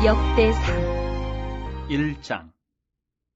역대상 1장.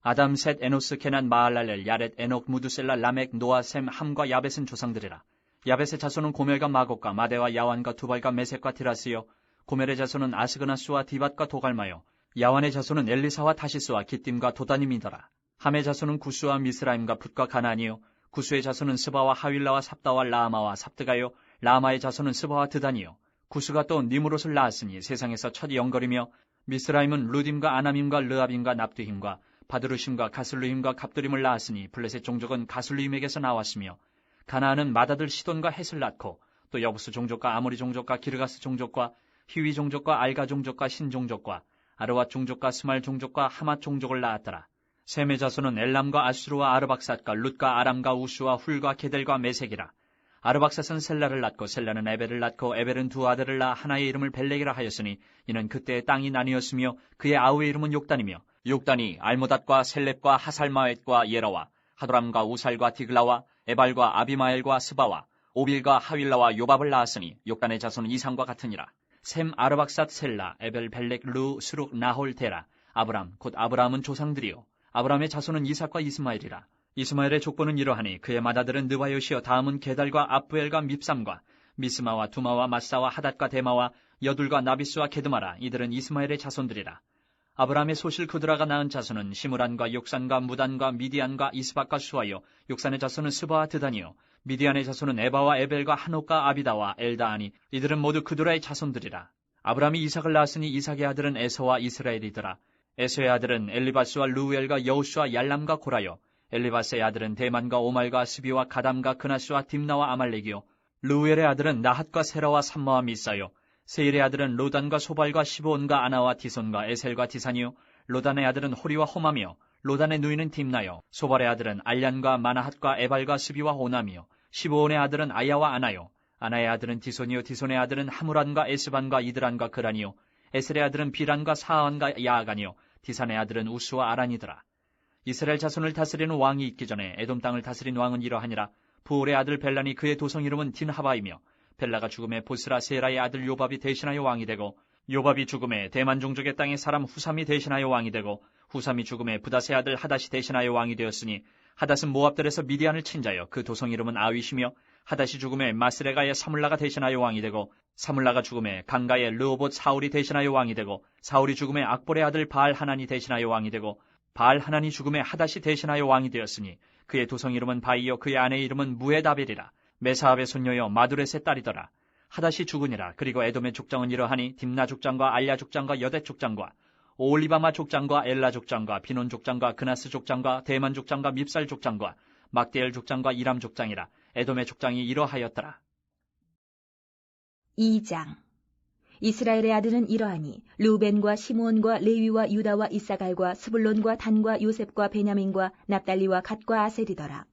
아담, 셋, 에노스, 게난, 마할랄엘, 야렛, 에녹, 무두셀라, 라멕, 노아, 셈, 함과 야벳은 조상들이라. 야벳의 자손은 고멜과 마곡과 마대와 야완과 두발과 메섹과 디라스요. 고멜의 자손은 아스그나스와 디밧과 도갈마요. 야완의 자손은 엘리사와 다시스와 기띔과 도다님이더라. 함의 자손은 구스와 미스라임과 붓과 가나니요. 구스의 자손은 스바와 하윌라와 삽다와 라아마와 삽드가요. 라아마의 자손은 스바와 드다니요. 구스가 또 니무롯을 낳았으니 세상에서 첫 영걸이며, 미스라임은 루딤과 아나밈과 르압임과 납두힘과 바드루심과 가슬루힘과 갑두림을 낳았으니 블레셋 종족은 가슬루힘에게서 나왔으며, 가나안은 맏아들 시돈과 헷을 낳고 또 여부스 종족과 아모리 종족과 기르가스 종족과 히위 종족과 알가 종족과 신 종족과 아르왓 종족과 스말 종족과 하맛 종족을 낳았더라. 셈의 자손은 엘람과 아수르와 아르박삿과 룻과 아람과 우수와 훌과 게델과 메색이라. 아르박삿은 셀라를 낳고 셀라는 에벨을 낳고 에벨은 두 아들을 낳아 하나의 이름을 벨렉이라 하였으니 이는 그때의 땅이 나뉘었으며 그의 아우의 이름은 욕단이며, 욕단이 알모닷과 셀렙과 하살마웻과 예라와 하도람과 우살과 디글라와 에발과 아비마엘과 스바와 오빌과 하윌라와 요밥을 낳았으니 욕단의 자손은 이상과 같으니라. 셈, 아르박삿, 셀라, 에벨, 벨렉, 루, 스룩, 나홀, 데라, 아브람, 곧 아브라함은 조상들이요. 아브라함의 자손은 이삭과 이스마엘이라. 이스마엘의 족보는 이러하니 그의 맏아들은 느바요시여, 다음은 게달과 압부엘과 밉삼과 미스마와 두마와 마사와 하닷과 데마와 여둘과 나비스와 게드마라. 이들은 이스마엘의 자손들이라. 아브라함의 소실 그드라가 낳은 자손은 시므란과 욕산과 무단과 미디안과 이스박과 수아요. 욕산의 자손은 스바와 드다니요. 미디안의 자손은 에바와 에벨과 한옥과 아비다와 엘다아니. 이들은 모두 그드라의 자손들이라. 아브라함이 이삭을 낳았으니 이삭의 아들은 에서와 이스라엘이더라. 에서의 아들은 엘리바스와 루엘과 여우스와 얄람과 고라요. 엘리바스의 아들은 대만과 오말과 스비와 가담과 그나스와 딥나와 아말렉이요. 루엘의 아들은 나핫과 세라와 삼마와 미사요. 세일의 아들은 로단과 소발과 시브온과 아나와 디손과 에셀과 디산이요. 로단의 아들은 호리와 호마미요. 로단의 누이는 딥나요. 소발의 아들은 알얀과 마나핫과 에발과 스비와 오남이요. 시브온의 아들은 아야와 아나요. 아나의 아들은 디손이요. 디손의 아들은 하무란과 에스반과 이드란과 그란이요. 에셀의 아들은 비란과 사안과 야아간이요. 디산의 아들은 우스와 아란이더라. 이스라엘 자손을 다스리는 왕이 있기 전에 에돔 땅을 다스린 왕은 이러하니라. 부올의 아들 벨란이 그의 도성 이름은 딘하바이며, 벨라가 죽음에 보스라 세라의 아들 요밥이 대신하여 왕이 되고, 요밥이 죽음에 대만 종족의 땅의 사람 후삼이 대신하여 왕이 되고, 후삼이 죽음에 부닷의 아들 하닷이 대신하여 왕이 되었으니, 하닷은 모압들에서 미디안을 친 자여 그 도성 이름은 아윗이며, 하닷이 죽음에 마스레가의 사물라가 대신하여 왕이 되고, 사물라가 죽음에 강가의 르호봇 사울이 대신하여 왕이 되고, 사울이 죽음에 악볼의 아들 바알 하난이 대신하여 왕이 되고, 바알 하난이 죽음에 하닷이 대신하여 왕이 되었으니 그의 도성 이름은 바이요 그의 아내의 이름은 무에다벨이라. 메사압의 손녀여 마두렛의 딸이더라. 하닷이 죽으니라. 그리고 에돔의 족장은 이러하니 딥나 족장과 알야 족장과 여댓 족장과 오올리바마 족장과 엘라 족장과 비논 족장과 그나스 족장과 대만 족장과 밉살 족장과 막디엘 족장과 이람 족장이라. 에돔의 족장이 이러하였더라. 2장. 이스라엘의 아들은 이러하니 르우벤과 시므온과 레위와 유다와 이사갈과 스불론과 단과 요셉과 베냐민과 납달리와 갓과 아셀이더라.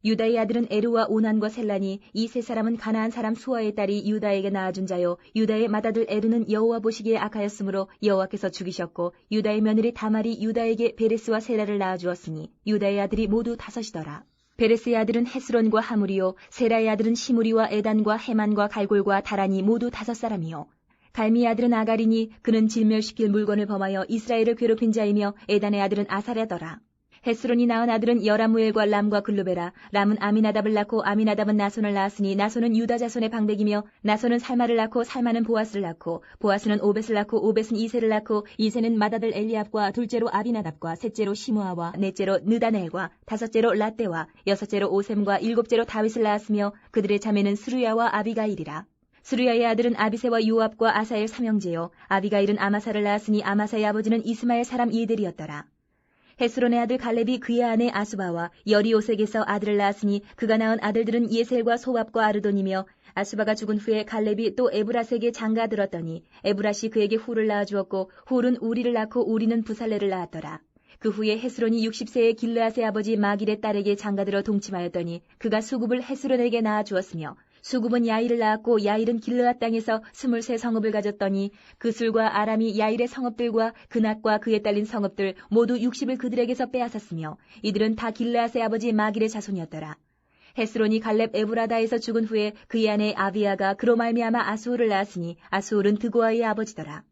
유다의 아들은 에르와 오난과 셀라니 이 세 사람은 가나안 사람 수아의 딸이 유다에게 낳아준 자요. 유다의 맏아들 에르는 여호와 보시기에 악하였으므로 여호와께서 죽이셨고, 유다의 며느리 다말이 유다에게 베레스와 세라를 낳아주었으니 유다의 아들이 모두 5이더라. 베레스의 아들은 헤스론과 하물이요. 세라의 아들은 시무리와 에단과 헤만과 갈골과 다란이 모두 5사람이요. 갈미의 아들은 아가리니 그는 진멸시킬 물건을 범하여 이스라엘을 괴롭힌 자이며, 에단의 아들은 아사랴더라. 헤스론이 낳은 아들은 여라무엘과 람과 글루베라. 람은 아미나답을 낳고 아미나답은 나손을 낳았으니 나손은 유다 자손의 방백이며, 나손은 살마를 낳고 살마는 보아스를 낳고 보아스는 오벳을 낳고 오벳은 이세를 낳고 이세는 맏아들 엘리압과 둘째로 아비나답과 셋째로 시므아와 넷째로 느다넬과 다섯째로 라떼와 여섯째로 오셈과 일곱째로 다윗을 낳았으며 그들의 자매는 스루야와 아비가일이라. 스루야의 아들은 아비세와 요압과 아사엘 삼형제요. 아비가일은 아마사를 낳았으니 아마사의 아버지는 이스마엘 사람 이들이었더라. 헤스론의 아들 갈렙이 그의 아내 아수바와 여리오색에서 아들을 낳았으니 그가 낳은 아들들은 예셀과 소압과 아르돈이며, 아수바가 죽은 후에 갈렙이 또 에브라스에게 장가 들었더니 에브라시 그에게 훌을 낳아주었고, 훌은 우리를 낳고 우리는 부살레를 낳았더라. 그 후에 헤스론이 60세의 길르앗의 아버지 마길의 딸에게 장가들어 동침하였더니 그가 수굽을 헤스론에게 낳아주었으며, 수굽은 야일을 낳았고 야일은 길르앗 땅에서 23 성읍을 가졌더니 그술과 아람이 야일의 성읍들과 그낫과 그에 딸린 성읍들 모두 60을 그들에게서 빼앗았으며, 이들은 다 길르앗의 아버지 마길의 자손이었더라. 헤스론이 갈렙 에브라다에서 죽은 후에 그의 아내 아비아가 그로 말미암아 아수울을 낳았으니 아수울은 드고아의 아버지더라.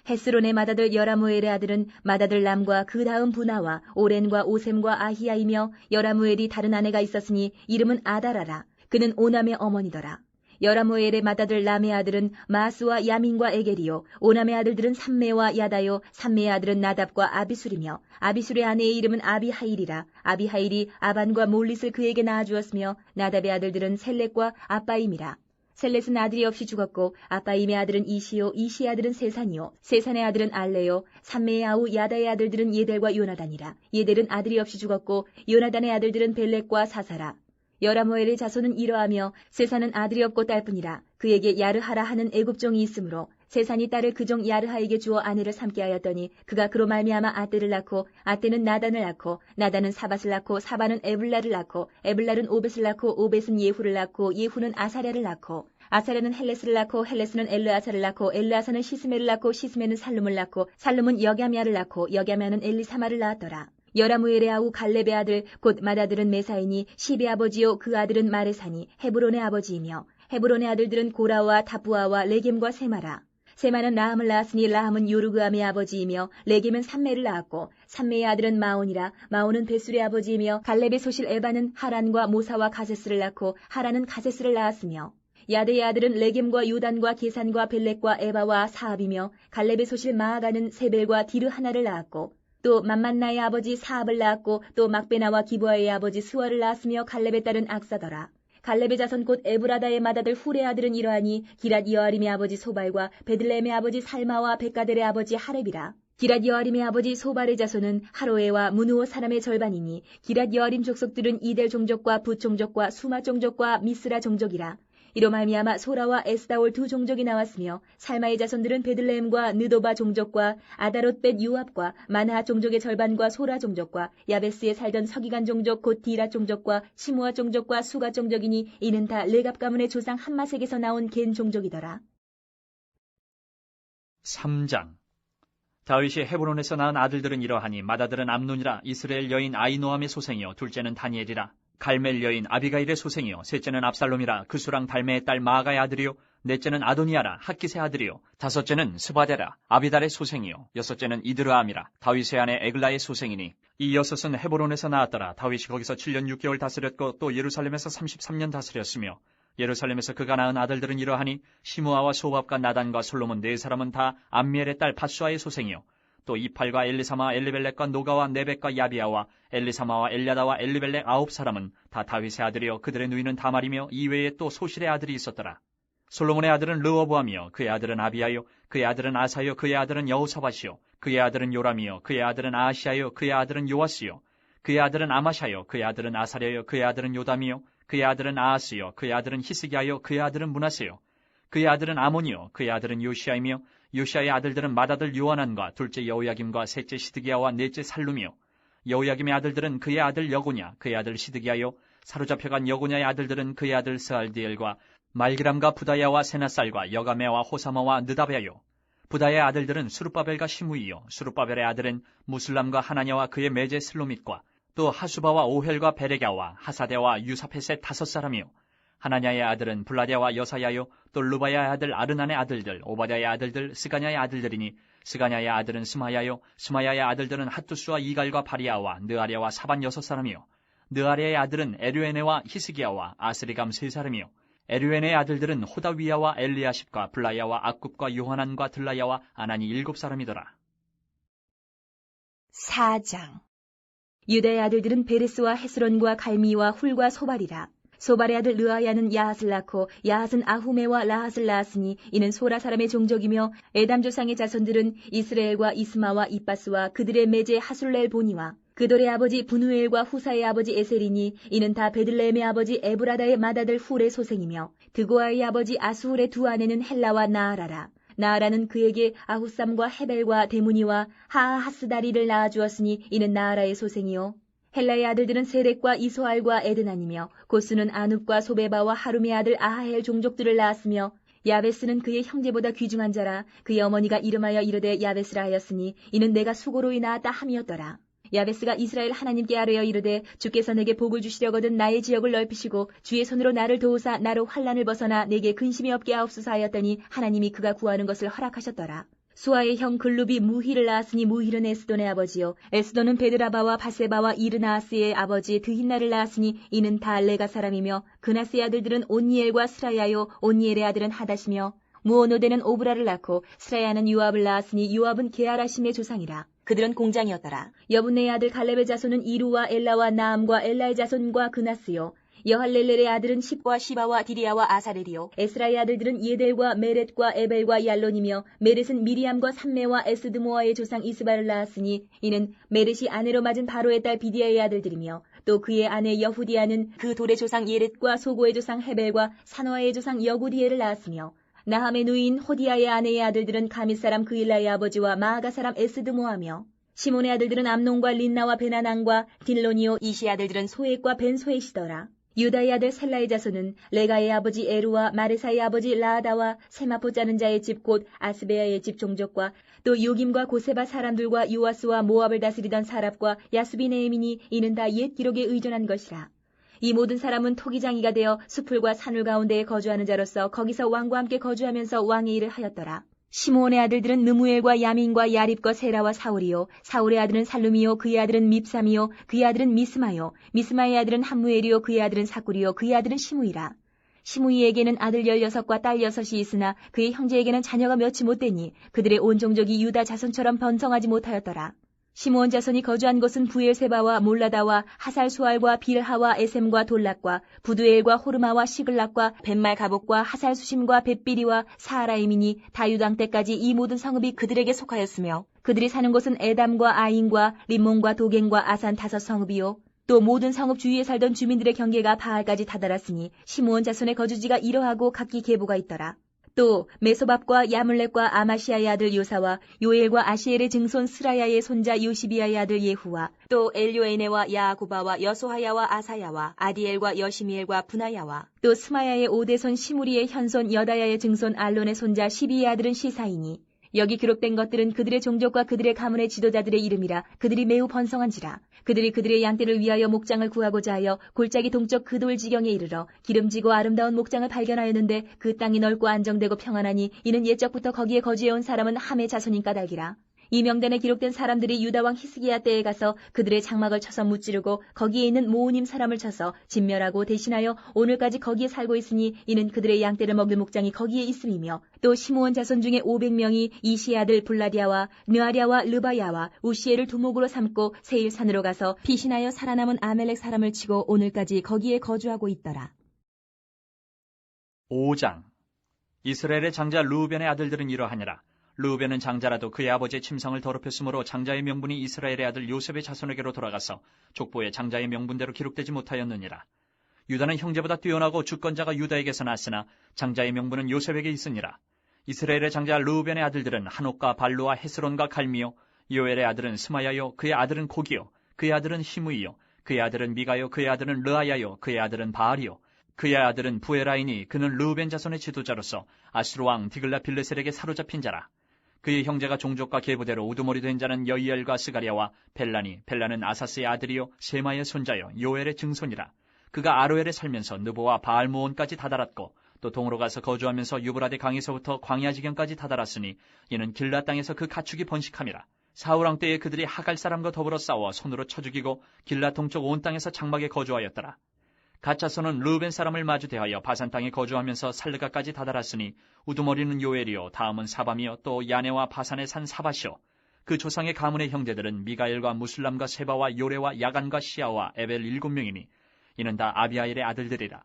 헤스론의 맏아들 여라무엘의 아들은 맏아들 람과 그 다음 부나와 오렌과 오셈과 아히야이며 여라무엘이 다른 아내가 있었으니 이름은 아다라라. 그는 오남의 어머니더라. 여라무엘의 맏아들 람의 아들은 마스와 야민과 에겔이요 오남의 아들들은 삼메와 야다요 삼메의 아들은 나답과 아비술이며 아비술의 아내의 이름은 아비하일이라. 아비하일이 아반과 몰릿을 그에게 낳아주었으며 나답의 아들들은 셀렉과 아빠임이라. 셀렛은 아들이 없이 죽었고 아빠임의 아들은 이시요 이시의 아들은 세산이요 세산의 아들은 알레요 삼메의 아우 야다의 아들들은 예델과 요나단이라. 예델은 아들이 없이 죽었고 요나단의 아들들은 벨렉과 사사라. 여라무엘의 자손은 이러하며 세산은 아들이 없고 딸뿐이라. 그에게 야르하라 하는 애굽종이 있으므로 세산이 딸을 그 종 야르하에게 주어 아내를 삼게 하였더니 그가 그로 말미암아 아떼를 낳고 아떼는 나단을 낳고 나단은 사밧을 낳고 사밧은 에블라를 낳고 에블라는 오벳을 낳고 오벳은 예후를 낳고 예후는 아사랴를 낳고 아사랴는 헬레스를 낳고 헬레스는 엘르아사를 낳고 엘르아사는 시스메를 낳고 시스메는 살룸을 낳고 살룸은 여갸미아를 낳고 여갸미아는 엘리사마를 낳았더라. 여라무엘의 아우 갈렙의 아들 곧 맏아들은 메사이니 시베 아버지요 그 아들은 마레사니 헤브론의 아버지이며 헤브론의 아들들은 고라와 다부아와 레겜과 세마라. 세마는 라함을 낳았으니 라함은 요르그암의 아버지이며 레겜은 삼메를 낳았고 삼메의 아들은 마온이라. 마온은 베술의 아버지이며 갈렙의 소실 에바는 하란과 모사와 가세스를 낳고 하란은 가세스를 낳았으며 야드의 아들은 레겜과 요단과 게산과 벨렉과 에바와 사압이며 갈렙의 소실 마아가는 세벨과 디르 하나를 낳았고 또 맘만나의 아버지 사압을 낳았고 또 막베나와 기브아의 아버지 스월을 낳았으며 갈렙의 딸은 악사더라. 갈렙의 자손 곧 에브라다의 맏아들 훌의 아들은 이러하니 기랏 여아림의 아버지 소발과 베들레헴의 아버지 살마와 베가델의 아버지 하렙이라. 기랏 여아림의 아버지 소발의 자손은 하로에와 무누오 사람의 절반이니 기랏 여아림 족속들은 이델 종족과 붓 종족과 수마 종족과 미스라 종족이라. 이로 말미암아 소라와 에스다올 두 종족이 나왔으며 살마의 자손들은 베들레헴과 느도바 종족과 아다롯벳 유압과 마나하 종족의 절반과 소라 종족과 야베스에 살던 서기관 종족 곧 디라 종족과 시무아 종족과 수가 종족이니 이는 다 레갑 가문의 조상 함마색에서 나온 겐 종족이더라. 3장. 다윗이 헤브론에서 낳은 아들들은 이러하니 맏아들은 암논이라. 이스라엘 여인 아이노함의 소생이요 둘째는 다니엘이라. 갈멜 여인 아비가일의 소생이요 셋째는 압살롬이라. 그수랑 달메의 딸 마아가의 아들이요 넷째는 아도니아라. 핫깃의 아들이요 다섯째는 스바데라. 아비달의 소생이요 여섯째는 이드르암이라. 다윗의 아내 에글라의 소생이니 이 여섯은 헤브론에서 나왔더라. 다윗이 거기서 7년 6개월 다스렸고 또 예루살렘에서 33년 다스렸으며 예루살렘에서 그가 낳은 아들들은 이러하니 시므아와 소밥과 나단과 솔로몬 네 사람은 다 암미엘의 딸 밧수아의 소생이요 또 이팔과 엘리사마 엘리벨렉과 노가와 네벡과 야비아와 엘리사마와 엘야다와 엘리벨렉 9사람은 다 다윗의 아들이요 그들의 누이는 다말이며 이외에 또 소실의 아들이 있었더라. 솔로몬의 아들은 르호보암이요 그의 아들은 아비아요 그의 아들은 아사요 그의 아들은 여호사밧이요 그의 아들은 요람이요 그의 아들은 아하시아요 그의 아들은 요아스요 그의 아들은 아마샤요 그의 아들은 아사랴요 그의 아들은 요담이요 그의 아들은 아하스요 그의 아들은 히스기야요 그의 아들은 므낫세요 그의 아들은 아몬이요 그의 아들은 요시아이며 요시아의 아들들은 맏아들 요하난과 둘째 여호야김과 셋째 시드기야와 넷째 살룸이요 여호야김의 아들들은 그의 아들 여고냐 그의 아들 시드기야요 사로잡혀간 여고냐의 아들들은 그의 아들 스알디엘과 말기람과 부다야와 세나살과 여가메와 호사마와 느다베요 부다의 아들들은 수룹바벨과 시므이요 수룹바벨의 아들은 무슬람과 하나냐와 그의 매제 슬로밋과 또 하수바와 오헬과 베레갸와 하사데와 유사펫의 5사람이요 하나냐의 아들은 블라랴와 여사야요 또 루바야의 아들 아르난의 아들들 오바댜의 아들들 스가냐의 아들들이니 스가냐의 아들은 스마야요 스마야의 아들들은 핫두스와 이갈과 바리아와 느아랴와 사반 6사람이요 느아랴의 아들은 에르에네와 히스기야와 아스리감 3사람이요 에르에네의 아들들은 호다위야와 엘리아십과 블라야와 악굽과 요하난과 들라야와 아나니 7사람이더라. 4장. 유다의 아들들은 베레스와 헤스론과 갈미와 훌과 소발이라. 소발의 아들 르아야는 야핫을 낳고 야핫은 아후메와 라핫을 낳았으니 이는 소라 사람의 종족이며 에담 조상의 자손들은 이스라엘과 이스마와 이빠스와 그들의 매제 하술렐 보니와 그돌의 아버지 분우엘과 후사의 아버지 에셀이니 이는 다 베들레헴의 아버지 에브라다의 맏아들 훌의 소생이며 드고아의 아버지 아수훌의 두 아내는 헬라와 나아라라. 나아라는 그에게 아후삼과 헤벨과 데무니와 하하하스다리를 낳아주었으니 이는 나아라의 소생이요 헬라의 아들들은 세렉과 이소알과 에드난이며 고스는 아눕과 소베바와 하룸의 아들 아하헬 종족들을 낳았으며 야베스는 그의 형제보다 귀중한 자라. 그의 어머니가 이름하여 이르되 야베스라 하였으니 이는 내가 수고로이 낳았다 함이었더라. 야베스가 이스라엘 하나님께 아뢰어 이르되 주께서 내게 복을 주시려거든 나의 지역을 넓히시고 주의 손으로 나를 도우사 나로 환난을 벗어나 내게 근심이 없게 하옵소서 하였더니 하나님이 그가 구하는 것을 허락하셨더라. 수아의 형 글룹이 무힐을 낳았으니 무힐은 에스돈의 아버지요. 에스돈은 베드라바와 바세바와 이르나아스의 아버지 드힌나를 낳았으니 이는 다 레가 사람이며 그나스의 아들들은 온니엘과 스라야요. 온니엘의 아들은 하닷이며 무오노데는 오브라를 낳고 스라야는 요압을 낳았으니 요압은 게하라심의 조상이라. 그들은 공장이었더라. 여분네의 아들 갈렙의 자손은 이루와 엘라와 나암과 엘라의 자손과 그나스요. 여할렐렐의 아들은 십과 시바와 디리아와 아사렐이요. 에스라의 아들들은 예델과 메렛과 에벨과 얄론이며 메렛은 미리암과 삼메와 에스드모아의 조상 이스바를 낳았으니 이는 메렛이 아내로 맞은 바로의 딸 비디아의 아들들이며 또 그의 아내 여후디아는 그 돌의 조상 예렛과 소고의 조상 헤벨과 산화의 조상 여구디엘을 낳았으며 나함의 누이인 호디아의 아내의 아들들은 가밋 사람 그일라의 아버지와 마아가 사람 에스드모아며 시몬의 아들들은 암논과 린나와 베나난과 딜로니오 이시 아들들은 소액과 벤소액이더라. 유다의 아들 셀라의 자손은 레가의 아버지 에루와 마레사의 아버지 라아다와 세마포 짜는 자의 집 곧 아스베아의 집 종족과 또 요김과 고세바 사람들과 요아스와 모압을 다스리던 사랍과 야수비네에미니 이는 다 옛 기록에 의존한 것이라. 이 모든 사람은 토기장이가 되어 수풀과 산울 가운데에 거주하는 자로서 거기서 왕과 함께 거주하면서 왕의 일을 하였더라. 시므온의 아들들은 느무엘과 야민과 야립과 세라와 사울이요. 사울의 아들은 살룸이요. 그의 아들은 밉삼이요. 그의 아들은 미스마요. 미스마의 아들은 함무엘이요. 그의 아들은 사꿀이요. 그의 아들은 시므이라. 시므이에게는 아들 16과 딸 6이 있으나 그의 형제에게는 자녀가 몇이 못되니 그들의 온 종족이 유다 자손처럼 번성하지 못하였더라. 시므온 자손이 거주한 곳은 부엘세바와 몰라다와 하살수알과 빌하와 에셈과 돌락과 부두엘과 호르마와 시글락과 벳말 가복과 하살수심과 벳비리와 사하라임이니 다유당 때까지 이 모든 성읍이 그들에게 속하였으며 그들이 사는 곳은 에담과 아인과 림몬과 도겐과 아산 5성읍이요. 또 모든 성읍 주위에 살던 주민들의 경계가 바알까지 다다랐으니 시므온 자손의 거주지가 이러하고 각기 계보가 있더라. 또 메소밥과 야물렉과 아마시아의 아들 요사와 요엘과 아시엘의 증손 스라야의 손자 요시비아의 아들 예후와 또 엘요에네와 야구바와 여소하야와 아사야와 아디엘과 여시미엘과 분하야와 또 스마야의 오대손 시무리의 현손 여다야의 증손 알론의 손자 시비의 아들은 시사이니 여기 기록된 것들은 그들의 종족과 그들의 가문의 지도자들의 이름이라. 그들이 매우 번성한지라. 그들이 그들의 양떼를 위하여 목장을 구하고자 하여 골짜기 동쪽 그 돌지경에 이르러 기름지고 아름다운 목장을 발견하였는데 그 땅이 넓고 안정되고 평안하니 이는 옛적부터 거기에 거주해온 사람은 함의 자손인 까닭이라. 이 명단에 기록된 사람들이 유다왕 히스기야 때에 가서 그들의 장막을 쳐서 무찌르고 거기에 있는 모우님 사람을 쳐서 진멸하고 대신하여 오늘까지 거기에 살고 있으니 이는 그들의 양떼를 먹을 목장이 거기에 있음이며 또 시므온 자손 중에 500명이 이시의 아들 블라디아와 느아랴와 르바야와 우시엘을 두목으로 삼고 세일산으로 가서 피신하여 살아남은 아멜렉 사람을 치고 오늘까지 거기에 거주하고 있더라. 5장 이스라엘의 장자 르우벤의 아들들은 이러하니라. 르우벤은 장자라도 그의 아버지의 침상을 더럽혔으므로 장자의 명분이 이스라엘의 아들 요셉의 자손에게로 돌아가서 족보에 장자의 명분대로 기록되지 못하였느니라. 유다는 형제보다 뛰어나고 주권자가 유다에게서 났으나 장자의 명분은 요셉에게 있으니라. 이스라엘의 장자 르우벤의 아들들은 한옥과 발루와 헤스론과 갈미요. 요엘의 아들은 스마야요. 그의 아들은 고기요. 그의 아들은 시므이요. 그의 아들은 미가요. 그의 아들은 르아야요. 그의 아들은 바알이요. 그의 아들은 부에라이니 그는 르우벤 자손의 지도자로서 아수르 왕 디글라빌레셀에게 사로잡힌 자라. 그의 형제가 종족과 계보대로 우두머리 된 자는 여이엘과 스가랴와 벨라니, 벨라는 아사스의 아들이요 세마의 손자요 요엘의 증손이라. 그가 아로엘에 살면서 느보와 바알무온까지 다다랐고 또 동으로 가서 거주하면서 유브라데 강에서부터 광야 지경까지 다다랐으니 이는 길라 땅에서 그 가축이 번식함이라. 사울왕 때에 그들이 하갈 사람과 더불어 싸워 손으로 쳐 죽이고 길라 동쪽 온 땅에서 장막에 거주하였더라. 갓자손은 르우벤 사람을 마주 대하여 바산 땅에 거주하면서 살르가까지 다다랐으니 우두머리는 요엘이요 다음은 사밤이요 또 야네와 바산의 산 사바시요. 그 조상의 가문의 형제들은 미가엘과 무슬람과 세바와 요레와 야간과 시아와 에벨 7명이니 이는 다 아비하일의 아들들이라.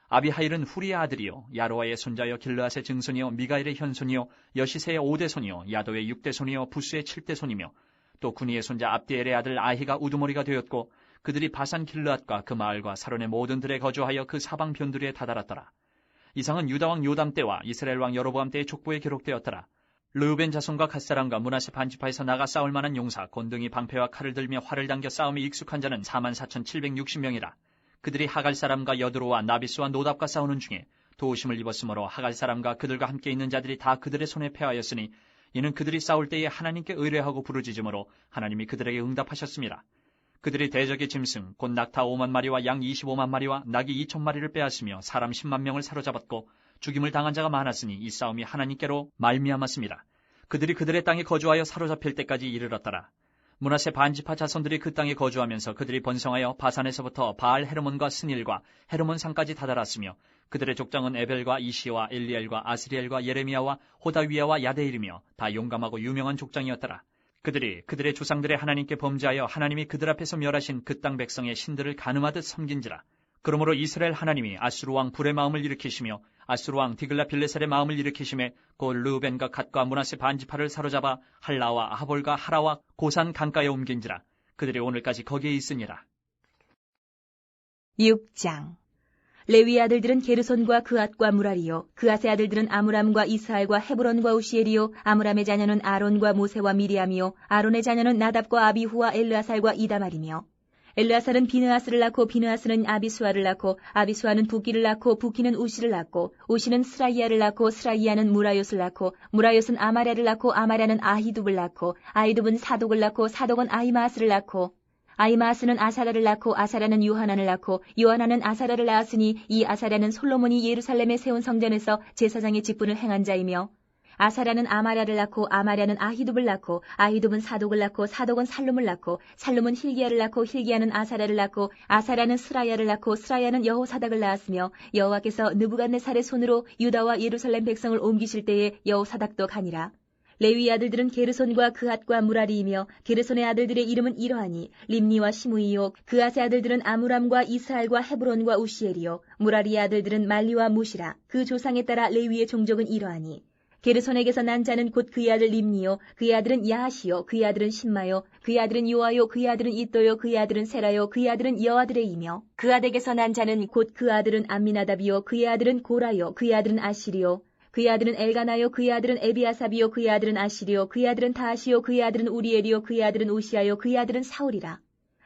아비하일은 후리의 아들이요 야로아의 손자여 길르앗의 증손이요 미가엘의 현손이요 여시세의 5대손이요 야도의 6대손이요 부스의 7대손이며 또 구니의 손자 압디엘의 아들 아히가 우두머리가 되었고 그들이 바산 길르앗과 그 마을과 사론의 모든 들에 거주하여 그 사방 변두리에 다다랐더라. 이상은 유다왕 요담 때와 이스라엘 왕 여로보암 때의 족보에 기록되었더라. 르우벤 자손과 갓사람과 므낫세 반지파에서 나가 싸울 만한 용사, 곤등이 방패와 칼을 들며 활을 당겨 싸움에 익숙한 자는 44,760명이라. 그들이 하갈 사람과 여드로와 나비스와 노답과 싸우는 중에 도우심을 입었으므로 하갈 사람과 그들과 함께 있는 자들이 다 그들의 손에 패하였으니 이는 그들이 싸울 때에 하나님께 의뢰하고 부르짖음으로 하나님이 그들에게 응답하셨습니다. 그들이 대적의 짐승 곧 낙타 5만 마리와 양 25만 마리와 낙이 2천 마리를 빼앗으며 사람 10만 명을 사로잡았고 죽임을 당한 자가 많았으니 이 싸움이 하나님께로 말미암았습니다. 그들이 그들의 땅에 거주하여 사로잡힐 때까지 이르렀더라. 므낫세 반지파 자손들이 그 땅에 거주하면서 그들이 번성하여 바산에서부터 바알 헤르몬과 스닐과 헤르몬 산까지 다다랐으며 그들의 족장은 에벨과 이시와 엘리엘과 아스리엘과 예레미야와 호다위야와 야데일이며 다 용감하고 유명한 족장이었더라. 그들이 그들의 조상들의 하나님께 범죄하여 하나님이 그들 앞에서 멸하신 그 땅 백성의 신들을 가늠하듯 섬긴지라. 그러므로 이스라엘 하나님이 아수르 왕 불의 마음을 일으키시며 아수르 왕 디글라빌레셀의 마음을 일으키심에 곧 르우벤과 갓과 므낫세 반지파를 사로잡아 할라와 하볼과 하라와 고산 강가에 옮긴지라. 그들이 오늘까지 거기에 있으니라. 6장. 레위 아들들은 게르손과 그앗과 무라리요, 그앗의 아들들은 아므람과 이스할과 헤브론과 우시엘이요, 아므람의 자녀는 아론과 모세와 미리암이요, 아론의 자녀는 나답과 아비후와 엘르아살과 이다말이며, 엘르아살은 비느하스를 낳고 비느하스는 아비수아를 낳고 아비수아는 부기를 낳고 부기는 우시를 낳고 우시는 스라이야를 낳고 스라이야는 무라요스를 낳고 무라요스는 아마랴를 낳고 아마랴는 아히둡을 낳고 아히둡은 사독을 낳고 사독은 아히마스를 낳고 아히마스는 아사라를 낳고 아사라는 요하난을 낳고 요하난은 아사라를 낳았으니 이 아사라는 솔로몬이 예루살렘에 세운 성전에서 제사장의 직분을 행한 자이며 아사라는 아마랴를 낳고 아마랴는 아히둡을 낳고 아히둡은 사독을 낳고 사독은 살룸을 낳고 살룸은 힐기야를 낳고 힐기야는 아사라를 낳고 아사라는 스라야를 낳고 스라야는 여호사닥을 낳았으며 여호와께서 느부갓네살의 손으로 유다와 예루살렘 백성을 옮기실 때에 여호사닥도 가니라. 레위 아들들은 게르손과 그앗과 무라리이며 게르손의 아들들의 이름은 이러하니 림니와 시므이요, 그앗의 아들들은 아므람과 이스할과 헤브론과 우시엘이요, 무라리의 아들들은 말리와 무시라. 그 조상에 따라 레위의 종족은 이러하니 게르손에게서 난 자는 곧 그의 아들 림니요, 그의 아들은 야하시요, 그의 아들은 신마요, 그의 아들은 요아요, 그의 아들은 이또요, 그의 아들은 세라요, 그의 아들은 여아드레이며 그앗에게서 난 자는 곧 그 아들은 암미나답이요, 그의 아들은 고라요, 그의 아들은 아시리요, 그의 아들은 엘가나요, 그의 아들은 에비아삽이요, 그의 아들은 아시리요, 그의 아들은 다하시요, 그의 아들은 우리엘이요, 그의 아들은 우시아요, 그의 아들은 사울이라.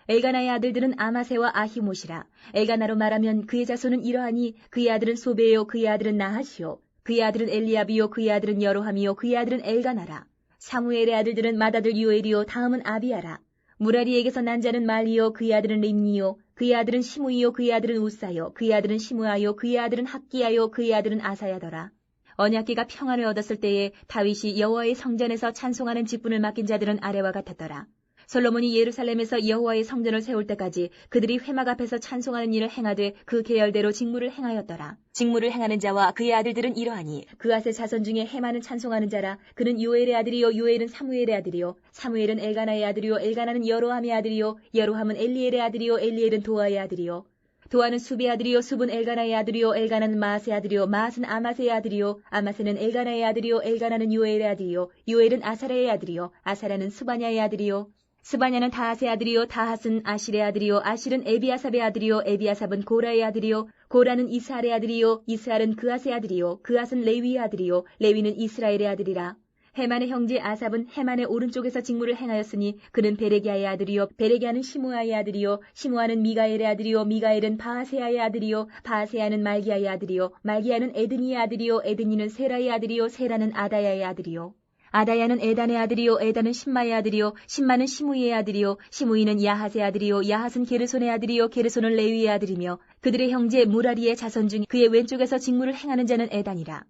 엘가나의 아들들은 아마세와 아히못이라. 엘가나로 말하면 그의 자손은 이러하니 그의 아들은 소베요, 그의 아들은 나하시요, 그의 아들은 엘리압이요, 그의 아들은 여로함이요, 그의 아들은 엘가나라. 사무엘의 아들들은 맏아들 요엘이요, 다음은 아비야라. 무라리에게서 난 자는 말리요, 그의 아들은 림니요, 그의 아들은 시므이요, 그의 아들은 우사요, 그의 아들은 시므아요, 그의 아들은 학기야요, 그의 아들은 아사야더라. 언약궤가 평안을 얻었을 때에 다윗이 여호와의 성전에서 찬송하는 직분을 맡긴 자들은 아래와 같았더라. 솔로몬이 예루살렘에서 여호와의 성전을 세울 때까지 그들이 회막 앞에서 찬송하는 일을 행하되 그 계열대로 직무를 행하였더라. 직무를 행하는 자와 그의 아들들은 이러하니 그앗의 자손 중에 헤마는 찬송하는 자라. 그는 요엘의 아들이요, 요엘은 사무엘의 아들이요, 사무엘은 엘가나의 아들이요, 엘가나는 여로함의 아들이요, 여로함은 엘리엘의 아들이요, 엘리엘은 도아의 아들이요, 도아는 수비의 아들이요, 숲은 엘가나의 아들이요, 엘가나는 마아스의 아들이요, 마아스는 아마세의 아들이요, 아마세는 엘가나의 아들이요, 엘가나는 요엘의 아들이요, 요엘은 아사라의 아들이요, 아사라는 스바냐의 아들이요, 스바냐는 다핫의 아들이요, 다핫은 아실의 아들이요, 아실은 에비아삽의 아들이요, 에비아삽은 고라의 아들이요, 고라는 이스할의 아들이요, 이스할은 그앗의 아들이요, 그앗은 레위의 아들이요, 레위는 이스라엘의 아들이라. 헤만의 형제 아삽은 헤만의 오른쪽에서 직무를 행하였으니 그는 베레기야의 아들이요, 베레기야는 시므아의 아들이요, 시므아는 미가엘의 아들이요, 미가엘은 바하세야의 아들이요, 바하세야는 말기야의 아들이요, 말기야는 에드니의 아들이요, 에드니는 세라의 아들이요, 세라는 아다야의 아들이요, 아다야는 에단의 아들이요, 에단은 신마의 아들이요, 신마는 시므이의 아들이요, 시므이는 야핫의 아들이요, 야핫은 게르손의 아들이요, 게르손은 레위의 아들이며 그들의 형제 무라리의 자손 중 그의 왼쪽에서 직무를 행하는 자는 에단이라.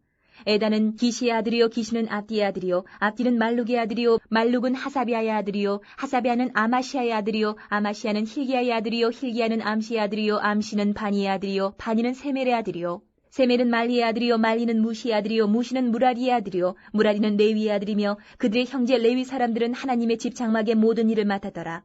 에단은 기시의 아들이요, 기시는 압디의 아들이요, 압디는 말룩의 아들이요, 말룩은 하사비아의 아들이요, 하사비아는 아마시아의 아들이요, 아마시아는 힐기야의 아들이요, 힐기야는 암시의 아들이요, 암시는 바니의 아들이요, 바니는 세멜의 아들이요, 세멜은 말리의 아들이요, 말리는 무시의 아들이요, 무시는 무라리의 아들이요, 무라리는 레위의 아들이며 그들의 형제 레위 사람들은 하나님의 집 장막의 모든 일을 맡았더라.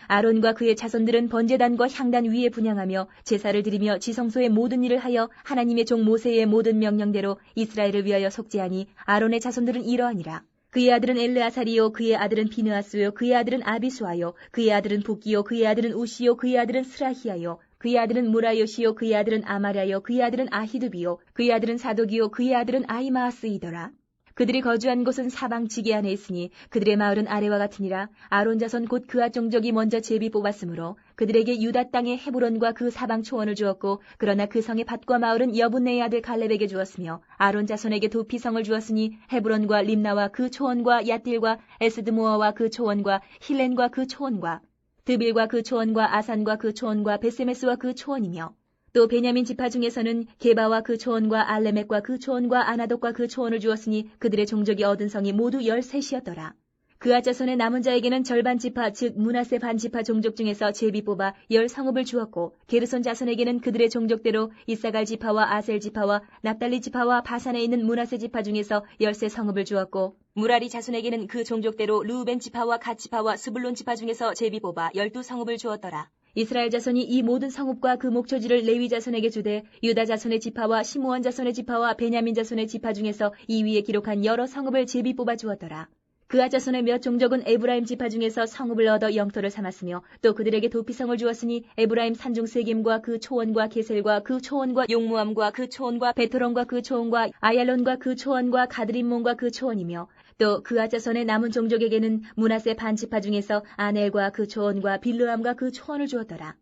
아론과 그의 자손들은 번제단과 향단 위에 분향하며 제사를 드리며 지성소의 모든 일을 하여 하나님의 종 모세의 모든 명령대로 이스라엘을 위하여 속죄하니 아론의 자손들은 이러하니라. 그의 아들은 엘르아살이요, 그의 아들은 비느하스요, 그의 아들은 아비수아요, 그의 아들은 부기요, 그의 아들은 우시요, 그의 아들은 스라히야요, 그의 아들은 무라요시요, 그의 아들은 아마랴요, 그의 아들은 아히두비요, 그의 아들은 사독이요, 그의 아들은 아히마아스이더라. 그들이 거주한 곳은 사방 지게 안에 있으니 그들의 마을은 아래와 같으니라. 아론 자손 곧 그앗 종족이 먼저 제비 뽑았으므로 그들에게 유다 땅의 헤브론과 그 사방 초원을 주었고 그러나 그 성의 밭과 마을은 여분네의 아들 갈렙에게 주었으며 아론 자손에게 도피성을 주었으니 헤브론과 림나와 그 초원과 얏딜과 에스드모아와 그 초원과 힐렌과 그 초원과 드빌과 그 초원과 아산과 그 초원과 베세메스와 그 초원이며 또 베냐민 지파 중에서는 게바와 그 초원과 알레멕과 그 초원과 아나돗과 그 초원을 주었으니 그들의 종족이 얻은 성이 모두 13이었더라. 그아 자손의 남은 자에게는 절반 지파 즉 므낫세 반 지파 종족 중에서 제비 뽑아 10성읍을 주었고 게르손 자손에게는 그들의 종족대로 이사갈 지파와 아셀 지파와 납달리 지파와 바산에 있는 므낫세 지파 중에서 13성읍을 주었고 무라리 자손에게는 그 종족대로 르우벤 지파와 갓 지파와 스불론 지파 중에서 제비 뽑아 12성읍을 주었더라. 이스라엘 자손이 이 모든 성읍과 그 목초지를 레위 자손에게 주되 유다 자손의 지파와 시므온 자손의 지파와 베냐민 자손의 지파 중에서 이 위에 기록한 여러 성읍을 제비 뽑아 주었더라. 그아 자손의 몇 종족은 에브라임 지파 중에서 성읍을 얻어 영토를 삼았으며 또 그들에게 도피성을 주었으니 에브라임 산중 세겜과 그 초원과 게셀과 그 초원과 용무암과 그 초원과 베토론과 그 초원과 아얄론과 그 초원과 가드림몬과 그 초원이며 또 그아 자손의 남은 종족에게는 므낫세 반 지파 중에서 아넬과 그 초원과 빌르암과 그 초원을 주었더라.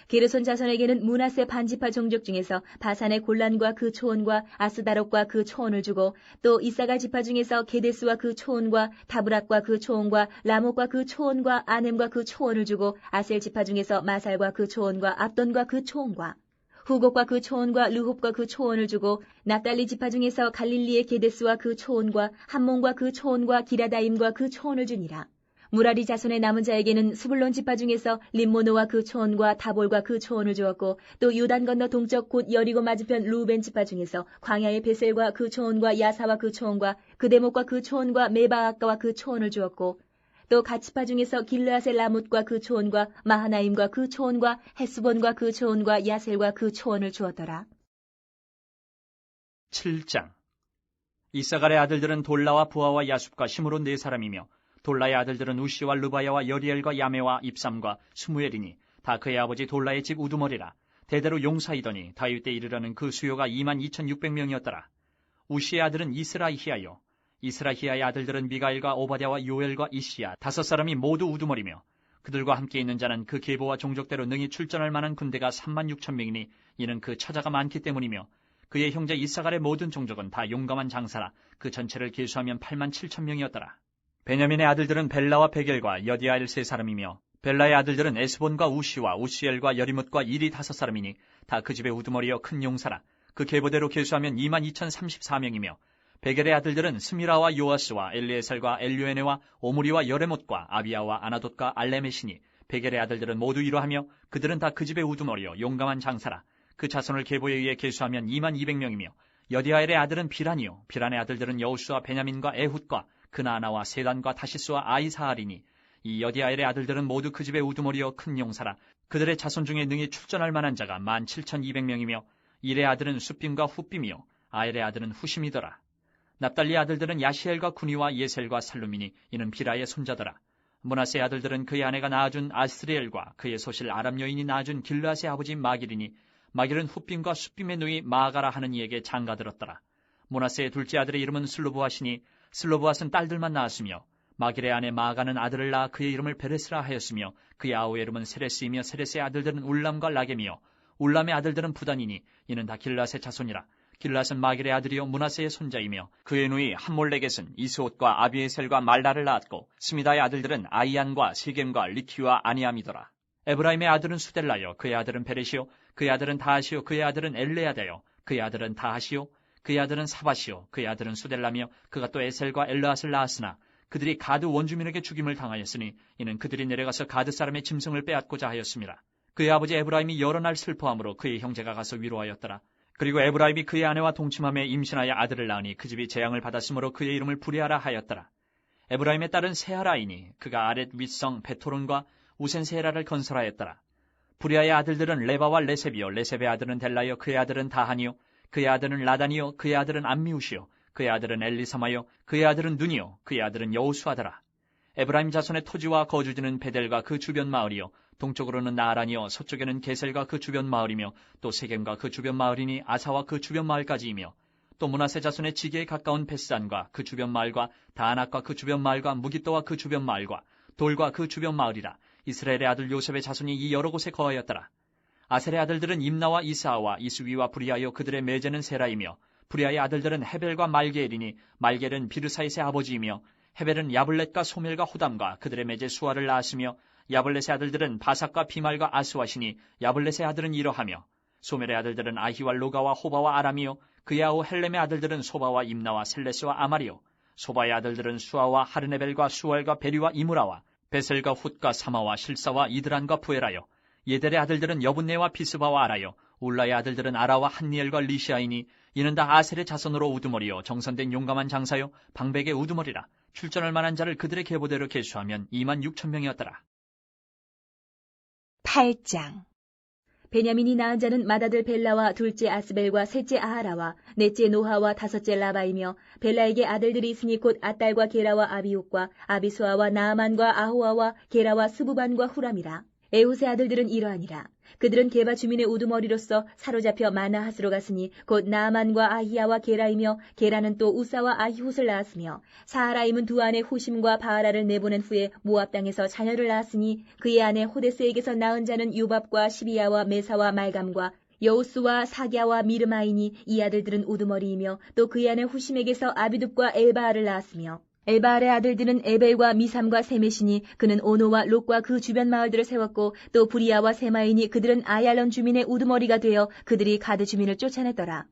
게르손 자손에게는 므낫세 반 지파 종족 중에서 바산의 골란과 그 초원과 아스다롯과 그 초원을 주고 또 이사갈 지파 중에서 게데스와 그 초원과 다브락과 그 초원과 라못과 그 초원과 아넴과 그 초원을 주고 아셀 지파 중에서 마살과 그 초원과 압돈과 그 초원과 후곡과 그 초원과 르홉과 그 초원을 주고 납달리 지파 중에서 갈릴리의 게데스와 그 초원과 함몬과 그 초원과 기라다임과 그 초원을 주니라. 무라리 자손의 남은 자에게는 스불론 지파 중에서 림모노와 그 초원과 다볼과 그 초원을 주었고 또 요단 건너 동쪽 곧 여리고 맞은편 루벤 지파 중에서 광야의 베셀과 그 초원과 야사와 그 초원과 그데목과 그 초원과 메바아까와 그 초원을 주었고 또 갓지파 중에서 길르앗의 라못과 그 초원과 마하나임과 그 초원과 헤스본과 그 초원과 야셀과 그 초원을 주었더라. 7장. 이사갈의 아들들은 돌라와 부하와 야숲과 시므론 4사람이며 돌라의 아들들은 우시와 르바야와 여리엘과 야메와 입삼과 스무엘이니 다 그의 아버지 돌라의 집 우두머리라. 대대로 용사이더니 다윗 때 이르러는 그 수요가 22,600명이었더라. 우시의 아들은 이스라히야요. 이스라히야의 아들들은 미가엘과 오바댜와 요엘과 이시야 5사람이 모두 우두머리며 그들과 함께 있는 자는 그 계보와 종족대로 능히 출전할 만한 군대가 36,000명이니 이는 그 처자가 많기 때문이며 그의 형제 이사갈의 모든 종족은 다 용감한 장사라. 그 전체를 계수하면 87,000명이었더라. 베냐민의 아들들은 벨라와 베겔과 여디아엘 3사람이며 벨라의 아들들은 에스본과 우시와 우시엘과 여리뭇과 일이 5사람이니 다 그 집의 우두머리여 큰 용사라. 그 계보대로 계수하면 22,034명이며 베겔의 아들들은 스미라와 요아스와 엘리에셀과 엘류에네와 오므리와 여레못과 아비야와 아나돗과 알레메시니 베겔의 아들들은 모두 이러하며 그들은 다 그 집의 우두머리여 용감한 장사라. 그 자손을 계보에 의해 계수하면 22,200명이며 여디아엘의 아들은 비란이요 비란의 아들들은 여우수와 베냐민과 에훗과 그나아나와 세단과 다시스와 아이사알이니 이 여디아엘의 아들들은 모두 그 집의 우두머리여 큰 용사라. 그들의 자손 중에 능히 출전할 만한 자가 17,200명이며 일의 아들은 숫빔과 훗빔이요 아엘의 아들은 후심이더라. 납달리 아들들은 야시엘과 구니와 예셀과 살루미니 이는 비라의 손자더라. 므낫세의 아들들은 그의 아내가 낳아준 아스리엘과 그의 소실 아람 여인이 낳아준 길르앗의 아버지 마길이니 마길은 훗빔과 숫빔의 누이 마아가라 하는 이에게 장가들었더라. 므낫세의 둘째 아들의 이름은 슬로브앗이니 슬로브앗은 딸들만 낳았으며 마길의 아내 마아가는 아들을 낳아 그의 이름을 베레스라 하였으며 그의 아우의 이름은 세레스이며 세레스의 아들들은 울람과 라겜이요 울람의 아들들은 부단이니 이는 다 길르앗의 자손이라. 길르앗은 마길의 아들이요 므낫세의 손자이며 그의 누이 함몰레겟은 이스옷과 아비에셀과 말라를 낳았고 스미다의 아들들은 아이안과 세겜과 리키와 아니암이더라. 에브라임의 아들은 수델라요 그의 아들은 베레시요 그의 아들은 다하시요 그의 아들은 엘레아다요 그의 아들은 다하시요 그의 아들은 사바시요 그의 아들은 수델라며 그가 또 에셀과 엘르앗을 낳았으나 그들이 가드 원주민에게 죽임을 당하였으니 이는 그들이 내려가서 가드 사람의 짐승을 빼앗고자 하였습니다. 그의 아버지 에브라임이 여러 날 슬퍼함으로 그의 형제가 가서 위로하였더라. 그리고 에브라임이 그의 아내와 동침함에 임신하여 아들을 낳으니 그 집이 재앙을 받았으므로 그의 이름을 부레아라 하였더라. 에브라임의 딸은 세하라이니 그가 아렛 윗성 베토론과 우센세라를 건설하였더라. 부레아의 아들들은 레바와 레셉이요 레셉의 아들은 델라요 그의 아들은 다하니요 그의 아들은 라단이요 그의 아들은 암미우시요 그의 아들은 엘리사마요 그의 아들은 눈이요 그의 아들은 여우수하더라. 에브라임 자손의 토지와 거주지는 베델과 그 주변 마을이요 동쪽으로는 나아란이요 서쪽에는 게셀과 그 주변 마을이며 또 세겜과 그 주변 마을이니 아사와 그 주변 마을까지이며 또 므낫세 자손의 지게에 가까운 베스단과 그 주변 마을과 다안악과 그 주변 마을과 무깃도와 그 주변 마을과 돌과 그 주변 마을이라. 이스라엘의 아들 요셉의 자손이 이 여러 곳에 거하였더라. 아셀의 아들들은 임나와 이스아와 이스위와 브리아요 그들의 매제는 세라이며 브리아의 아들들은 헤벨과 말게엘이니 말게엘은 비르사이스의 아버지이며 헤벨은 야블렛과 소멜과 호담과 그들의 매제 수아를 낳았으며 야블렛의 아들들은 바삭과 비말과 아스와시니 야블렛의 아들은 이러하며 소멜의 아들들은 아히와 로가와 호바와 아람이요 그의 아우 헬렘의 아들들은 소바와 임나와 셀레스와 아마리요 소바의 아들들은 수아와 하르네벨과 수알과 베리와 이무라와 베셀과 훗과 사마와 실사와 이드란과 부에라요 예델의 아들들은 여분네와 비스바와 아라요 울라의 아들들은 아라와 한니엘과 리시아이니 이는 다 아셀의 자손으로 우두머리요 정선된 용감한 장사요 방백의 우두머리라. 출전할 만한 자를 그들의 계보대로 계수하면 26,000명이었더라. 8장. 베냐민이 낳은 자는 맏아들 벨라와 둘째 아스벨과 셋째 아하라와 넷째 노하와 다섯째 라바이며 벨라에게 아들들이 있으니 곧 아딸과 게라와 아비옥과 아비수아와 나아만과 아호아와 게라와 스부반과 후람이라. 에훗의 아들들은 이러하니라. 그들은 게바 주민의 우두머리로서 사로잡혀 마나핫으로 갔으니 곧 나아만과 아히야와 게라이며 게라는 또 우사와 아히훗을 낳았으며 사하라임은 두 아내 후심과 바하라를 내보낸 후에 모압 땅에서 자녀를 낳았으니 그의 아내 호데스에게서 낳은 자는 유밥과 시비야와 메사와 말감과 여우스와 사갸와 미르마이니 이 아들들은 우두머리이며 또 그의 아내 후심에게서 아비둡과 엘바알을 낳았으며 엘바알의 아들들은 에벨과 미삼과 세메시니 그는 오노와 롯과 그 주변 마을들을 세웠고 또 부리아와 세마이니 그들은 아얄론 주민의 우두머리가 되어 그들이 가드 주민을 쫓아냈더라.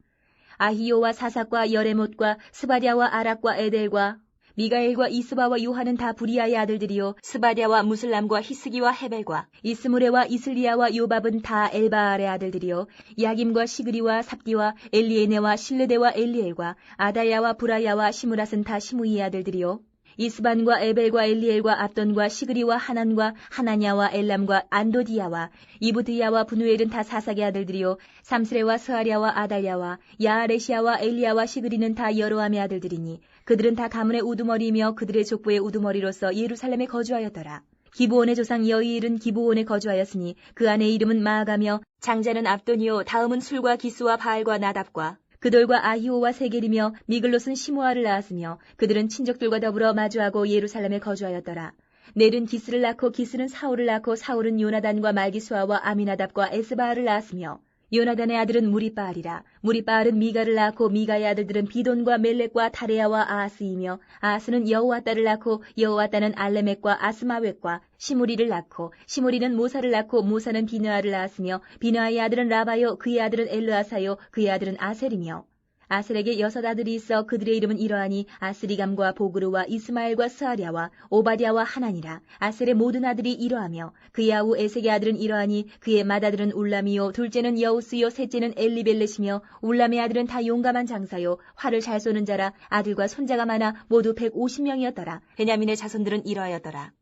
아히요와 사삭과 여레못과 스바랴와 아락과 에델과 미가엘과 이스바와 요한은 다 부리아의 아들들이요 스바랴와 무슬람과 히스기와 헤벨과 이스무레와 이슬리아와 요밥은 다 엘바알의 아들들이요 야김과 시그리와 삽디와 엘리에네와 실르데와 엘리엘과 아다야와 브라야와 시므랏은 다 시므이의 아들들이요 이스반과 에벨과 엘리엘과 압돈과 시그리와 하난과 하나냐와 엘람과 안도디야와 이브드야와 분우엘은 다 사삭의 아들들이요 삼스레와 스아랴와 아달야와 야아레시아와 엘리야와 시그리는 다 여로함의 아들들이니 그들은 다 가문의 우두머리이며 그들의 족보의 우두머리로서 예루살렘에 거주하였더라. 기브온의 조상 여이일은 기브온에 거주하였으니 그 아내의 이름은 마아가며 장자는 압돈이요 다음은 술과 기스와 바알과 나답과 그돌과 아히오와 세겔이며 미글롯은 시므아를 낳았으며 그들은 친족들과 더불어 마주하고 예루살렘에 거주하였더라. 넬은 기스를 낳고 기스는 사울을 낳고 사울은 요나단과 말기수아와 아미나답과 에스바알을 낳았으며 요나단의 아들은 무리바알이라. 무리바알은 미가를 낳고 미가의 아들들은 비돈과 멜렉과 타레야와 아하스이며 아하스는 여호와 딸을 낳고 여호와 딸은 알레멕과 아스마웻과 시무리를 낳고 시무리는 모사를 낳고 모사는 비느아를 낳았으며 비느아의 아들은 라바요 그의 아들은 엘르아사요 그의 아들은 아셀이며 아셀에게 6 아들이 있어 그들의 이름은 이러하니 아스리감과 보그르와 이스마엘과 스아랴와 오바댜와 하나니라. 아셀의 모든 아들이 이러하며 그의 아우 에색의 아들은 이러하니 그의 맏아들은 울람이요 둘째는 여우스요 셋째는 엘리벨렛이며 울람의 아들은 다 용감한 장사요 활을 잘 쏘는 자라. 아들과 손자가 많아 모두 150명이었더라. 베냐민의 자손들은 이러하였더라.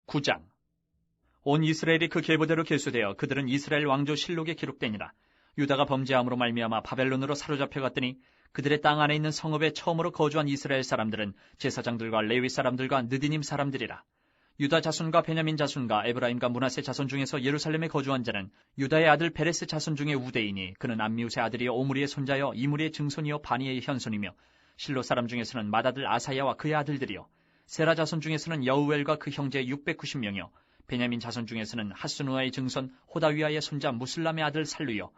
9장. 온 이스라엘이 그 계보대로 계수되어 그들은 이스라엘 왕조 실록에 기록되니라. 유다가 범죄함으로 말미암아 바벨론으로 사로잡혀갔더니 그들의 땅 안에 있는 성읍에 처음으로 거주한 이스라엘 사람들은 제사장들과 레위 사람들과 느디님 사람들이라. 유다 자손과 베냐민 자손과 에브라임과 므낫세 자손 중에서 예루살렘에 거주한 자는 유다의 아들 베레스 자손 중에 우대이니 그는 암미우스의 아들이요 오므리의 손자여 이므리의 증손이요 바니의 현손이며 실로 사람 중에서는 맏아들 아사야와 그의 아들들이요 세라 자손 중에서는 여우엘과 그 형제 690명이요 베냐민 자손 중에서는 하스누아의 증손 호다위아의 손자 무슬람의 아들 살루요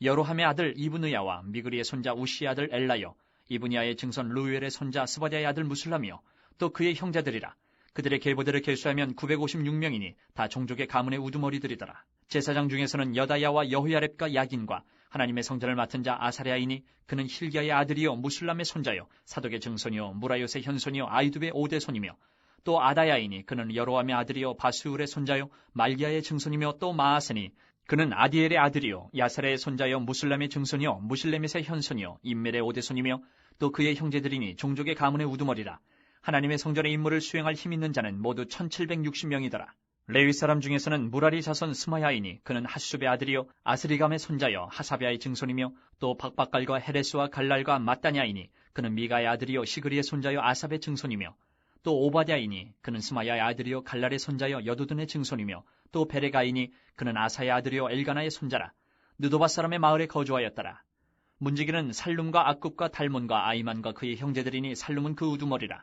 여로함의 아들 이브느야와 미그리의 손자 우시의 아들 엘라요 이브니아의 증손 루엘의 손자 스바랴의 아들 무슬람이요 또 그의 형제들이라. 그들의 계보대를 계수하면 956명이니 다 종족의 가문의 우두머리들이더라. 제사장 중에서는 여다야와 여호야렙과 야긴과 하나님의 성전을 맡은 자 아사랴이니 그는 힐기야의 아들이요 무슬람의 손자요 사독의 증손이요 무라요스의 현손이요 아이두의 5대 손이며 또 아다야이니 그는 여로함의 아들이요 바수울의 손자요 말기야의 증손이며 또 마아세니 그는 아디엘의 아들이요 야사레의 손자여 무슬람의 증손이요 무실레멧의 현손이요 임멜의 5대 손이며 또 그의 형제들이니 종족의 가문의 우두머리라. 하나님의 성전의 임무를 수행할 힘 있는 자는 모두 1760명이더라. 레위 사람 중에서는 무라리 자손 스마야이니 그는 하수베의 아들이요 아스리감의 손자여 하사베아의 증손이며 또 박박갈과 헤레스와 갈랄과 마따냐이니 그는 미가의 아들이요 시그리의 손자여 아삽의 증손이며 또 오바댜이니 그는 스마야의 아들이요 갈랄의 손자여 여두둔의 증손이며 또 베레가이니 그는 아사의 아들이요 엘가나의 손자라. 느도바 사람의 마을에 거주하였더라. 문지기는 살룸과 악굽과 달몬과 아이만과 그의 형제들이니 살룸은 그 우두머리라.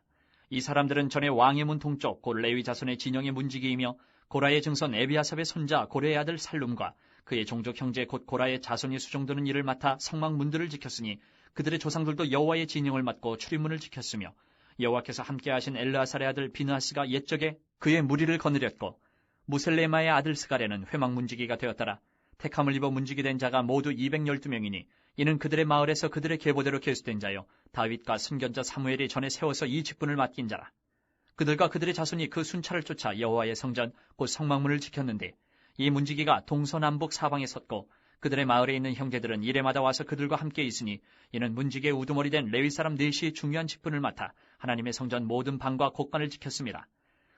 이 사람들은 전에 왕의 문 동쪽 곧 레위 자손의 진영의 문지기이며 고라의 증손 에비아삽의 손자 고레의 아들 살룸과 그의 종족 형제 곧 고라의 자손이 수종드는 일을 맡아 성막 문들을 지켰으니 그들의 조상들도 여호와의 진영을 맡고 출입문을 지켰으며 여호와께서 함께하신 엘르아살의 아들 비느하스가 옛적에 그의 무리를 거느렸고 무셀레마의 아들 스가랴는 회막문지기가 되었더라. 택함을 입어 문지기 된 자가 모두 212명이니 이는 그들의 마을에서 그들의 계보대로 계수된 자요 다윗과 선견자 사무엘이 전에 세워서 이 직분을 맡긴 자라. 그들과 그들의 자손이 그 순찰을 쫓아 여호와의 성전 곧 성막문을 지켰는데 이 문지기가 동서남북 사방에 섰고 그들의 마을에 있는 형제들은 이레마다 와서 그들과 함께 있으니 이는 문지기의 우두머리 된 레위 사람 넷이 중요한 직분을 맡아 하나님의 성전 모든 방과 곳간을 지켰습니다.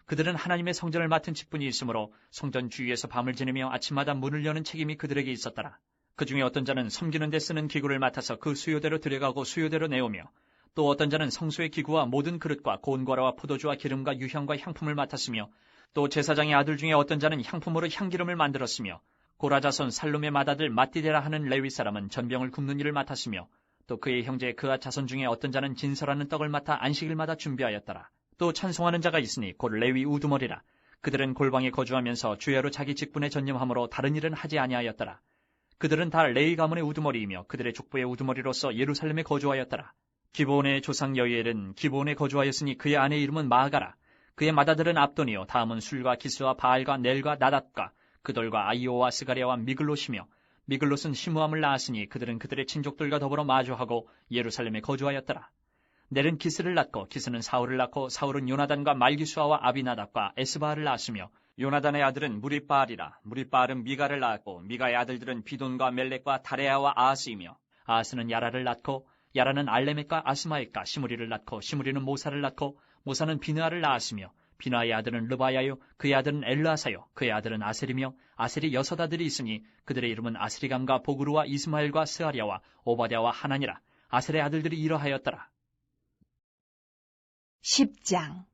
그들은 하나님의 성전을 맡은 직분이 있으므로 성전 주위에서 밤을 지내며 아침마다 문을 여는 책임이 그들에게 있었더라. 그 중에 어떤 자는 섬기는 데 쓰는 기구를 맡아서 그 수요대로 들여가고 수요대로 내오며 또 어떤 자는 성소의 기구와 모든 그릇과 곤과라와 포도주와 기름과 유향과 향품을 맡았으며 또 제사장의 아들 중에 어떤 자는 향품으로 향기름을 만들었으며 고라자손 살룸의 맏아들 마띠데라 하는 레위 사람은 전병을 굽는 일을 맡았으며 또 그의 형제 그아 자손 중에 어떤 자는 진설하는 떡을 맡아 안식일마다 준비하였더라. 또 찬송하는 자가 있으니 곧 레위 우두머리라. 그들은 골방에 거주하면서 주야로 자기 직분에 전념함으로 다른 일은 하지 아니하였더라. 그들은 다 레위 가문의 우두머리이며 그들의 족부의 우두머리로서 예루살렘에 거주하였더라. 기브온의 조상 여이엘은 기브온에 거주하였으니 그의 아내의 이름은 마아가라. 그의 맏아들은 압돈이요 다음은 술과 기스와 바알과 넬과 나답과 그돌과 아이오와 스가랴와 미글롯이며 미글롯은 시므함을 낳았으니 그들은 그들의 친족들과 더불어 마주하고 예루살렘에 거주하였더라. 넬은 기스를 낳고 기스는 사울을 낳고 사울은 요나단과 말기수아와 아비나답과 에스바알을 낳았으며 요나단의 아들은 무리바알이라. 무리바알은 미가를 낳았고 미가의 아들들은 비돈과 멜렉과 다레아와 아하스이며 아하스는 야라를 낳고 야라는 알레멕과 아스마엑과 시므리를 낳고 시므리는 모사를 낳고 모사는 비느아를 낳았으며 비느아의 아들은 르바야요 그의 아들은 엘르아사요 그의 아들은 아셀이며 아셀이 6 아들이 있으니 그들의 이름은 아스리감과 보그루와 이스마엘과 스아랴와 오바댜와 하나니라. 아셀의 아들들이 이러하였더라. 10장.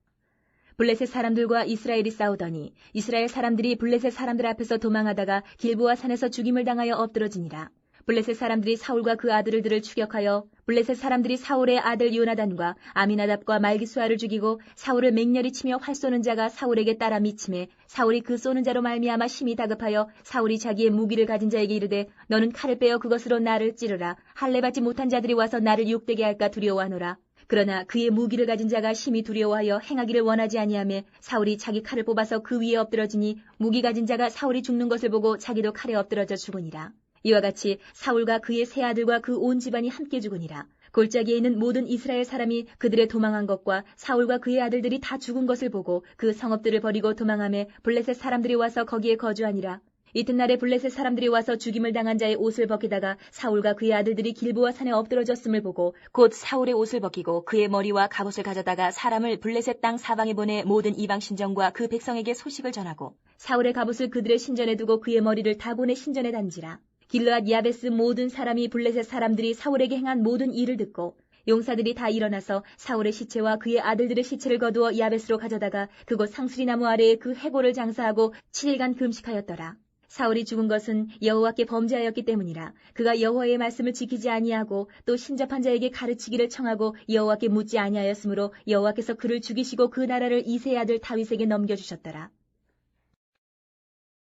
블레셋 사람들과 이스라엘이 싸우더니 이스라엘 사람들이 블레셋 사람들 앞에서 도망하다가 길보아 산에서 죽임을 당하여 엎드러지니라. 블레셋 사람들이 사울과 그 아들들을 추격하여 블레셋 사람들이 사울의 아들 요나단과 아미나답과 말기수아를 죽이고 사울을 맹렬히 치며 활 쏘는 자가 사울에게 따라 미침해 사울이 그 쏘는 자로 말미암아 심히 다급하여 사울이 자기의 무기를 가진 자에게 이르되 너는 칼을 빼어 그것으로 나를 찌르라. 할례 받지 못한 자들이 와서 나를 욕되게 할까 두려워하노라. 그러나 그의 무기를 가진 자가 심히 두려워하여 행하기를 원하지 아니하며 사울이 자기 칼을 뽑아서 그 위에 엎드러지니 무기 가진 자가 사울이 죽는 것을 보고 자기도 칼에 엎드러져 죽으니라. 이와 같이 사울과 그의 세 아들과 그 온 집안이 함께 죽으니라. 골짜기에 있는 모든 이스라엘 사람이 그들의 도망한 것과 사울과 그의 아들들이 다 죽은 것을 보고 그 성읍들을 버리고 도망하며 블레셋 사람들이 와서 거기에 거주하니라. 이튿날에 블레셋 사람들이 와서 죽임을 당한 자의 옷을 벗기다가 사울과 그의 아들들이 길보아 산에 엎드러졌음을 보고 곧 사울의 옷을 벗기고 그의 머리와 갑옷을 가져다가 사람을 블레셋 땅 사방에 보내 모든 이방 신전과 그 백성에게 소식을 전하고 사울의 갑옷을 그들의 신전에 두고 그의 머리를 다 보내 신전에 단지라. 길르앗 야베스 모든 사람이 블레셋 사람들이 사울에게 행한 모든 일을 듣고 용사들이 다 일어나서 사울의 시체와 그의 아들들의 시체를 거두어 야베스로 가져다가 그곳 상수리나무 아래에 그 해골을 장사하고 7일간 금식하였더라. 사울이 죽은 것은 여호와께 범죄하였기 때문이라. 그가 여호와의 말씀을 지키지 아니하고 또 신접한 자에게 가르치기를 청하고 여호와께 묻지 아니하였으므로 여호와께서 그를 죽이시고 그 나라를 이새의 아들 다윗에게 넘겨주셨더라.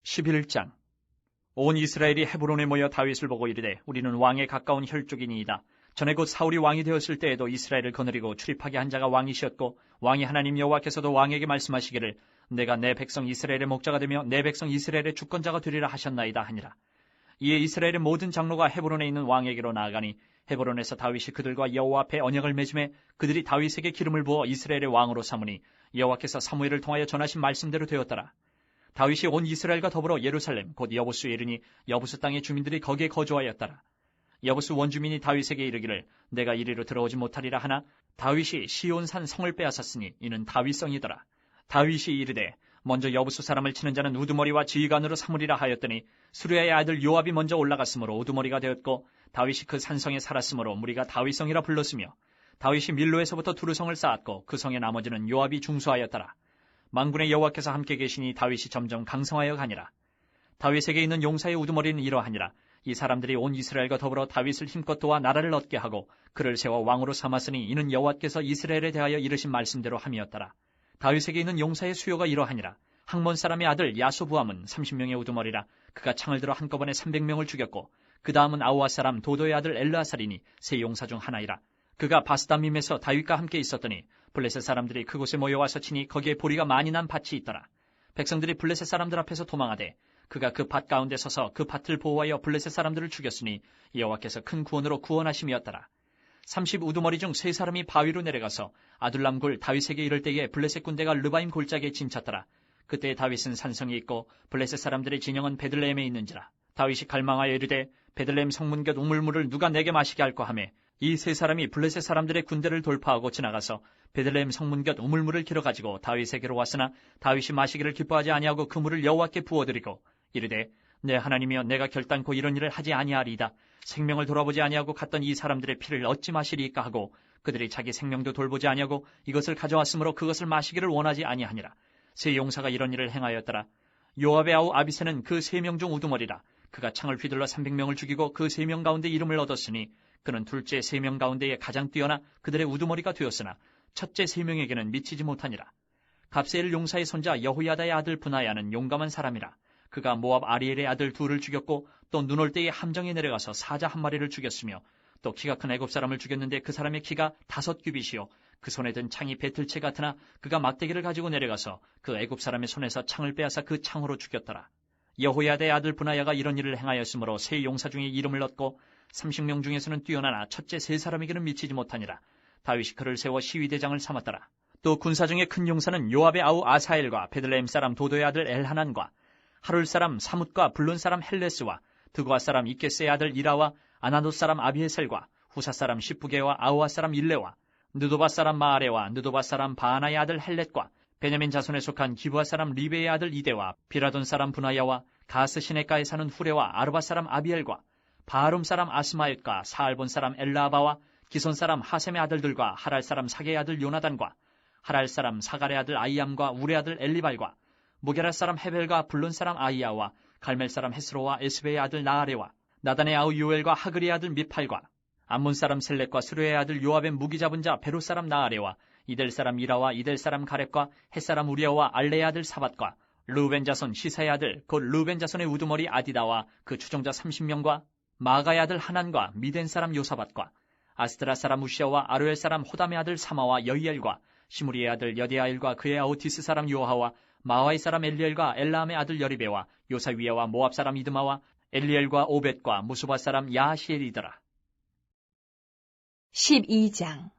11장. 온 이스라엘이 헤브론에 모여 다윗을 보고 이르되 우리는 왕에 가까운 혈족이니이다. 전에 곧 사울이 왕이 되었을 때에도 이스라엘을 거느리고 출입하게 한 자가 왕이시었고 왕이 하나님 여호와께서도 왕에게 말씀하시기를 내가 내 백성 이스라엘의 목자가 되며 내 백성 이스라엘의 주권자가 되리라 하셨나이다 하니라. 이에 이스라엘의 모든 장로가 헤브론에 있는 왕에게로 나아가니 헤브론에서 다윗이 그들과 여호와 앞에 언약을 맺음에 그들이 다윗에게 기름을 부어 이스라엘의 왕으로 삼으니 여호와께서 사무엘을 통하여 전하신 말씀대로 되었더라. 다윗이 온 이스라엘과 더불어 예루살렘 곧 여부수에 이르니 여부수 땅의 주민들이 거기에 거주하였더라. 여부수 원주민이 다윗에게 이르기를 내가 이리로 들어오지 못하리라 하나 다윗이 시온산 성을 빼앗았으니 이는 다윗성이더라. 다윗이 이르되 먼저 여부수 사람을 치는 자는 우두머리와 지휘관으로 삼으리라 하였더니 수르야의 아들 요압이 먼저 올라갔으므로 우두머리가 되었고 다윗이 그 산성에 살았으므로 무리가 다윗성이라 불렀으며 다윗이 밀로에서부터 두루성을 쌓았고 그 성의 나머지는 요압이 중수하였더라. 만군의 여호와께서 함께 계시니 다윗이 점점 강성하여 가니라. 다윗에게 있는 용사의 우두머리는 이러하니라. 이 사람들이 온 이스라엘과 더불어 다윗을 힘껏 도와 나라를 얻게 하고 그를 세워 왕으로 삼았으니 이는 여호와께서 이스라엘에 대하여 이르신 말씀대로 함이었더라. 다윗에게 있는 용사의 수요가 이러하니라. 항몬 사람의 아들 야소부함은 30명의 우두머리라. 그가 창을 들어 한꺼번에 300명을 죽였고 그 다음은 아우아 사람 도도의 아들 엘르아살이니 세 용사 중 하나이라. 그가 바스다밈에서 다윗과 함께 있었더니 블레셋 사람들이 그곳에 모여와서 치니 거기에 보리가 많이 난 밭이 있더라. 백성들이 블레셋 사람들 앞에서 도망하되 그가 그 밭 가운데 서서 그 밭을 보호하여 블레셋 사람들을 죽였으니 여호와께서 큰 구원으로 구원하심이었더라. 30 우두머리 중 3사람이 바위로 내려가서 아둘람 골 다윗에게 이를 때에 블레셋 군대가 르바임 골짜기에 침쳤더라. 그때 다윗은 산성이 있고 블레셋 사람들의 진영은 베들레헴에 있는지라. 다윗이 갈망하여 이르되 베들레헴 성문 곁 우물물을 누가 내게 마시게 할까 하매 이 3사람이 블레셋 사람들의 군대를 돌파하고 지나가서 베들레헴 성문 곁 우물물을 길어가지고 다윗에게로 왔으나 다윗이 마시기를 기뻐하지 아니하고 그 물을 여호와께 부어드리고 이르되 내 하나님이여 내가 결단코 이런 일을 하지 아니하리이다. 생명을 돌아보지 아니하고 갔던 이 사람들의 피를 어찌 마시리이까 하고 그들이 자기 생명도 돌보지 아니하고 이것을 가져왔으므로 그것을 마시기를 원하지 아니하니라. 세 용사가 이런 일을 행하였더라. 요압의 아우 아비새는 그 3명 중 우두머리라. 그가 창을 휘둘러 300명을 죽이고 그 3명 가운데 이름을 얻었으니 그는 둘째 3명 가운데에 가장 뛰어나 그들의 우두머리가 되었으나 첫째 3명에게는 미치지 못하니라. 갑세엘 용사의 손자 여호야다의 아들 브나야는 용감한 사람이라. 그가 모압 아리엘의 아들 2를 죽였고 또 눈 올 때에 함정에 내려가서 사자 1마리를 죽였으며 또 키가 큰 애굽 사람을 죽였는데 그 사람의 키가 5규빗이요 그 손에 든 창이 배틀채 같으나 그가 막대기를 가지고 내려가서 그 애굽 사람의 손에서 창을 빼앗아 그 창으로 죽였더라. 여호야다의 아들 브나야가 이런 일을 행하였으므로 세 용사 중에 이름을 얻고 30명 중에서는 뛰어나나 첫째 3사람에게는 미치지 못하니라. 다윗이 그를 세워 시위대장을 삼았더라. 또 군사 중에 큰 용사는 요압의 아우 아사엘과 베들레헴 사람 도도의 아들 엘하난과 하룰 사람 사뭇과 블론 사람 헬레스와 드고아 사람 이케스의 아들 이라와 아나돗 사람 아비에셀과 후사 사람 시프게와 아우아 사람 일레와 느도바 사람 마아레와 느도바 사람 바하나의 아들 헬렛과 베냐민 자손에 속한 기브아 사람 리베의 아들 이데와 비라돈 사람 분하야와 가스 시네가에 사는 후레와 아르바 사람 아비엘과 바하룸 사람 아스마옒과 사알본 사람 엘라아바와 기손 사람 하셈의 아들들과 하랄 사람 사게의 아들 요나단과 하랄 사람 사갈의 아들 아이암과 우레 아들 엘리발과 무게라 사람 헤벨과 블론 사람 아이야와 갈멜 사람 헤스로와 에스베의 아들 나아레와 나단의 아우 요엘과 하글의 아들 미팔과 암몬 사람 셀렉과 스루의 아들 요압의 무기 잡은 자 베로 사람 나아레와 이델 사람 이라와 이델 사람 가렙과 헷 사람 우리아와 알레의 아들 사밧과 르우벤 자손 시사의 아들 곧 르우벤 자손의 우두머리 아디다와 그 추종자 30명과 마가의 아들 하난과 미덴 사람 요사밧과 아스트라 사람 우시아와 아르엘 사람 호담의 아들 사마와 여이엘과 시무리의 아들 여디아엘과 그의 아우 디스 사람 요하와 마와이 사람 엘리엘과 엘라함의 아들 여리베와 요사위야와 모압 사람 이드마와 엘리엘과 오벳과 무수바 사람 야하시엘이더라. 12장.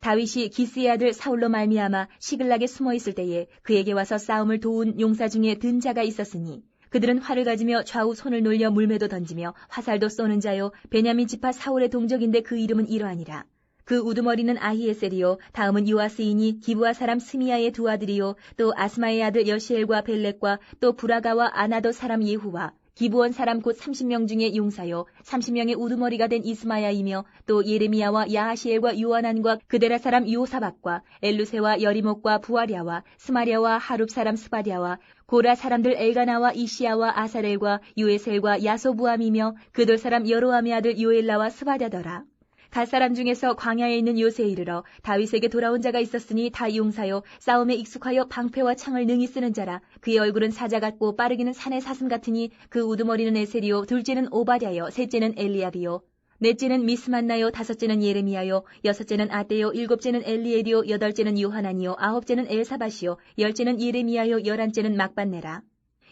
다윗이 기스의 아들 사울로 말미암아 시글락에 숨어있을 때에 그에게 와서 싸움을 도운 용사 중에 든 자가 있었으니 그들은 활을 가지며 좌우 손을 놀려 물매도 던지며 화살도 쏘는 자요 베냐민 지파 사울의 동족인데 그 이름은 이러하니라. 그 우두머리는 아히에셀이요 다음은 요아스이니 기브아 사람 스미야의 2 아들이요 또 아스마의 아들 여시엘과 벨렉과 또 부라가와 아나도 사람 예후와 기브온 사람 곧 30명 중에 용사요 30명의 우두머리가 된 이스마야이며 또 예레미야와 야하시엘과 요하난과 그데라 사람 요사박과 엘루세와 여리목과 부아랴와 스마랴와 하룹 사람 스바랴와 고라 사람들 엘가나와 이시야와 아사렐과 요에셀과 야소부암이며 그돌 사람 여로함의 아들 요엘라와 스바랴더라. 갓 사람 중에서 광야에 있는 요새에 이르러 다윗에게 돌아온 자가 있었으니 다 용사요 싸움에 익숙하여 방패와 창을 능히 쓰는 자라. 그의 얼굴은 사자 같고 빠르기는 산의 사슴 같으니 그 우두머리는 에셀이요 둘째는 오바댜요 셋째는 엘리압이요 넷째는 미스만나요 다섯째는 예레미야요 여섯째는 아떼요 일곱째는 엘리엘이요 여덟째는 요하난이요 아홉째는 엘사밧이요 열째는 예레미야요 열한째는 막반네라.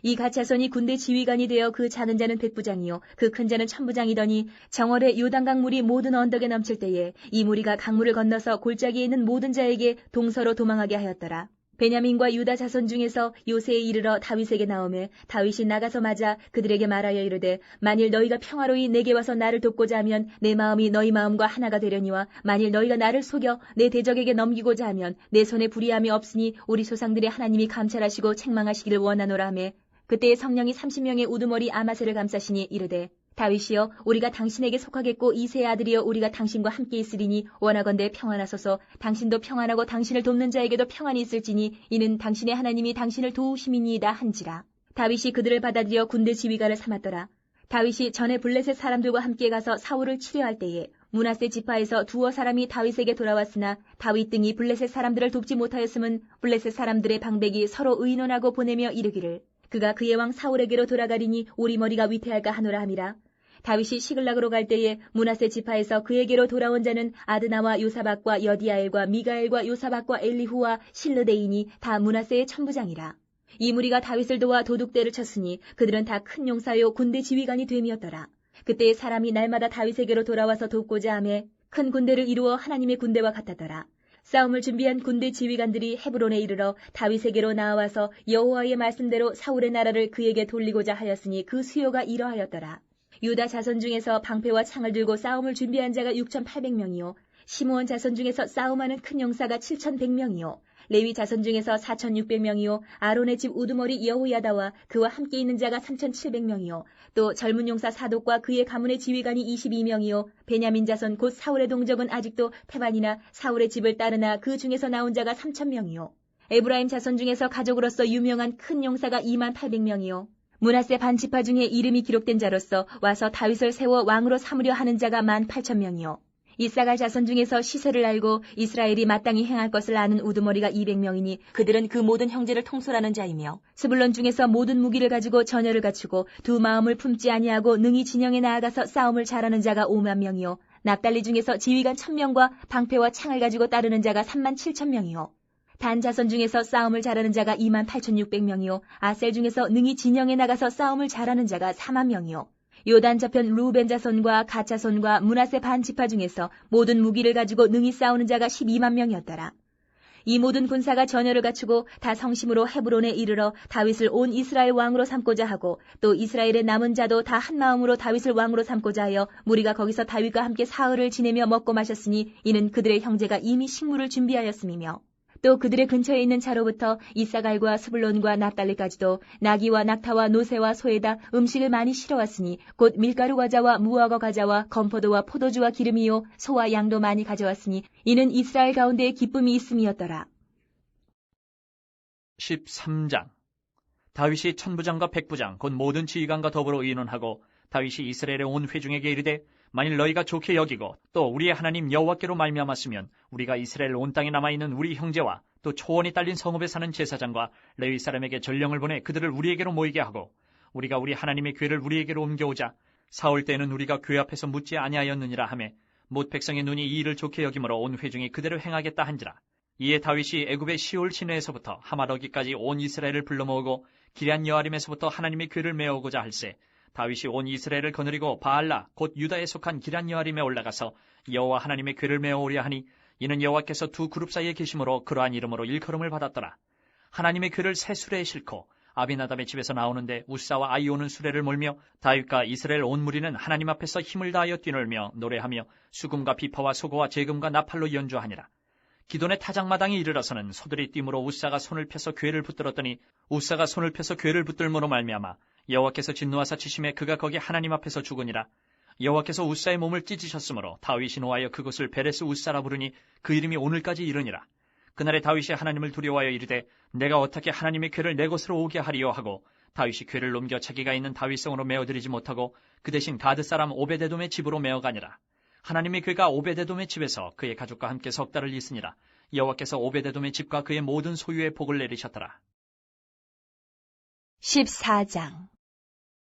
이 가차손이 군대 지휘관이 되어 그 작은 자는 백부장이요 그 큰 자는 천부장이더니 정월에 요단강 물이 모든 언덕에 넘칠 때에 이 무리가 강물을 건너서 골짜기에 있는 모든 자에게 동서로 도망하게 하였더라. 베냐민과 유다 자손 중에서 요새에 이르러 다윗에게 나오매 다윗이 나가서 맞아 그들에게 말하여 이르되 만일 너희가 평화로이 내게 와서 나를 돕고자 하면 내 마음이 너희 마음과 하나가 되려니와 만일 너희가 나를 속여 내 대적에게 넘기고자 하면 내 손에 불의함이 없으니 우리 조상들의 하나님이 감찰하시고 책망하시기를 원하노라 하매 그때의 성령이 30명의 우두머리 아마셀을 감싸시니 이르되 다윗이여 우리가 당신에게 속하겠고 이새의 아들이여 우리가 당신과 함께 있으리니 원하건대 평안하소서. 당신도 평안하고 당신을 돕는 자에게도 평안이 있을지니 이는 당신의 하나님이 당신을 도우심이니이다 한지라. 다윗이 그들을 받아들여 군대 지휘관을 삼았더라. 다윗이 전에 블레셋 사람들과 함께 가서 사울을 치려할 때에 므낫세 지파에서 두어 사람이 다윗에게 돌아왔으나 다윗 등이 블레셋 사람들을 돕지 못하였음은 블레셋 사람들의 방백이 서로 의논하고 보내며 이르기를 그가 그의 왕 사울에게로 돌아가리니 우리 머리가 위태할까 하노라 함이라. 다윗이 시글락으로 갈 때에 므낫세 지파에서 그에게로 돌아온 자는 아드나와 요사박과 여디아엘과 미가엘과 요사박과 엘리후와 실르데인이 다 므낫세의 천부장이라. 이 무리가 다윗을 도와 도둑대를 쳤으니 그들은 다 큰 용사요 군대 지휘관이 됨이었더라. 그때 사람이 날마다 다윗에게로 돌아와서 돕고자 하매 큰 군대를 이루어 하나님의 군대와 같았더라. 싸움을 준비한 군대 지휘관들이 헤브론에 이르러 다윗에게로 나와서 여호와의 말씀대로 사울의 나라를 그에게 돌리고자 하였으니 그 수요가 이러하였더라. 유다 자손 중에서 방패와 창을 들고 싸움을 준비한 자가 6,800명이요 시므온 자손 중에서 싸움하는 큰 용사가 7,100명이요 레위 자손 중에서 4,600명이요 아론의 집 우두머리 여호야다와 그와 함께 있는 자가 3,700명이요 또 젊은 용사 사독과 그의 가문의 지휘관이 22명이요 베냐민 자손 곧 사울의 동족은 아직도 태반이나 사울의 집을 따르나 그 중에서 나온 자가 3,000명이요 에브라임 자손 중에서 가족으로서 유명한 큰 용사가 28,000명이요 므낫세 반지파 중에 이름이 기록된 자로서 와서 다윗을 세워 왕으로 삼으려 하는 자가 18,000명이요 이사갈 자손 중에서 시세를 알고 이스라엘이 마땅히 행할 것을 아는 우두머리가 200명이니 그들은 그 모든 형제를 통솔하는 자이며 스불론 중에서 모든 무기를 가지고 전열을 갖추고 두 마음을 품지 아니하고 능히 진영에 나아가서 싸움을 잘하는 자가 5만 명이요 납달리 중에서 지휘관 1,000명과 방패와 창을 가지고 따르는 자가 37,000명이요 단 자손 중에서 싸움을 잘하는 자가 28,600명이요 아셀 중에서 능히 진영에 나가서 싸움을 잘하는 자가 4만 명이요 요단 저편 루벤 자손과 갓 자손과 므낫세 반 지파 중에서 모든 무기를 가지고 능히 싸우는 자가 12만 명이었더라. 이 모든 군사가 전열을 갖추고 다 성심으로 헤브론에 이르러 다윗을 온 이스라엘 왕으로 삼고자 하고 또 이스라엘의 남은 자도 다 한 마음으로 다윗을 왕으로 삼고자 하여 무리가 거기서 다윗과 함께 사흘을 지내며 먹고 마셨으니 이는 그들의 형제가 이미 식물을 준비하였음이며 또 그들의 근처에 있는 차로부터 이사갈과 스불론과 납달리까지도 나귀와 낙타와 노새와 소에다 음식을 많이 실어왔으니 곧 밀가루 과자와 무화과 과자와 건포도와 포도주와 기름이요 소와 양도 많이 가져왔으니 이는 이스라엘 가운데에 기쁨이 있음이었더라. 13장 다윗이 천부장과 백부장 곧 모든 지휘관과 더불어 의논하고 다윗이 이스라엘의 온 회중에게 이르되 만일 너희가 좋게 여기고 또 우리의 하나님 여호와께로 말미암았으면 우리가 이스라엘 온 땅에 남아있는 우리 형제와 또 초원이 딸린 성읍에 사는 제사장과 레위 사람에게 전령을 보내 그들을 우리에게로 모이게 하고 우리가 우리 하나님의 궤를 우리에게로 옮겨오자 사울 때에는 우리가 궤 앞에서 묻지 아니하였느니라 하매 못 백성의 눈이 이 일을 좋게 여김으로 온 회중이 그대로 행하겠다 한지라. 이에 다윗이 애굽의 시올 시내에서부터 하마더기까지 온 이스라엘을 불러 모으고 기럇 여아림에서부터 하나님의 궤를 메어오고자 할세 다윗이 온 이스라엘을 거느리고 바알라 곧 유다에 속한 기럇 여아림에 올라가서 여호와 하나님의 궤를 메어오려 하니 이는 여호와께서 두 그룹 사이에 계심으로 그러한 이름으로 일컬음을 받았더라. 하나님의 궤를 새 수레에 싣고 아비나답의 집에서 나오는데 우사와 아이오는 수레를 몰며 다윗과 이스라엘 온 무리는 하나님 앞에서 힘을 다하여 뛰놀며 노래하며 수금과 비파와 소고와 제금과 나팔로 연주하니라. 기돈의 타작마당에 이르러서는 소들이 띠므로 우사가 손을 펴서 궤를 붙들었더니 우사가 손을 펴서 궤를 붙들므로 말미암아 여호와께서 진노하사 치심에 그가 거기 하나님 앞에서 죽으니라. 여호와께서 우사의 몸을 찢으셨으므로 다윗이 노하여 그곳을 베레스 우사라 부르니 그 이름이 오늘까지 이르니라. 그날에 다윗이 하나님을 두려워하여 이르되 내가 어떻게 하나님의 궤를 내 곳으로 오게 하리요 하고 다윗이 궤를 넘겨 자기가 있는 다윗성으로 메어드리지 못하고 그 대신 가드 사람 오베데돔의 집으로 메어가니라. 하나님의 궤가 오베데돔의 집에서 그의 가족과 함께 석 달을 있으니라. 여호와께서 오베데돔의 집과 그의 모든 소유에 복을 내리셨더라. 14장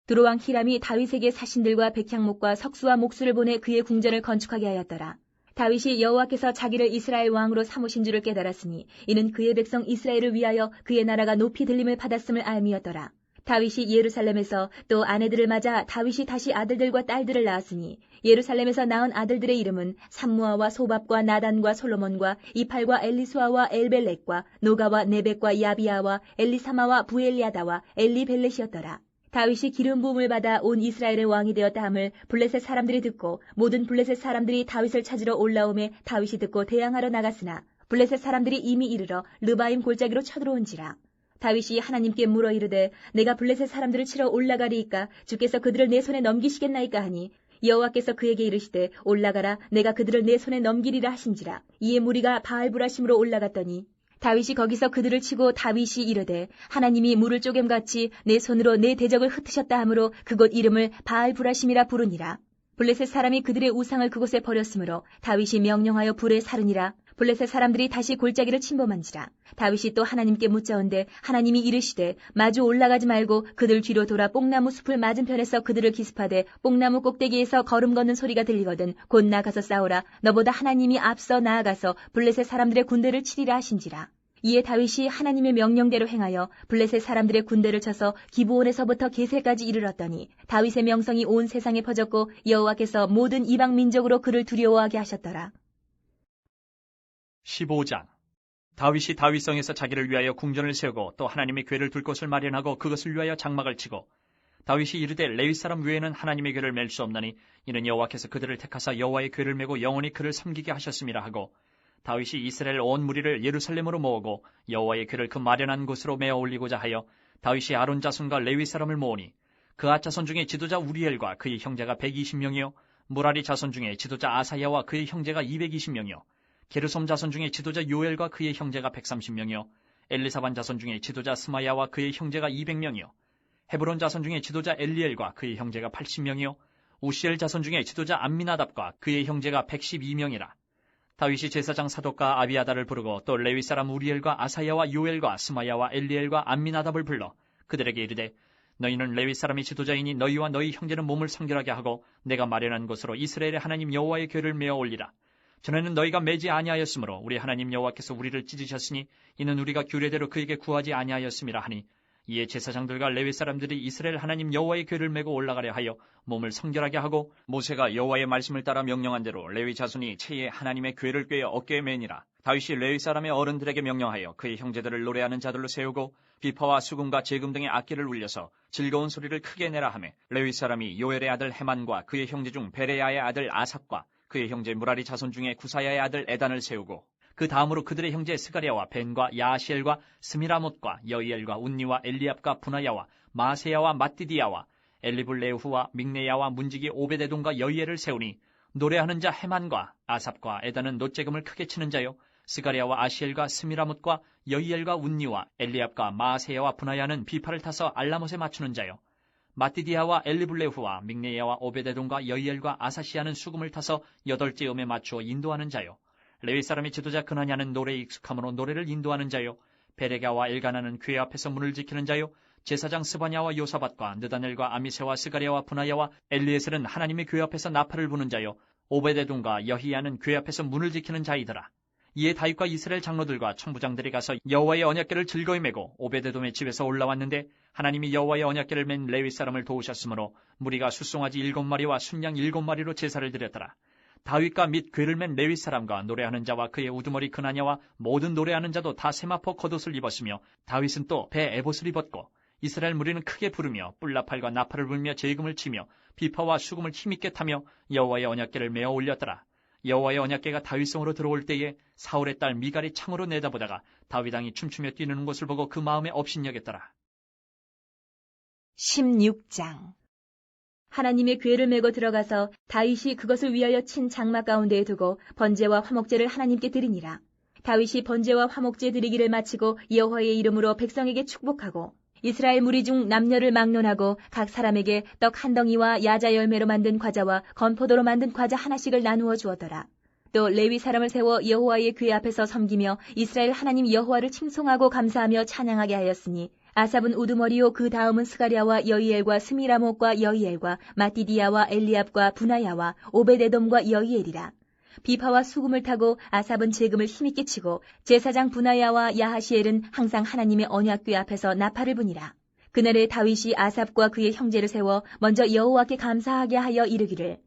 두로왕 히람이 다윗에게 사신들과 백향목과 석수와 목수를 보내 그의 궁전을 건축하게 하였더라. 다윗이 여호와께서 자기를 이스라엘 왕으로 삼으신 줄을 깨달았으니 이는 그의 백성 이스라엘을 위하여 그의 나라가 높이 들림을 받았음을 알미였더라. 다윗이 예루살렘에서 또 아내들을 맞아 다윗이 다시 아들들과 딸들을 낳았으니 예루살렘에서 낳은 아들들의 이름은 삼무아와 소밥과 나단과 솔로몬과 이팔과 엘리수아와 엘벨렉과 노가와 네벡과 야비아와 엘리사마와 부엘리아다와 엘리벨렛이었더라. 다윗이 기름 부음을 받아 온 이스라엘의 왕이 되었다 함을 블레셋 사람들이 듣고 모든 블레셋 사람들이 다윗을 찾으러 올라오매 다윗이 듣고 대항하러 나갔으나 블레셋 사람들이 이미 이르러 르바임 골짜기로 쳐들어온지라. 다윗이 하나님께 물어 이르되 내가 블레셋 사람들을 치러 올라가리이까 주께서 그들을 내 손에 넘기시겠나이까 하니 여호와께서 그에게 이르시되 올라가라 내가 그들을 내 손에 넘기리라 하신지라. 이에 무리가 바알브라심으로 올라갔더니 다윗이 거기서 그들을 치고 다윗이 이르되 하나님이 물을 쪼갰같이 내 손으로 내 대적을 흩으셨다 하므로 그곳 이름을 바알브라심이라 부르니라. 블레셋 사람이 그들의 우상을 그곳에 버렸으므로 다윗이 명령하여 불에 사르니라. 블레셋 사람들이 다시 골짜기를 침범한지라. 다윗이 또 하나님께 묻자온데 하나님이 이르시되 마주 올라가지 말고 그들 뒤로 돌아 뽕나무 숲을 맞은편에서 그들을 기습하되 뽕나무 꼭대기에서 걸음 걷는 소리가 들리거든 곧 나가서 싸우라. 너보다 하나님이 앞서 나아가서 블레셋 사람들의 군대를 치리라 하신지라. 이에 다윗이 하나님의 명령대로 행하여 블레셋 사람들의 군대를 쳐서 기브온에서부터 게셀까지 이르렀더니 다윗의 명성이 온 세상에 퍼졌고 여호와께서 모든 이방 민족으로 그를 두려워하게 하셨더라. 15장. 다윗이 다윗성에서 자기를 위하여 궁전을 세우고 또 하나님의 궤를 둘 곳을 마련하고 그것을 위하여 장막을 치고 다윗이 이르되 레위 사람 외에는 하나님의 궤를 맬 수 없나니 이는 여호와께서 그들을 택하사 여호와의 궤를 메고 영원히 그를 섬기게 하셨음이라 하고 다윗이 이스라엘 온 무리를 예루살렘으로 모으고 여호와의 궤를 그 마련한 곳으로 메어 올리고자 하여 다윗이 아론 자손과 레위 사람을 모으니 그앗 자손 중에 지도자 우리엘과 그의 형제가 120명이요 무라리 자손 중에 지도자 아사야와 그의 형제가 220명이요 게르솜 자손 중에 지도자 요엘과 그의 형제가 130명이요 엘리사반 자손 중에 지도자 스마야와 그의 형제가 200명이요 헤브론 자손 중에 지도자 엘리엘과 그의 형제가 80명이요 우시엘 자손 중에 지도자 암미나답과 그의 형제가 112명이라. 다윗이 제사장 사독과 아비아다를 부르고 또 레위 사람 우리엘과 아사야와 요엘과 스마야와 엘리엘과 암미나답을 불러 그들에게 이르되 너희는 레위 사람이 지도자이니 너희와 너희 형제는 몸을 성결하게 하고 내가 마련한 곳으로 이스라엘의 하나님 여호와의 궤를 메어 올리라. 전에는 너희가 매지 아니하였으므로 우리 하나님 여호와께서 우리를 찢으셨으니 이는 우리가 규례대로 그에게 구하지 아니하였음이라 하니 이에 제사장들과 레위 사람들이 이스라엘 하나님 여호와의 궤를 메고 올라가려 하여 몸을 성결하게 하고 모세가 여호와의 말씀을 따라 명령한 대로 레위 자손이 채에 하나님의 궤를 꿰어 어깨에 매니라. 다윗이 레위 사람의 어른들에게 명령하여 그의 형제들을 노래하는 자들로 세우고 비파와 수금과 제금 등의 악기를 울려서 즐거운 소리를 크게 내라 하매 레위 사람이 요엘의 아들 헤만과 그의 형제 중 베레야의 아들 아삽과 그의 형제 무라리 자손 중에 구사야의 아들 에단을 세우고 그 다음으로 그들의 형제 스가랴와 벤과 야시엘과 스미라못과 여이엘과 운니와 엘리압과 분하야와 마세야와 mat디디야와 엘리블레후와 믹네야와 문지기 오베데돔과 여이엘을 세우니 노래하는 자 헤만과 아삽과 에단은 놋재금을 크게 치는 자요 스가랴와 아시엘과 스미라못과 여이엘과 운니와 엘리압과 마세야와 분하야는 비파를 타서 알라못에 맞추는 자요 mat디디야와 엘리블레후와 믹네야와 오베데돔과 여이엘과 아사시야는 수금을 타서 8째 음에 맞추어 인도하는 자요 레위 사람의 지도자 그나냐는 노래에 익숙함으로 노래를 인도하는 자요 베레가와 엘가나는 궤 앞에서 문을 지키는 자요 제사장 스바냐와 요사밧과 느다넬과 아미세와 스가랴와 분하야와 엘리에셀은 하나님의 궤 앞에서 나팔을 부는 자요 오베데돔과 여히야는 궤 앞에서 문을 지키는 자이더라. 이에 다윗과 이스라엘 장로들과 천부장들이 가서 여호와의 언약궤를 즐거이 메고 오베데돔의 집에서 올라왔는데 하나님이 여호와의 언약궤를 맨 레위 사람을 도우셨으므로 무리가 숫송아지 7마리와 순양 7마리로 제사를 드렸더라. 다윗과 및 궤를 맨 레위 사람과 노래하는 자와 그의 우두머리 그나냐와 모든 노래하는 자도 다 세마포 겉옷을 입었으며 다윗은 또 배 에봇을 입었고 이스라엘 무리는 크게 부르며 뿔나팔과 나팔을 불며 제금을 치며 비파와 수금을 힘있게 타며 여호와의 언약궤를 메어 올렸더라. 여호와의 언약궤가 다윗성으로 들어올 때에 사울의 딸 미갈이 창으로 내다보다가 다윗 왕이 춤추며 뛰는 것을 보고 그 마음에 업신여겼더라. 16장. 하나님의 궤를 메고 들어가서 다윗이 그것을 위하여 친 장막 가운데에 두고 번제와 화목제를 하나님께 드리니라. 다윗이 번제와 화목제 드리기를 마치고 여호와의 이름으로 백성에게 축복하고 이스라엘 무리 중 남녀를 막론하고 각 사람에게 떡 한 덩이와 야자 열매로 만든 과자와 건포도로 만든 과자 하나씩을 나누어 주었더라. 또 레위 사람을 세워 여호와의 궤 앞에서 섬기며 이스라엘 하나님 여호와를 칭송하고 감사하며 찬양하게 하였으니 아삽은 우두머리요 그 다음은 스가랴와 여이엘과 스미라못과 여이엘과 mat디디야와 엘리압과 분하야와 오베데돔과 여이엘이라. 비파와 수금을 타고 아삽은 제금을 힘있게 치고 제사장 분하야와 야하시엘은 항상 하나님의 언약궤 앞에서 나팔을 부니라. 그날에 다윗이 아삽과 그의 형제를 세워 먼저 여호와께 감사하게 하여 이르기를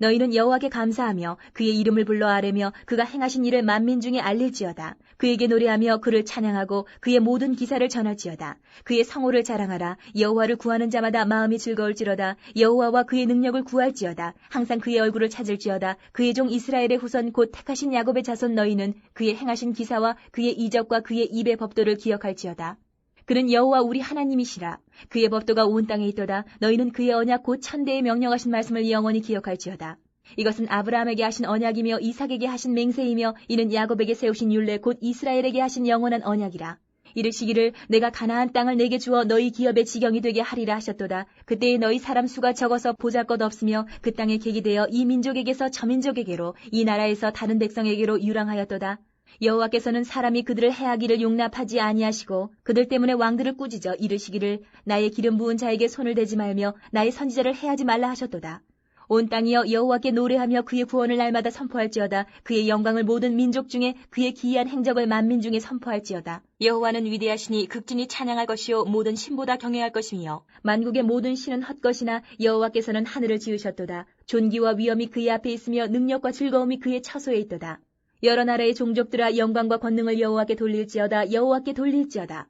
너희는 여호와께 감사하며 그의 이름을 불러 아뢰며 그가 행하신 일을 만민 중에 알릴지어다. 그에게 노래하며 그를 찬양하고 그의 모든 기사를 전할지어다. 그의 성호를 자랑하라. 여호와를 구하는 자마다 마음이 즐거울지로다. 여호와와 그의 능력을 구할지어다. 항상 그의 얼굴을 찾을지어다. 그의 종 이스라엘의 후손 곧 택하신 야곱의 자손 너희는 그의 행하신 기사와 그의 이적과 그의 입의 법도를 기억할지어다. 그는 여호와 우리 하나님이시라. 그의 법도가 온 땅에 있도다. 너희는 그의 언약 곧 천대에 명령하신 말씀을 영원히 기억할지어다. 이것은 아브라함에게 하신 언약이며 이삭에게 하신 맹세이며 이는 야곱에게 세우신 율례 곧 이스라엘에게 하신 영원한 언약이라. 이르시기를 내가 가나안 땅을 내게 주어 너희 기업의 지경이 되게 하리라 하셨도다. 그때에 너희 사람 수가 적어서 보잘것없으며 그 땅에 객이 되어 이 민족에게서 저 민족에게로 이 나라에서 다른 백성에게로 유랑하였도다. 여호와께서는 사람이 그들을 해하기를 용납하지 아니하시고 그들 때문에 왕들을 꾸짖어 이르시기를 나의 기름 부은 자에게 손을 대지 말며 나의 선지자를 해하지 말라 하셨도다. 온 땅이여 여호와께 노래하며 그의 구원을 날마다 선포할지어다. 그의 영광을 모든 민족 중에 그의 기이한 행적을 만민 중에 선포할지어다. 여호와는 위대하시니 극진히 찬양할 것이요 모든 신보다 경외할 것이며 만국의 모든 신은 헛것이나 여호와께서는 하늘을 지으셨도다. 존귀와 위엄이 그의 앞에 있으며 능력과 즐거움이 그의 처소에 있도다. 여러 나라의 종족들아 영광과 권능을 여호와께 돌릴지어다. 여호와께 돌릴지어다.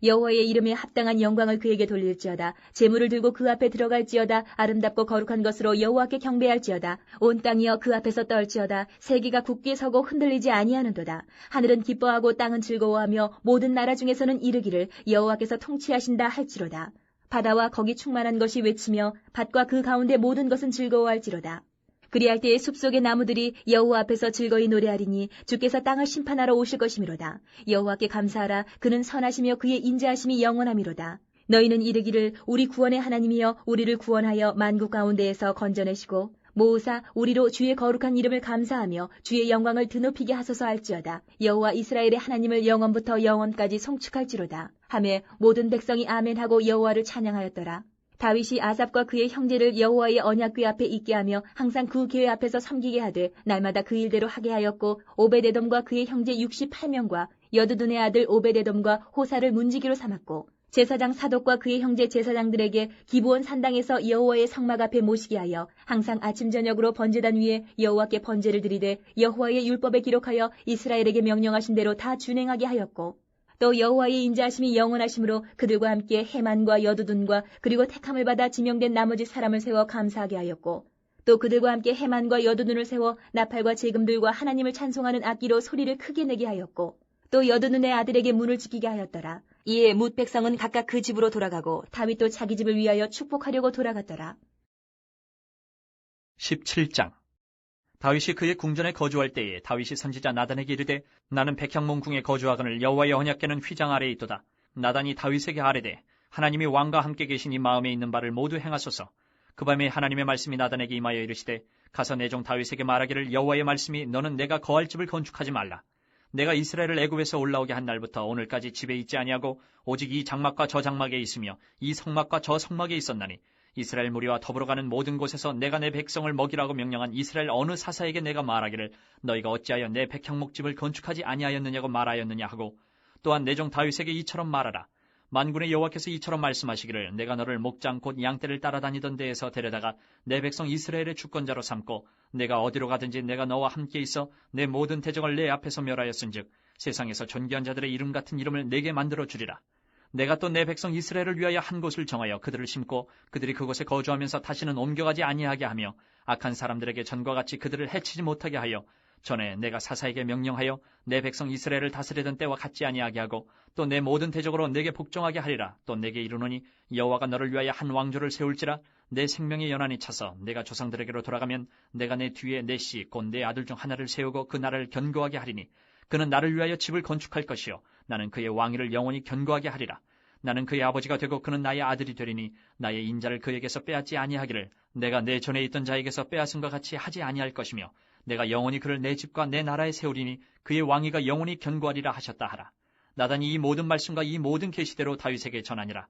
여호와의 이름에 합당한 영광을 그에게 돌릴지어다. 제물을 들고 그 앞에 들어갈지어다. 아름답고 거룩한 것으로 여호와께 경배할지어다. 온 땅이여 그 앞에서 떨지어다. 세계가 굳게 서고 흔들리지 아니하는도다. 하늘은 기뻐하고 땅은 즐거워하며 모든 나라 중에서는 이르기를 여호와께서 통치하신다 할지로다. 바다와 거기 충만한 것이 외치며 밭과 그 가운데 모든 것은 즐거워할지로다. 그리할 때에 숲속의 나무들이 여호와 앞에서 즐거이 노래하리니 주께서 땅을 심판하러 오실 것이미로다. 여호와께 감사하라. 그는 선하시며 그의 인자하심이 영원하미로다. 너희는 이르기를 우리 구원의 하나님이여 우리를 구원하여 만국 가운데에서 건져내시고 모으사 우리로 주의 거룩한 이름을 감사하며 주의 영광을 드높이게 하소서 할지어다. 여호와 이스라엘의 하나님을 영원부터 영원까지 송축할지로다. 하매 모든 백성이 아멘하고 여호와를 찬양하였더라. 다윗이 아삽과 그의 형제를 여호와의 언약궤 앞에 있게 하며 항상 그 궤 앞에서 섬기게 하되 날마다 그 일대로 하게 하였고 오베데돔과 그의 형제 68명과 여두둔의 아들 오베데돔과 호사를 문지기로 삼았고 제사장 사독과 그의 형제 제사장들에게 기브온 산당에서 여호와의 성막 앞에 모시게 하여 항상 아침 저녁으로 번제단 위에 여호와께 번제를 드리되 여호와의 율법에 기록하여 이스라엘에게 명령하신 대로 다 준행하게 하였고 또 여호와의 인자하심이 영원하심으로 그들과 함께 해만과 여두둔과 그리고 택함을 받아 지명된 나머지 사람을 세워 감사하게 하였고 또 그들과 함께 해만과 여두둔을 세워 나팔과 제금들과 하나님을 찬송하는 악기로 소리를 크게 내게 하였고 또 여두둔의 아들에게 문을 지키게 하였더라. 이에 뭇 백성은 각각 그 집으로 돌아가고 다윗도 자기 집을 위하여 축복하려고 돌아갔더라. 17장. 다윗이 그의 궁전에 거주할 때에 다윗이 선지자 나단에게 이르되 나는 백향몬 궁에 거주하거늘 여호와의 언약궤는 휘장 아래에 있도다. 나단이 다윗에게 아뢰되 하나님이 왕과 함께 계시니 마음에 있는 바를 모두 행하소서. 그 밤에 하나님의 말씀이 나단에게 임하여 이르시되 가서 내 종 다윗에게 말하기를 여호와의 말씀이 너는 내가 거할 집을 건축하지 말라. 내가 이스라엘을 애굽에서 올라오게 한 날부터 오늘까지 집에 있지 아니하고 오직 이 장막과 저 장막에 있으며 이 성막과 저 성막에 있었나니 이스라엘 무리와 더불어 가는 모든 곳에서 내가 내 백성을 먹이라고 명령한 이스라엘 어느 사사에게 내가 말하기를 너희가 어찌하여 내 백향목집을 건축하지 아니하였느냐고 말하였느냐 하고 또한 내 종 다윗에게 이처럼 말하라. 만군의 여호와께서 이처럼 말씀하시기를 내가 너를 목장 곧 양떼를 따라다니던 데에서 데려다가 내 백성 이스라엘의 주권자로 삼고 내가 어디로 가든지 내가 너와 함께 있어 내 모든 대적을 내 앞에서 멸하였은즉 세상에서 존귀한 자들의 이름 같은 이름을 내게 만들어 주리라. 내가 또 내 백성 이스라엘을 위하여 한 곳을 정하여 그들을 심고 그들이 그곳에 거주하면서 다시는 옮겨가지 아니하게 하며 악한 사람들에게 전과 같이 그들을 해치지 못하게 하여 전에 내가 사사에게 명령하여 내 백성 이스라엘을 다스리던 때와 같지 아니하게 하고 또 내 모든 대적으로 내게 복종하게 하리라. 또 내게 이르노니 여호와가 너를 위하여 한 왕조를 세울지라. 내 생명의 연한이 차서 내가 조상들에게로 돌아가면 내가 내 뒤에 내 씨 곧 내 아들 중 하나를 세우고 그 나라를 견고하게 하리니 그는 나를 위하여 집을 건축할 것이요 나는 그의 왕위를 영원히 견고하게 하리라. 나는 그의 아버지가 되고 그는 나의 아들이 되리니 나의 인자를 그에게서 빼앗지 아니하기를 내가 내 전에 있던 자에게서 빼앗음과 같이 하지 아니할 것이며 내가 영원히 그를 내 집과 내 나라에 세우리니 그의 왕위가 영원히 견고하리라 하셨다 하라. 나단이 이 모든 말씀과 이 모든 계시대로 다윗에게 전하니라.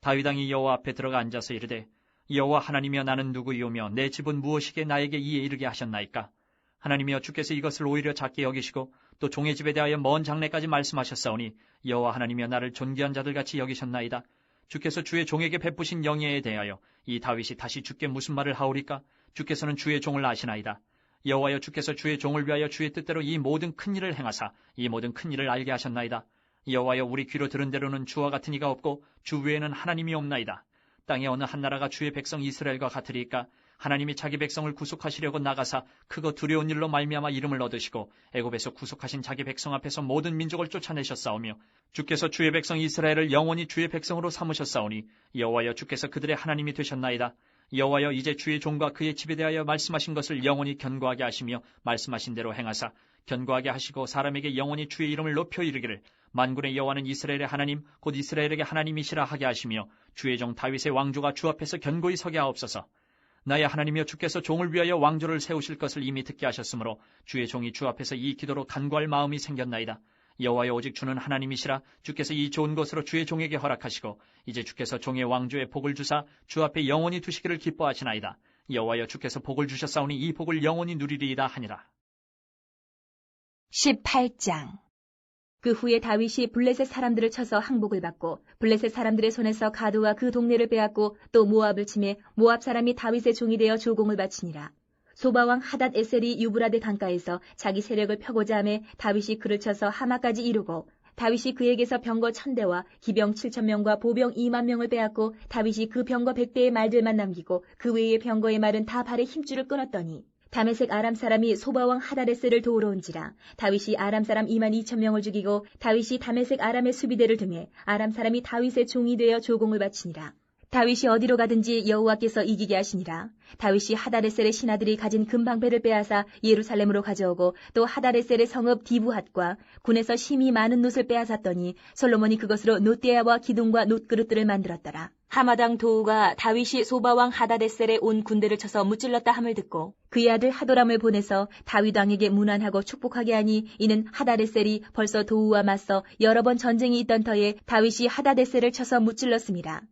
다윗 왕이 여호와 앞에 들어가 앉아서 이르되 여호와 하나님이여 나는 누구이오며 내 집은 무엇이기에 나에게 이에 이르게 하셨나이까? 하나님이여 주께서 이것을 오히려 작게 여기시고 또 종의 집에 대하여 먼 장래까지 말씀하셨사오니 여호와 하나님이여 나를 존귀한 자들같이 여기셨나이다. 주께서 주의 종에게 베푸신 영예에 대하여 이 다윗이 다시 주께 무슨 말을 하오리까? 주께서는 주의 종을 아시나이다. 여호와여 주께서 주의 종을 위하여 주의 뜻대로 이 모든 큰 일을 행하사 이 모든 큰 일을 알게 하셨나이다. 여호와여 우리 귀로 들은 대로는 주와 같은 이가 없고 주 외에는 하나님이 없나이다. 땅의 어느 한 나라가 주의 백성 이스라엘과 같으리까? 하나님이 자기 백성을 구속하시려고 나가사 크고 두려운 일로 말미암아 이름을 얻으시고 애굽에서 구속하신 자기 백성 앞에서 모든 민족을 쫓아내셨사오며 주께서 주의 백성 이스라엘을 영원히 주의 백성으로 삼으셨사오니 여호와여 주께서 그들의 하나님이 되셨나이다. 여호와여 이제 주의 종과 그의 집에 대하여 말씀하신 것을 영원히 견고하게 하시며 말씀하신 대로 행하사 견고하게 하시고 사람에게 영원히 주의 이름을 높여 이르기를 만군의 여호와는 이스라엘의 하나님 곧 이스라엘에게 하나님이시라 하게 하시며 주의 종 다윗의 왕조가 주 앞에서 견고히 서게 하옵소서. 나의 하나님이여 주께서 종을 위하여 왕조를 세우실 것을 이미 듣게 하셨으므로 주의 종이 주 앞에서 이 기도로 간구할 마음이 생겼나이다. 여호와여 오직 주는 하나님이시라. 주께서 이 좋은 것으로 주의 종에게 허락하시고 이제 주께서 종의 왕조에 복을 주사 주 앞에 영원히 두시기를 기뻐하시나이다. 여호와여 주께서 복을 주셨사오니 이 복을 영원히 누리리이다 하니라. 18장. 그 후에 다윗이 블레셋 사람들을 쳐서 항복을 받고 블레셋 사람들의 손에서 가드와 그 동네를 빼앗고 또 모압을 치매 모압 사람이 다윗의 종이 되어 조공을 바치니라. 소바왕 하닷 에셀이 유브라데 강가에서 자기 세력을 펴고자 하매 다윗이 그를 쳐서 하마까지 이루고 다윗이 그에게서 병거 1000대와 기병 7000명과 보병 20000명을 빼앗고 다윗이 그 병거 100대의 말들만 남기고 그 외의 병거의 말은 다 발에 힘줄을 끊었더니 다메섹 아람 사람이 소바왕 하닷에셀을 도우러 온지라. 다윗이 아람 사람 22000명을 죽이고 다윗이 다메섹 아람의 수비대를 등에 아람 사람이 다윗의 종이 되어 조공을 바치니라. 다윗이 어디로 가든지 여호와께서 이기게 하시니라. 다윗이 하닷에셀의 신하들이 가진 금방패를 빼앗아 예루살렘으로 가져오고 또 하닷에셀의 성읍 디브핫과 군에서 심히 많은 놋을 빼앗았더니 솔로몬이 그것으로 놋대야와 기둥과 놋그릇들을 만들었더라. 하마당 도우가 다윗이 소바왕 하닷에셀에 온 군대를 쳐서 무찔렀다 함을 듣고 그의 아들 하도람을 보내서 다윗 왕에게 문안하고 축복하게 하니 이는 하닷에셀이 벌써 도우와 맞서 여러 번 전쟁이 있던 터에 다윗이 하닷에셀을 쳐서 무찔렀습니다.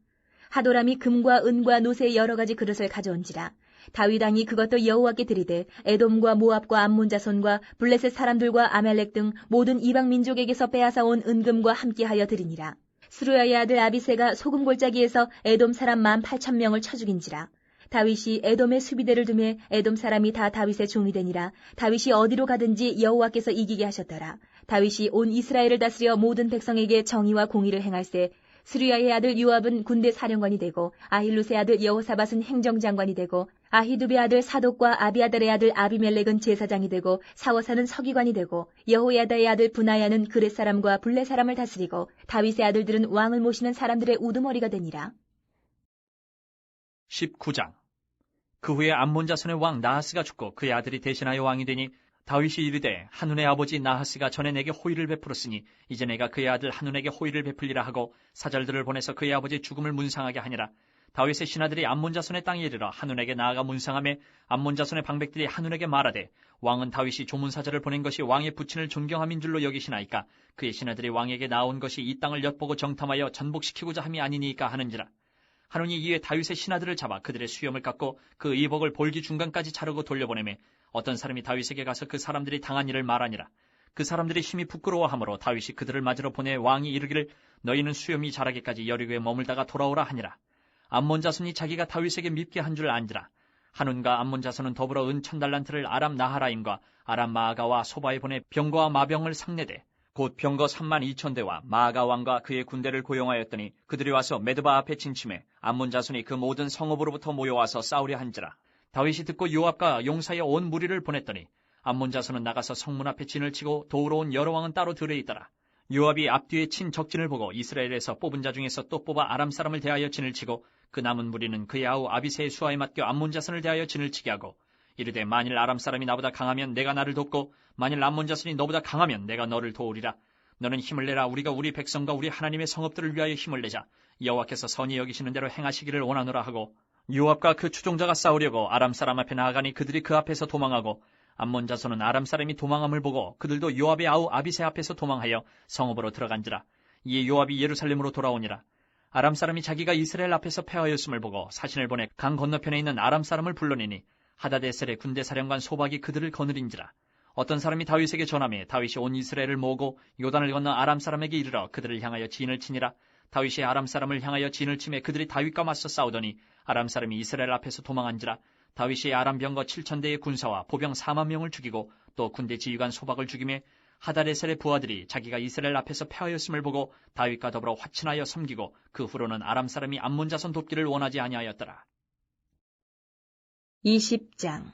하도람이 금과 은과 놋의 여러 가지 그릇을 가져온지라. 다윗 왕이 그것도 여호와께 드리되 에돔과 모압과 암몬 자손과 블레셋 사람들과 아멜렉 등 모든 이방 민족에게서 빼앗아 온 은금과 함께하여 드리니라. 스루야의 아들 아비새가 소금 골짜기에서 에돔 사람 18,000명을 쳐 죽인지라. 다윗이 에돔의 수비대를 두매 에돔 사람이 다 다윗의 종이 되니라. 다윗이 어디로 가든지 여호와께서 이기게 하셨더라. 다윗이 온 이스라엘을 다스려 모든 백성에게 정의와 공의를 행할세. 스루야의 아들 요압은 군대 사령관이 되고 아힐룻의 아들 여호사밧은 행정장관이 되고 아히두베 아들 사독과 아비아달의 아들 아비멜렉은 제사장이 되고 사워사는 서기관이 되고 여호야다의 아들 분하야는 그렛 사람과 블레 사람을 다스리고 다윗의 아들들은 왕을 모시는 사람들의 우두머리가 되니라. 19장. 그 후에 암몬 자손의 왕 나하스가 죽고 그의 아들이 대신하여 왕이 되니 다윗이 이르되 한눈의 아버지 나하스가 전에 내게 호의를 베풀었으니 이제 내가 그의 아들 한눈에게 호의를 베풀리라 하고 사절들을 보내서 그의 아버지 죽음을 문상하게 하니라. 다윗의 신하들이 암몬 자손의 땅에 이르러 한눈에게 나아가 문상하매 암몬 자손의 방백들이 한눈에게 말하되 왕은 다윗이 조문사절을 보낸 것이 왕의 부친을 존경함인 줄로 여기시나이까 그의 신하들이 왕에게 나온 것이 이 땅을 엿보고 정탐하여 전복시키고자 함이 아니니까 하는지라. 한눈이 이에 다윗의 신하들을 잡아 그들의 수염을 깎고 그 의복을 볼기 중간까지 자르고 돌려보내매 어떤 사람이 다윗에게 가서 그 사람들이 당한 일을 말하니라. 그 사람들이 심히 부끄러워하므로 다윗이 그들을 맞으러 보내 왕이 이르기를 너희는 수염이 자라기까지 여리고에 머물다가 돌아오라 하니라. 암몬 자손이 자기가 다윗에게 밉게 한 줄 안지라. 한운과 암몬 자손은 더불어 은 1000달란트를 아람 나하라임과 아람 마아가와 소바에 보내 병거와 마병을 상내되 곧 병거 32,000대와 마아가 왕과 그의 군대를 고용하였더니 그들이 와서 메드바 앞에 진침해 암몬 자손이 그 모든 성읍으로부터 모여와서 싸우려 한지라. 다윗이 듣고 요압과 용사의 온 무리를 보냈더니 암몬 자손은 나가서 성문 앞에 진을 치고 도우러 온 여러 왕은 따로 들에 있더라. 요압이 앞뒤에 친 적진을 보고 이스라엘에서 뽑은 자 중에서 또 뽑아 아람 사람을 대하여 진을 치고 그 남은 무리는 그의 아우 아비새의 수하에 맡겨 암몬 자손을 대하여 진을 치게 하고 이르되 만일 아람 사람이 나보다 강하면 내가 나를 돕고 만일 암몬 자손이 너보다 강하면 내가 너를 도우리라. 너는 힘을 내라. 우리가 우리 백성과 우리 하나님의 성읍들을 위하여 힘을 내자. 여호와께서 선히 여기시는 대로 행하시기를 원하노라 하고 요압과 그 추종자가 싸우려고 아람 사람 앞에 나아가니 그들이 그 앞에서 도망하고 암몬 자손은 아람 사람이 도망함을 보고 그들도 요압의 아우 아비새 앞에서 도망하여 성읍으로 들어간지라. 이에 요압이 예루살렘으로 돌아오니라. 아람 사람이 자기가 이스라엘 앞에서 패하였음을 보고 사신을 보내 강 건너편에 있는 아람 사람을 불러내니 하닷에셀의 군대 사령관 소박이 그들을 거느린지라. 어떤 사람이 다윗에게 전하매 다윗이 온 이스라엘을 모으고 요단을 건너 아람 사람에게 이르러 그들을 향하여 진을 치니라. 다윗이 아람 사람을 향하여 진을 치매 그들이 다윗과 맞서 싸우더니 아람 사람이 이스라엘 앞에서 도망한지라. 다윗이 아람 병거 7,000대의 군사와 보병 40,000명을 죽이고 또 군대 지휘관 소박을 죽이매 하닷에셀의 부하들이 자기가 이스라엘 앞에서 패하였음을 보고 다윗과 더불어 화친하여 섬기고 그 후로는 아람 사람이 암몬 자손 돕기를 원하지 아니하였더라. 20장.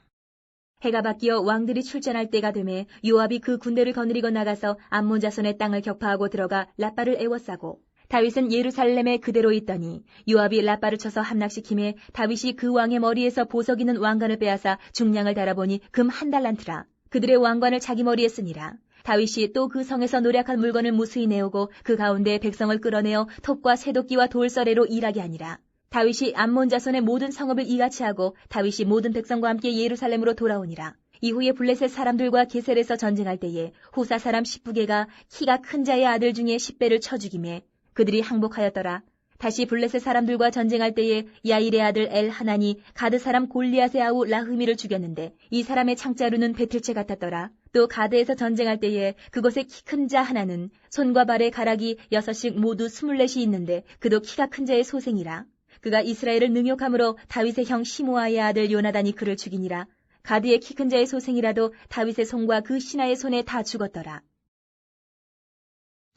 해가 바뀌어 왕들이 출전할 때가 되매 요압이 그 군대를 거느리고 나가서 암몬 자손의 땅을 격파하고 들어가 라빠를 에워싸고 다윗은 예루살렘에 그대로 있더니 요압이 라빠를 쳐서 함락시키매 다윗이 그 왕의 머리에서 보석 있는 왕관을 빼앗아 중량을 달아보니 금 1달란트라. 그들의 왕관을 자기 머리에 쓰니라. 다윗이 또 그 성에서 노략한 물건을 무수히 내오고 그 가운데 백성을 끌어내어 톱과 새도끼와 돌서래로 일하게 하니라. 다윗이 암몬 자손의 모든 성읍을 이같이 하고 다윗이 모든 백성과 함께 예루살렘으로 돌아오니라. 이후에 블레셋 사람들과 게셀에서 전쟁할 때에 후사 사람 10부개가 키가 큰 자의 아들 중에 10배를 쳐 죽이매 그들이 항복하였더라. 다시 블레셋 사람들과 전쟁할 때에 야일의 아들 엘하나니 가드 사람 골리앗의 아우 라흐미를 죽였는데 이 사람의 창자루는 배틀채 같았더라. 또 가드에서 전쟁할 때에 그곳에 키 큰 자 하나는 손과 발의 가락이 6씩 모두 24이 있는데 그도 키가 큰 자의 소생이라. 그가 이스라엘을 능욕함으로 다윗의 형 시므아의 아들 요나단이 그를 죽이니라. 가드의 키 큰 자의 소생이라도 다윗의 손과 그 신하의 손에 다 죽었더라.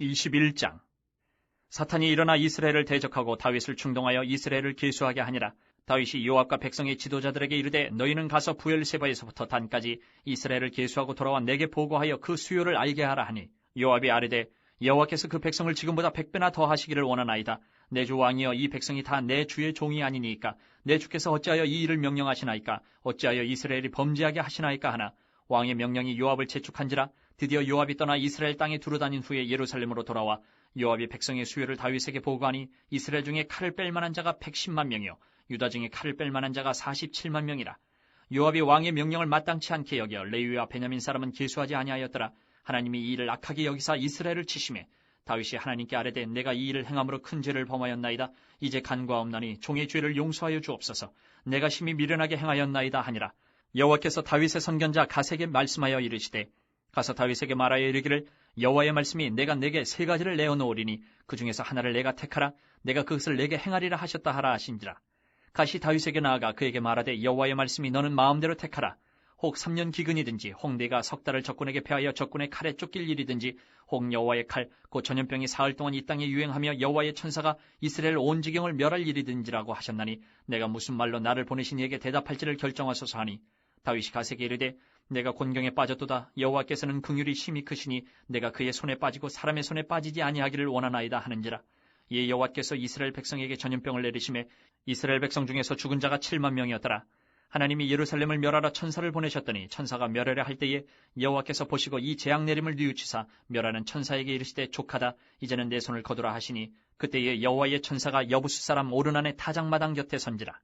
21장. 사탄이 일어나 이스라엘을 대적하고 다윗을 충동하여 이스라엘을 계수하게 하니라. 다윗이 요압과 백성의 지도자들에게 이르되 너희는 가서 부엘세바에서부터 단까지 이스라엘을 계수하고 돌아와 내게 보고하여 그 수요를 알게 하라 하니 요압이 아뢰되 여호와께서 그 백성을 지금보다 100배나 더 하시기를 원하나이다. 내 주 왕이여 이 백성이 다 내 주의 종이 아니니까 내 주께서 어찌하여 이 일을 명령하시나이까 어찌하여 이스라엘이 범죄하게 하시나이까 하나 왕의 명령이 요압을 재촉한지라. 드디어 요압이 떠나 이스라엘 땅에 두루다닌 후에 예루살렘으로 돌아와 요압이 백성의 수요를 다윗에게 보고하니 이스라엘 중에 칼을 뺄 만한 자가 110만 명이요 유다 중에 칼을 뺄 만한 자가 47만 명이라. 요압이 왕의 명령을 마땅치 않게 여겨 레위와 베냐민 사람은 계수하지 아니하였더라. 하나님이 이 일을 악하게 여기사 이스라엘을 치심해 다윗이 하나님께 아뢰되 내가 이 일을 행함으로 큰 죄를 범하였나이다. 이제 간과 없나니 종의 죄를 용서하여 주옵소서. 내가 심히 미련하게 행하였나이다 하니라. 여호와께서 다윗의 선견자 갓에게 말씀하여 이르시되 가서 다윗에게 말하여 이르기를 여호와의 말씀이 내가 내게 3가지를 내어놓으리니 그 중에서 하나를 내가 택하라. 내가 그것을 내게 행하리라 하셨다 하라 하신지라. 갓이 다윗에게 나아가 그에게 말하되 여호와의 말씀이 너는 마음대로 택하라. 혹 3년 기근이든지 혹 내가 석 달을 적군에게 패하여 적군의 칼에 쫓길 일이든지 혹 여호와의 칼 곧 전염병이 사흘 동안 이 땅에 유행하며 여호와의 천사가 이스라엘 온 지경을 멸할 일이든지라고 하셨나니 내가 무슨 말로 나를 보내신 이에게 대답할지를 결정하소서 하니 다윗이 갓에게 이르되 내가 곤경에 빠졌도다. 여호와께서는 긍휼이 심히 크시니 내가 그의 손에 빠지고 사람의 손에 빠지지 아니하기를 원하나이다 하는지라. 이에 여호와께서 이스라엘 백성에게 전염병을 내리심에 이스라엘 백성 중에서 죽은 자가 7만 명이었더라. 하나님이 예루살렘을 멸하라 천사를 보내셨더니 천사가 멸하려 할 때에 여호와께서 보시고 이 재앙 내림을 뉘우치사 멸하는 천사에게 이르시되 족하다. 이제는 내 손을 거두라 하시니 그때에 여호와의 천사가 여부스 사람 오르난의 타작마당 곁에 선지라.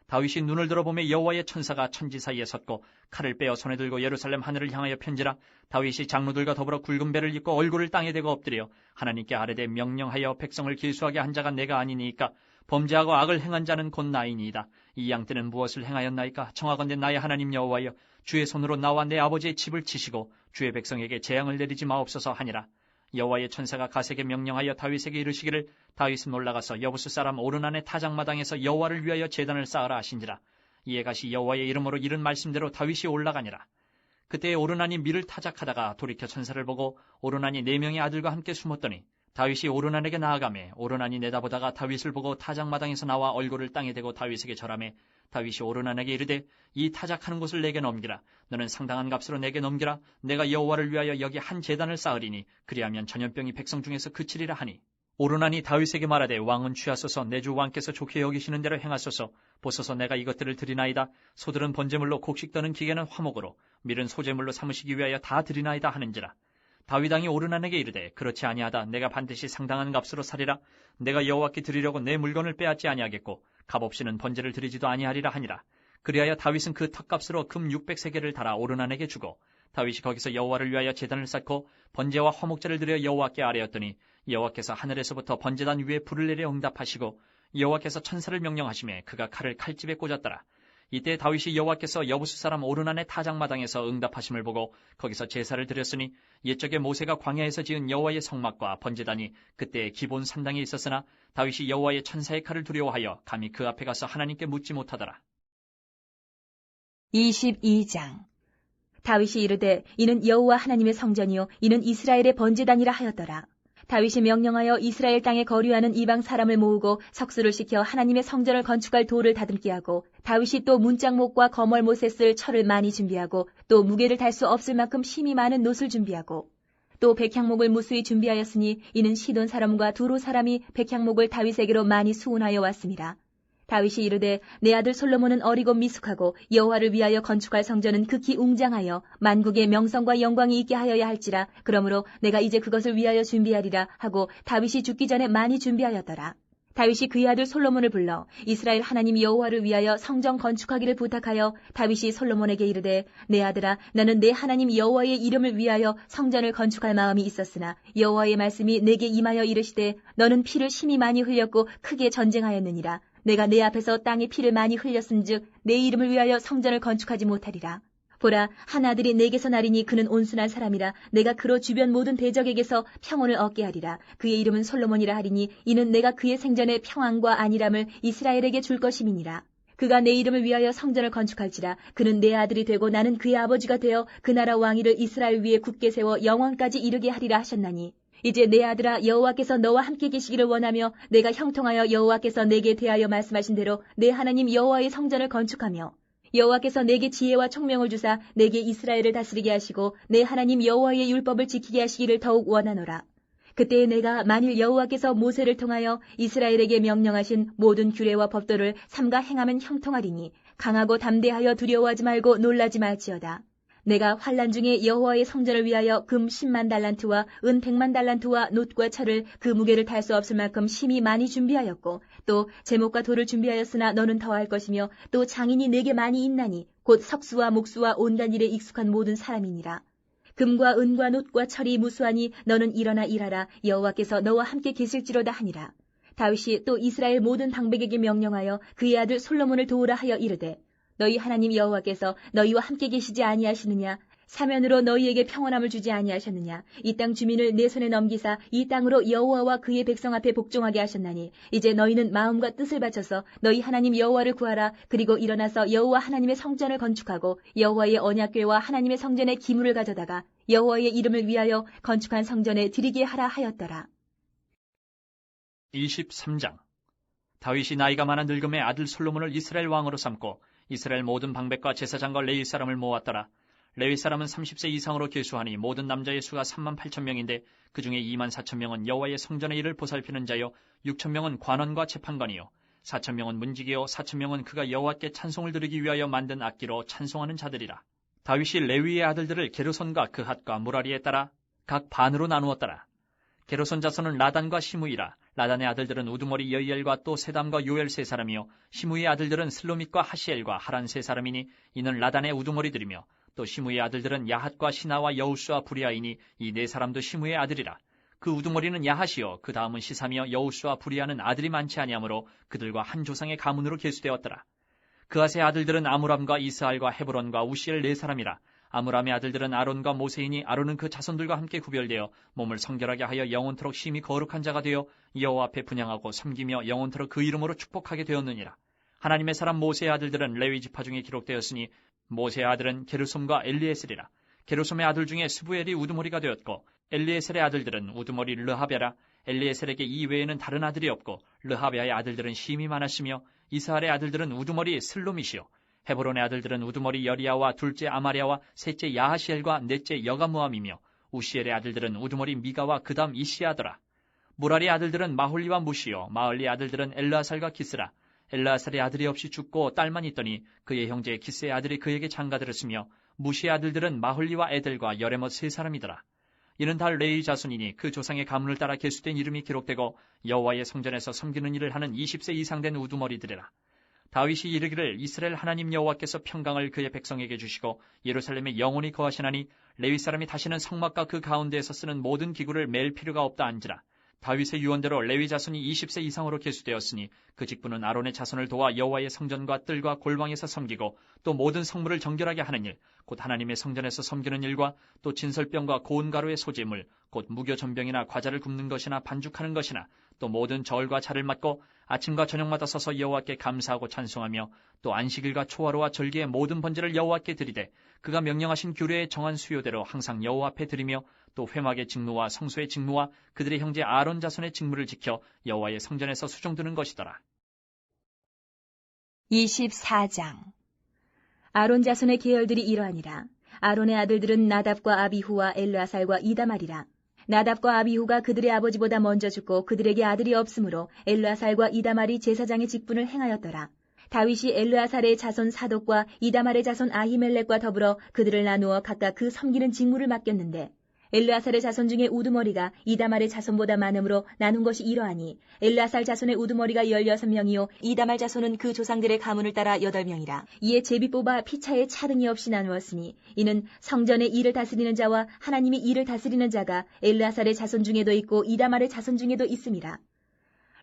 다윗이 눈을 들어보매 여호와의 천사가 천지 사이에 섰고 칼을 빼어 손에 들고 예루살렘 하늘을 향하여 편지라. 다윗이 장로들과 더불어 굵은 배를 입고 얼굴을 땅에 대고 엎드려 하나님께 아뢰되 명령하여 백성을 계수하게 한 자가 내가 아니니까 범죄하고 악을 행한 자는 곧 나이니이다. 이 양떼는 무엇을 행하였나이까? 청하건대 나의 하나님 여호와여 주의 손으로 나와 내 아버지의 집을 치시고 주의 백성에게 재앙을 내리지 마옵소서 하니라. 여호와의 천사가 갓에게 명령하여 다윗에게 이르시기를 다윗은 올라가서 여부스 사람 오르난의 타작마당에서 여호와를 위하여 제단을 쌓으라 하신지라. 이에 갓이 여호와의 이름으로 이른 말씀대로 다윗이 올라가니라. 그때 오르난이 밀을 타작하다가 돌이켜 천사를 보고 오르난이 4명의 아들과 함께 숨었더니 다윗이 오르난에게 나아가매 오르난이 내다보다가 다윗을 보고 타작마당에서 나와 얼굴을 땅에 대고 다윗에게 절하매 다윗이 오르난에게 이르되 이 타작하는 곳을 내게 넘기라. 너는 상당한 값으로 내게 넘기라. 내가 여호와를 위하여 여기 한 제단을 쌓으리니 그리하면 전염병이 백성 중에서 그치리라 하니 오르난이 다윗에게 말하되 왕은 취하소서. 내 주 왕께서 좋게 여기시는 대로 행하소서. 보소서 내가 이것들을 드리나이다. 소들은 번제물로 곡식 떠는 기계는 화목으로 밀은 소제물로 삼으시기 위하여 다 드리나이다 하는지라. 다윗 왕이 오르난에게 이르되 그렇지 아니하다. 내가 반드시 상당한 값으로 사리라. 내가 여호와께 드리려고 내 물건을 빼앗지 아니하겠고 값없이는 번제를 드리지도 아니하리라 하니라. 그리하여 다윗은 그 턱값으로 금 600세겔을 달아 오르난에게 주고 다윗이 거기서 여호와를 위하여 제단을 쌓고 번제와 화목제를 드려 여호와께 아뢰었더니 여호와께서 하늘에서부터 번제단 위에 불을 내려 응답하시고 여호와께서 천사를 명령하시매 그가 칼을 칼집에 꽂았더라. 이때 다윗이 여호와께서 여부스 사람 오르난의 타작마당에서 응답하심을 보고 거기서 제사를 드렸으니 옛적에 모세가 광야에서 지은 여호와의 성막과 번제단이 그때의 기본 산당에 있었으나 다윗이 여호와의 천사의 칼을 두려워하여 감히 그 앞에 가서 하나님께 묻지 못하더라. 22장. 다윗이 이르되 이는 여호와 하나님의 성전이요 이는 이스라엘의 번제단이라 하였더라. 다윗이 명령하여 이스라엘 땅에 거류하는 이방 사람을 모으고 석수를 시켜 하나님의 성전을 건축할 돌을 다듬게 하고 다윗이 또 문짝목과 거멀못에 쓸 철을 많이 준비하고 또 무게를 달 수 없을 만큼 힘이 많은 놋을 준비하고 또 백향목을 무수히 준비하였으니 이는 시돈 사람과 두로 사람이 백향목을 다윗에게로 많이 수운하여 왔습니다. 다윗이 이르되 내 아들 솔로몬은 어리고 미숙하고 여호와를 위하여 건축할 성전은 극히 웅장하여 만국의 명성과 영광이 있게 하여야 할지라. 그러므로 내가 이제 그것을 위하여 준비하리라 하고 다윗이 죽기 전에 많이 준비하였더라. 다윗이 그의 아들 솔로몬을 불러 이스라엘 하나님 여호와를 위하여 성전 건축하기를 부탁하여 다윗이 솔로몬에게 이르되 내 아들아 나는 내 하나님 여호와의 이름을 위하여 성전을 건축할 마음이 있었으나 여호와의 말씀이 내게 임하여 이르시되 너는 피를 심히 많이 흘렸고 크게 전쟁하였느니라. 내가 내 앞에서 땅에 피를 많이 흘렸은즉 내 이름을 위하여 성전을 건축하지 못하리라. 보라, 한 아들이 내게서 나리니 그는 온순한 사람이라. 내가 그로 주변 모든 대적에게서 평온을 얻게 하리라. 그의 이름은 솔로몬이라 하리니 이는 내가 그의 생전에 평안과 안일함을 이스라엘에게 줄 것임이니라. 그가 내 이름을 위하여 성전을 건축할지라. 그는 내 아들이 되고 나는 그의 아버지가 되어 그 나라 왕위를 이스라엘 위에 굳게 세워 영원까지 이르게 하리라 하셨나니 이제 내 아들아 여호와께서 너와 함께 계시기를 원하며 내가 형통하여 여호와께서 내게 대하여 말씀하신 대로 내 하나님 여호와의 성전을 건축하며 여호와께서 내게 지혜와 총명을 주사 내게 이스라엘을 다스리게 하시고 내 하나님 여호와의 율법을 지키게 하시기를 더욱 원하노라. 그때에 내가 만일 여호와께서 모세를 통하여 이스라엘에게 명령하신 모든 규례와 법도를 삼가 행하면 형통하리니 강하고 담대하여 두려워하지 말고 놀라지 말지어다. 내가 환난 중에 여호와의 성전을 위하여 금 10만 달란트와 은 100만 달란트와 놋과 철을 그 무게를 탈 수 없을 만큼 심히 많이 준비하였고 또 제목과 돌을 준비하였으나 너는 더할 것이며 또 장인이 내게 많이 있나니 곧 석수와 목수와 온갖 일에 익숙한 모든 사람이니라. 금과 은과 놋과 철이 무수하니 너는 일어나 일하라. 여호와께서 너와 함께 계실지로다 하니라. 다윗이 또 이스라엘 모든 방백에게 명령하여 그의 아들 솔로몬을 도우라 하여 이르되 너희 하나님 여호와께서 너희와 함께 계시지 아니하시느냐? 사면으로 너희에게 평온함을 주지 아니하셨느냐? 이 땅 주민을 내 손에 넘기사 이 땅으로 여호와와 그의 백성 앞에 복종하게 하셨나니 이제 너희는 마음과 뜻을 바쳐서 너희 하나님 여호와를 구하라. 그리고 일어나서 여호와 하나님의 성전을 건축하고 여호와의 언약궤와 하나님의 성전에 기물을 가져다가 여호와의 이름을 위하여 건축한 성전에 드리게 하라 하였더라. 23장. 다윗이 나이가 많아 늙음에 아들 솔로몬을 이스라엘 왕으로 삼고 이스라엘 모든 방백과 제사장과 레위 사람을 모았더라. 레위 사람은 30세 이상으로 계수하니 모든 남자의 수가 3만 8천 명인데 그 중에 2만 4천 명은 여호와의 성전의 일을 보살피는 자요 6천 명은 관원과 재판관이요 4천 명은 문지기요 4천 명은 그가 여호와께 찬송을 드리기 위하여 만든 악기로 찬송하는 자들이라. 다윗이 레위의 아들들을 게르손과 그핫과 무라리에 따라 각 반으로 나누었더라. 게르손 자손은 라단과 시므이라. 라단의 아들들은 우두머리 여이엘과 또 세담과 요엘 세 사람이요 시므이의 아들들은 슬로밋과 하시엘과 하란 세 사람이니 이는 라단의 우두머리들이며 또 시므이의 아들들은 야핫과 시나와 여우스와 부리아이니 이 네 사람도 시므이의 아들이라. 그 우두머리는 야핫이요 그 다음은 시삼이요 여우스와 부리아는 아들이 많지 아니하므로 그들과 한 조상의 가문으로 계수되었더라. 그핫의 아들들은 아므람과 이스알과 헤브론과 우시엘 네 사람이라. 아므람의 아들들은 아론과 모세이니 아론은 그 자손들과 함께 구별되어 몸을 성결하게 하여 영원토록 심히 거룩한 자가 되어 여호와 앞에 분향하고 섬기며 영원토록 그 이름으로 축복하게 되었느니라. 하나님의 사람 모세의 아들들은 레위 지파 중에 기록되었으니 모세의 아들은 게르솜과 엘리에셀이라. 게르솜의 아들 중에 스부엘이 우두머리가 되었고 엘리에셀의 아들들은 우두머리 르하베라. 엘리에셀에게 이 외에는 다른 아들이 없고 르하베아의 아들들은 심히 많았으며 이스할의 아들들은 우두머리 슬로밋이요 헤브론의 아들들은 우두머리 여리야와 둘째 아마랴와 셋째 야하시엘과 넷째 여가무함이며 우시엘의 아들들은 우두머리 미가와 그 다음 이시아더라. 무라리의 아들들은 마홀리와 무시요 마을리의 아들들은 엘르아살과 기스라. 엘르아살의 아들이 없이 죽고 딸만 있더니 그의 형제 기스의 아들이 그에게 장가들었으며 무시의 아들들은 마홀리와 에델과 여레못 세 사람이더라. 이는 다 레위 자손이니 그 조상의 가문을 따라 계수된 이름이 기록되고 여호와의 성전에서 섬기는 일을 하는 20세 이상 된 우두머리들이라. 다윗이 이르기를 이스라엘 하나님 여호와께서 평강을 그의 백성에게 주시고 예루살렘에 영원히 거하시나니 레위 사람이 다시는 성막과 그 가운데에서 쓰는 모든 기구를 맬 필요가 없다 한지라. 다윗의 유언대로 레위 자손이 20세 이상으로 계수되었으니 그 직분은 아론의 자손을 도와 여호와의 성전과 뜰과 골방에서 섬기고 또 모든 성물을 정결하게 하는 일, 곧 하나님의 성전에서 섬기는 일과 또 진설병과 고운 가루의 소재물, 곧 무교 전병이나 과자를 굽는 것이나 반죽하는 것이나 또 모든 절과 차를 맡고 아침과 저녁마다 서서 여호와께 감사하고 찬송하며 또 안식일과 초하루와 절기의 모든 번제를 여호와께 드리되 그가 명령하신 규례에 정한 수요대로 항상 여호와 앞에 드리며 또 회막의 직무와 성소의 직무와 그들의 형제 아론 자손의 직무를 지켜 여호와의 성전에서 수종드는 것이더라. 24장. 아론 자손의 계열들이 이러하니라. 아론의 아들들은 나답과 아비후와 엘르아살과 이다말이라. 나답과 아비후가 그들의 아버지보다 먼저 죽고 그들에게 아들이 없으므로 엘르아살과 이다말이 제사장의 직분을 행하였더라. 다윗이 엘르아살의 자손 사독과 이다말의 자손 아히멜렉과 더불어 그들을 나누어 각각 그 섬기는 직무를 맡겼는데 엘르아살의 자손 중에 우두머리가 이다말의 자손보다 많으므로 나눈 것이 이러하니 엘르아살 자손의 우두머리가 16명이요 이다말 자손은 그 조상들의 가문을 따라 8명이라. 이에 제비 뽑아 피차에 차등이 없이 나누었으니 이는 성전의 일을 다스리는 자와 하나님이 일을 다스리는 자가 엘르아살의 자손 중에도 있고 이다말의 자손 중에도 있음이라.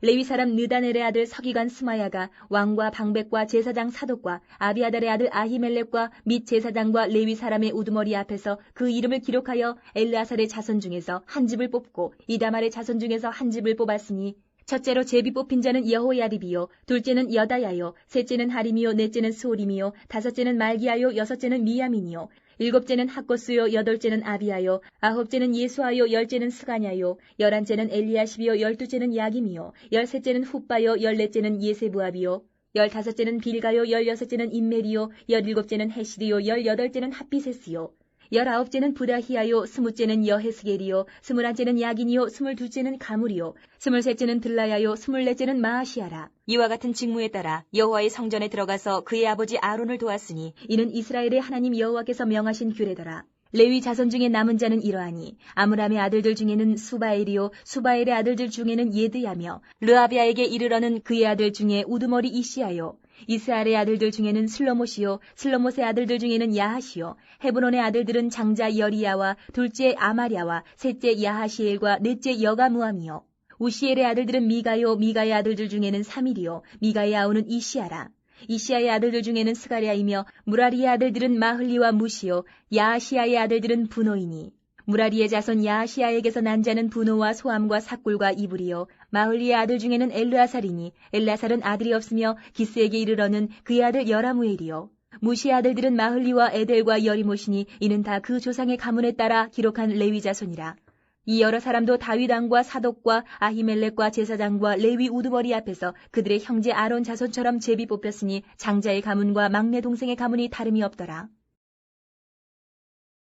레위 사람 느다넬의 아들 서기관 스마야가 왕과 방백과 제사장 사독과 아비아달의 아들 아히멜렉과 및 제사장과 레위 사람의 우두머리 앞에서 그 이름을 기록하여 엘르아살의 자손 중에서 한 집을 뽑고 이다말의 자손 중에서 한 집을 뽑았으니 첫째로 제비 뽑힌 자는 여호야립이요 둘째는 여다야요 셋째는 하림이요 넷째는 스오림이요 다섯째는 말기야요 여섯째는 미야민이요 일곱째는 학고스요 여덟째는 아비야요 아홉째는 예수아요 열째는 스가냐요 열한째는 엘리야십이요 열두째는 야김이요 열셋째는 훗바요 열넷째는 예세부압이요 열다섯째는 빌가요 열여섯째는 임멜이요 열일곱째는 헤시디요 열여덟째는 핫비세스요 열아홉째는 부다히야요 스무째는 여헤스겔이요 스물한째는 야긴이요 스물둘째는 가물이요 스물셋째는 들라야요 스물넷째는 마아시아라. 이와 같은 직무에 따라 여호와의 성전에 들어가서 그의 아버지 아론을 도왔으니 이는 이스라엘의 하나님 여호와께서 명하신 규례더라. 레위 자손 중에 남은 자는 이러하니 아므람의 아들들 중에는 수바엘이요 수바엘의 아들들 중에는 예드야며 르아비아에게 이르러는 그의 아들 중에 우두머리 이시야요 이스라엘의 아들들 중에는 슬로못이요 슬로못의 아들들 중에는 야하시요 헤브론의 아들들은 장자 여리야와 둘째 아마랴와 셋째 야하시엘과 넷째 여가무함이요 우시엘의 아들들은 미가요 미가의 아들들 중에는 사밀이요 미가의 아우는 이시야라. 이시야의 아들들 중에는 스가랴이며 무라리의 아들들은 마흘리와 무시요 야하시야의 아들들은 분노이니 무라리의 자손 야하시야에게서 난 자는 분노와 소함과 삭굴과 이불이요 마흘리의 아들 중에는 엘르아살이니 엘르아살은 아들이 없으며 기스에게 이르러는 그의 아들 여라무엘이요 무시의 아들들은 마흘리와 에델과 여리못이니 이는 다 그 조상의 가문에 따라 기록한 레위 자손이라. 이 여러 사람도 다윗 왕과 사독과 아히멜렉과 제사장과 레위 우두머리 앞에서 그들의 형제 아론 자손처럼 제비 뽑혔으니 장자의 가문과 막내 동생의 가문이 다름이 없더라.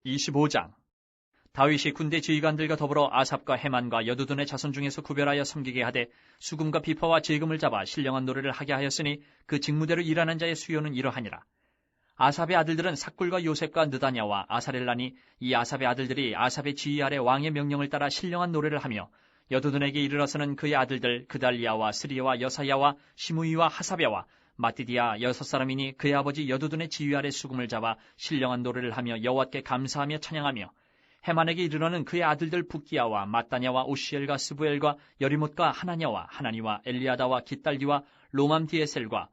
25장. 다윗이 군대 지휘관들과 더불어 아삽과 헤만과 여두둔의 자손 중에서 구별하여 섬기게 하되 수금과 비파와 제금을 잡아 신령한 노래를 하게 하였으니 그 직무대로 일하는 자의 수요는 이러하니라. 아삽의 아들들은 삭굴과 요셉과 느다냐와 아사렐라니 이 아삽의 아들들이 아삽의 지휘 아래 왕의 명령을 따라 신령한 노래를 하며 여두둔에게 이르러서는 그의 아들들 그달리아와 스리야와 여사야와 시므이와 하사랴와 마띠디아 6사람이니 그의 아버지 여두둔의 지휘 아래 수금을 잡아 신령한 노래를 하며 여호와께 감사하며 찬양하며 헤만에게 이르러는 그의 아들들 붓기야와 마따냐와 오시엘과 스부엘과 여리못과 하나냐와 하나니와 엘리아다와 깃달디와 로맘디에셀과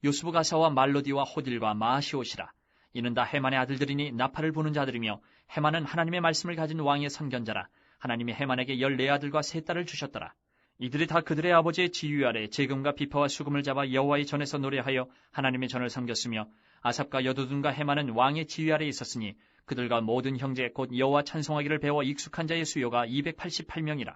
요스부가사와 말로디와 호딜과 마아시옷이라. 이는 다 헤만의 아들들이니 나팔을 부는 자들이며 헤만은 하나님의 말씀을 가진 왕의 선견자라. 하나님이 헤만에게 14아들과 3딸을 주셨더라. 이들이 다 그들의 아버지의 지휘 아래 제금과 비파와 수금을 잡아 여호와의 전에서 노래하여 하나님의 전을 섬겼으며 아삽과 여두둔과 헤만은 왕의 지휘 아래 있었으니 그들과 모든 형제 곧 여호와 찬송하기를 배워 익숙한 자의 수요가 288명이라.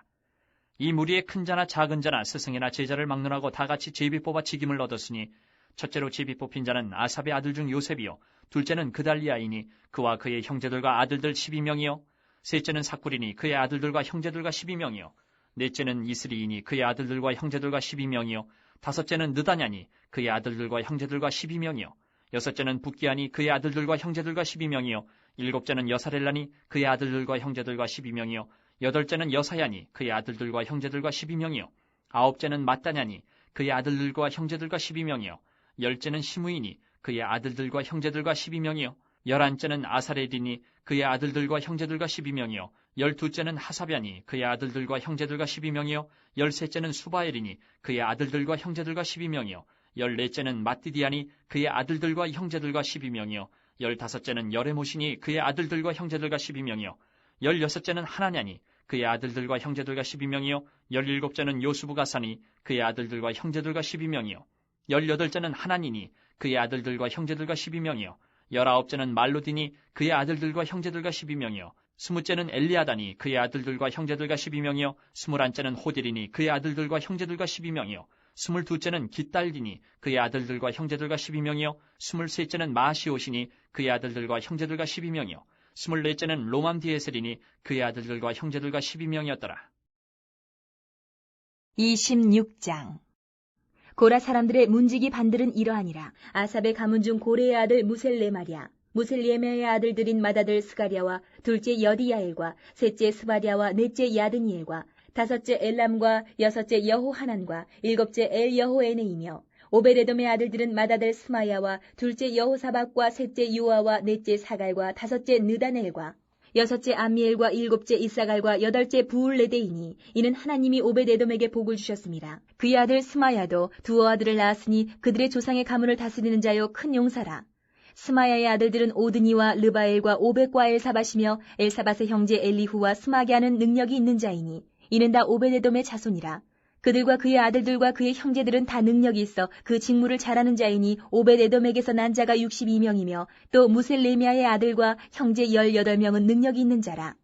이 무리의 큰 자나 작은 자나 스승이나 제자를 막론하고 다 같이 제비 뽑아 직임을 얻었으니 첫째로 제비 뽑힌 자는 아삽의 아들 중 요셉이요 둘째는 그달리아이니 그와 그의 형제들과 아들들 12명이요 셋째는 삭굴이니 그의 아들들과 형제들과 12명이요 넷째는 이스리이니 그의 아들들과 형제들과 12명이요 다섯째는 느다냐니 그의 아들들과 형제들과 12명이요 여섯째는 붓기아니 그의 아들들과 형제들과 12명이요 일곱째는 여사렐라니 그의 아들들과 형제들과 12명이요 여덟째는 여사야니 그의 아들들과 형제들과 12명이요 아홉째는 마따냐니 그의 아들들과 형제들과 12명이요 열째는 시므이니 그의 아들들과 형제들과 12명이요 열한째는 아사렐이니 그의 아들들과 형제들과 12명이요 열두째는 하사랴니 그의 아들들과 형제들과 12명이요 열셋째는 수바엘이니 그의 아들들과 형제들과 12명이요 열넷째는 마띠디아니 그의 아들들과 형제들과 12명이요 열다섯째는 여레못이니 그의 아들들과 형제들과 12명이요 열여섯째는 하나냐니 그의 아들들과 형제들과 12명이요 열일곱째는 요스부가사니 그의 아들들과 형제들과 12명이요 열여덟째는 하나니니 그의 아들들과 형제들과 12명이요 열아홉째는 말로디니 그의 아들들과 형제들과 12명이요 스무째는 엘리아다니 그의 아들들과 형제들과 12명이요 스물한째는 호딜이니 그의 아들들과 형제들과 12명이요 스물두째는 깃달디니 그의 아들들과 형제들과 12명이요 스물셋째는 마시옷이니 그의 아들들과 형제들과 12명이요 스물넷째는 로맘디에셀이니 그의 아들들과 형제들과 12명이었더라. 26장. 고라 사람들의 문지기 반들은 이러하니라. 아삽의 가문 중 고레의 아들 무셀레마랴 무셀레미아의 아들들인 맏아들 스가랴와 둘째 여디야엘과 셋째 스바랴와 넷째 야드니엘과 다섯째 엘람과 여섯째 여호하난과 일곱째 엘여호에네이며 오베데돔의 아들들은 맏아들 스마야와 둘째 여호사박과 셋째 요아와 넷째 사갈과 다섯째 느다넬과 여섯째 암미엘과 일곱째 이사갈과 여덟째 부울레데이니 이는 하나님이 오베데돔에게 복을 주셨습니다. 그의 아들 스마야도 두 아들을 낳았으니 그들의 조상의 가문을 다스리는 자요 큰 용사라. 스마야의 아들들은 오드니와 르바엘과 오벳과 엘사밧이며 엘사밧의 형제 엘리후와 스마갸는 능력이 있는 자이니 이는 다 오베데돔의 자손이라. 그들과 그의 아들들과 그의 형제들은 다 능력이 있어 그 직무를 잘하는 자이니 오벳에돔에게서 난 자가 62명이며 또 무셀레미아의 아들과 형제 18명은 능력이 있는 자라.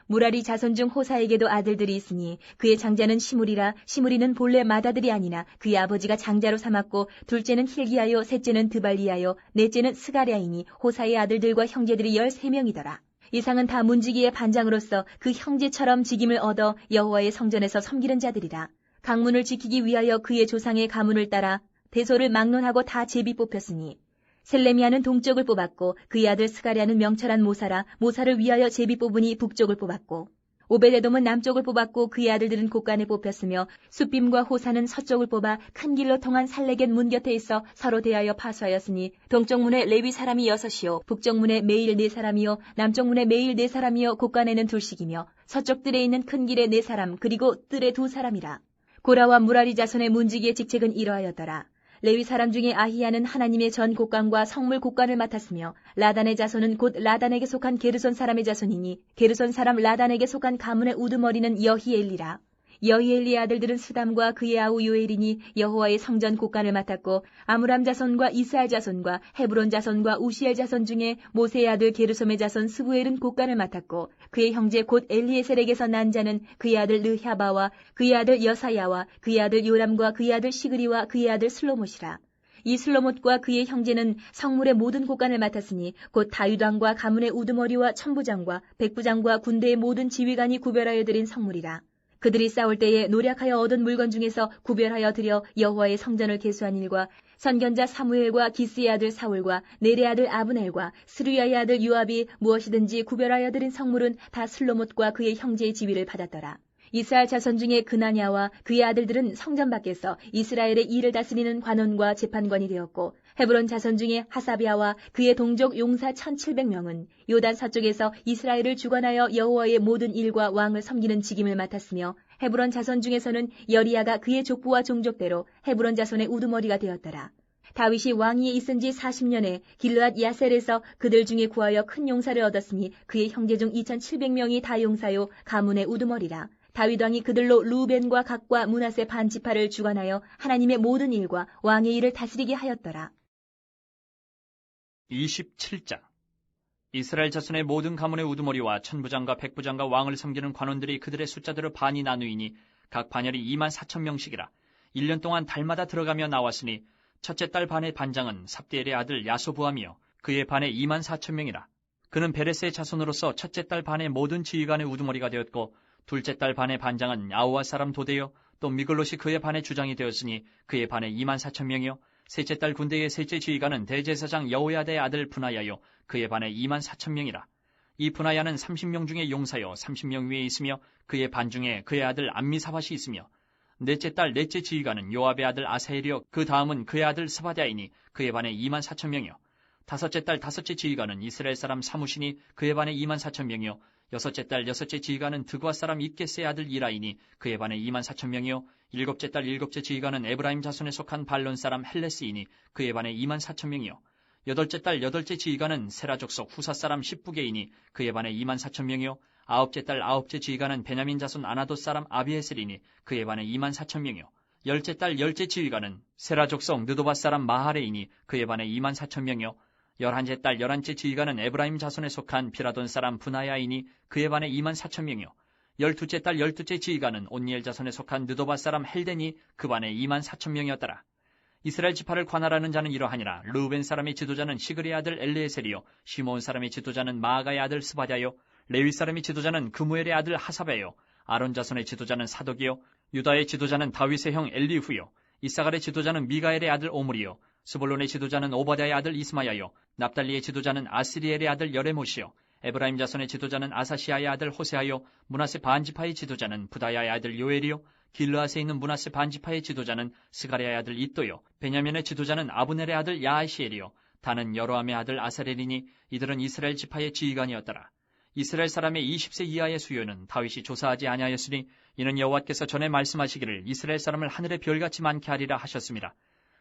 무라리 자손 중 호사에게도 아들들이 있으니 그의 장자는 시므리라. 시므리는 본래 맏아들이 아니나 그의 아버지가 장자로 삼았고 둘째는 힐기야요 셋째는 드발리야요 넷째는 스가랴이니 호사의 아들들과 형제들이 13명이더라. 이상은 다 문지기의 반장으로서 그 형제처럼 직임을 얻어 여호와의 성전에서 섬기는 자들이라. 강문을 지키기 위하여 그의 조상의 가문을 따라 대소를 막론하고 다 제비 뽑혔으니 셀레미아는 동쪽을 뽑았고 그의 아들 스가랴는 명철한 모사라. 모사를 위하여 제비 뽑으니 북쪽을 뽑았고 오베데돔은 남쪽을 뽑았고 그의 아들들은 곳간에 뽑혔으며 숫빔과 호사는 서쪽을 뽑아 큰 길로 통한 살레겐 문 곁에 있어 서로 대하여 파수하였으니 동쪽 문에 레위 사람이 6이요 북쪽 문에 매일 4사람이요 남쪽 문에 매일 4사람이요 곳간에는 둘씩이며 서쪽 뜰에 있는 큰 길에 4사람 그리고 뜰에 2사람이라. 고라와 무라리 자손의 문지기의 직책은 이러하였더라. 레위 사람 중에 아히야는 하나님의 전 곳간과 성물 곳간을 맡았으며 라단의 자손은 곧 라단에게 속한 게르손 사람의 자손이니 게르손 사람 라단에게 속한 가문의 우두머리는 여히엘리라. 여히엘리의 아들들은 스담과 그의 아우 요엘이니 여호와의 성전 곳간을 맡았고 아므람 자손과 이스할 자손과 헤브론 자손과 우시엘 자손 중에 모세의 아들 게르솜의 자손 스부엘은 곳간을 맡았고 그의 형제 곧 엘리에셀에게서 난 자는 그의 아들 르하바와 그의 아들 여사야와 그의 아들 요람과 그의 아들 시그리와 그의 아들 슬로못이라. 이 슬로못과 그의 형제는 성물의 모든 곳간을 맡았으니 곧 다윗 왕과 가문의 우두머리와 천부장과 백부장과 군대의 모든 지휘관이 구별하여 드린 성물이라. 그들이 싸울 때에 노력하여 얻은 물건 중에서 구별하여 드려 여호와의 성전을 계수한 일과 선견자 사무엘과 기스의 아들 사울과 넬의 아들 아브넬과 스루야의 아들 요압이 무엇이든지 구별하여 드린 성물은 다 슬로못과 그의 형제의 지위를 받았더라. 이스라엘 자손 중에 그나냐와 그의 아들들은 성전 밖에서 이스라엘의 일을 다스리는 관원과 재판관이 되었고 헤브론 자손 중에 하사비아와 그의 동족 용사 1700명은 요단 서쪽에서 이스라엘을 주관하여 여호와의 모든 일과 왕을 섬기는 직임을 맡았으며 헤브론 자손 중에서는 여리야가 그의 족부와 종족대로 헤브론 자손의 우두머리가 되었더라. 다윗이 왕위에 있은 지 40년에 길르앗 야셀에서 그들 중에 구하여 큰 용사를 얻었으니 그의 형제 중 2700명이 다 용사요 가문의 우두머리라. 다윗 왕이 그들로 루벤과 갓과 므낫세 반 지파를 주관하여 하나님의 모든 일과 왕의 일을 다스리게 하였더라. 27장 이스라엘 자손의 모든 가문의 우두머리와 천부장과 백부장과 왕을 섬기는 관원들이 그들의 숫자대로 반이 나누이니 각 반열이 24,000명씩이라. 1년 동안 달마다 들어가며 나왔으니 첫째 달 반의 반장은 삽디엘의 아들 야소부함이요 그의 반에 24,000명이라. 그는 베레스의 자손으로서 첫째 달 반의 모든 지휘관의 우두머리가 되었고 둘째 달 반의 반장은 아우아 사람 도데요 또 미글롯이 그의 반의 주장이 되었으니 그의 반에 24,000명이요 셋째 달 군대의 셋째 지휘관은 대제사장 여호야다의 아들 분하야요 그의 반에 24,000명이라. 이 분하야는 30명 중에 용사요 30명 위에 있으며 그의 반 중에 그의 아들 암미사밧이 있으며 넷째 달 넷째 지휘관은 요압의 아들 아사엘이요 그 다음은 그의 아들 스바랴이니 그의 반에 24,000명이요 다섯째 달 다섯째 지휘관은 이스라엘 사람 사무시니 그의 반에 24,000명이요 여섯째 달 여섯째 지휘관은 드과 사람 입게스의 아들 이라이니 그의 반에 24,000명이요 일곱째 달 일곱째 지휘관은 에브라임 자손에 속한 발론 사람 헬레스이니 그의 반에 24,000명이요 여덟째 달 여덟째 지휘관은 세라 족속 후사 사람 십부게이니 그의 반에 24,000명이요 아홉째 달 아홉째 지휘관은 베냐민 자손 아나돗 사람 아비에셀이니 그의 반에 24,000명이요 열째 달 열째 지휘관은 세라 족속 느도바 사람 마하레이니 그의 반에 24,000명이요 11째 달 11째 지휘관은 에브라임 자손에 속한 비라돈 사람 분하야이니 그의 반에 24,000명이요 12째 달 12째 지휘관은 온니엘 자손에 속한 느도바 사람 헬덴이 그 반에 24,000명이었더라. 이스라엘 지파를 관할하는 자는 이러하니라. 르우벤 사람의 지도자는 시그리의 아들 엘리에셀이요 시므온 사람의 지도자는 마아가의 아들 스바랴요 레위 사람의 지도자는 그무엘의 아들 하사베요 아론 자손의 지도자는 사독이요 유다의 지도자는 다윗의 형 엘리후요 이사갈의 지도자는 미가엘의 아들 오므리요 스불론의 지도자는 오바댜의 아들 이스마야요, 납달리의 지도자는 아스리엘의 아들 여레못이요, 에브라임 자손의 지도자는 아사시아의 아들 호세아요, 므낫세 반지파의 지도자는 부다야의 아들 요엘이요, 길르앗에 있는 므낫세 반지파의 지도자는 스가랴의 아들 이또요, 베냐민의 지도자는 아브넬의 아들 야하시엘이요, 다는 여로함의 아들 아사렐이니 이들은 이스라엘 지파의 지휘관이었더라. 이스라엘 사람의 20세 이하의 수요는 다윗이 조사하지 아니하였으니 이는 여호와께서 전에 말씀하시기를 이스라엘 사람을 하늘의 별같이 많게 하리라 하셨습니다.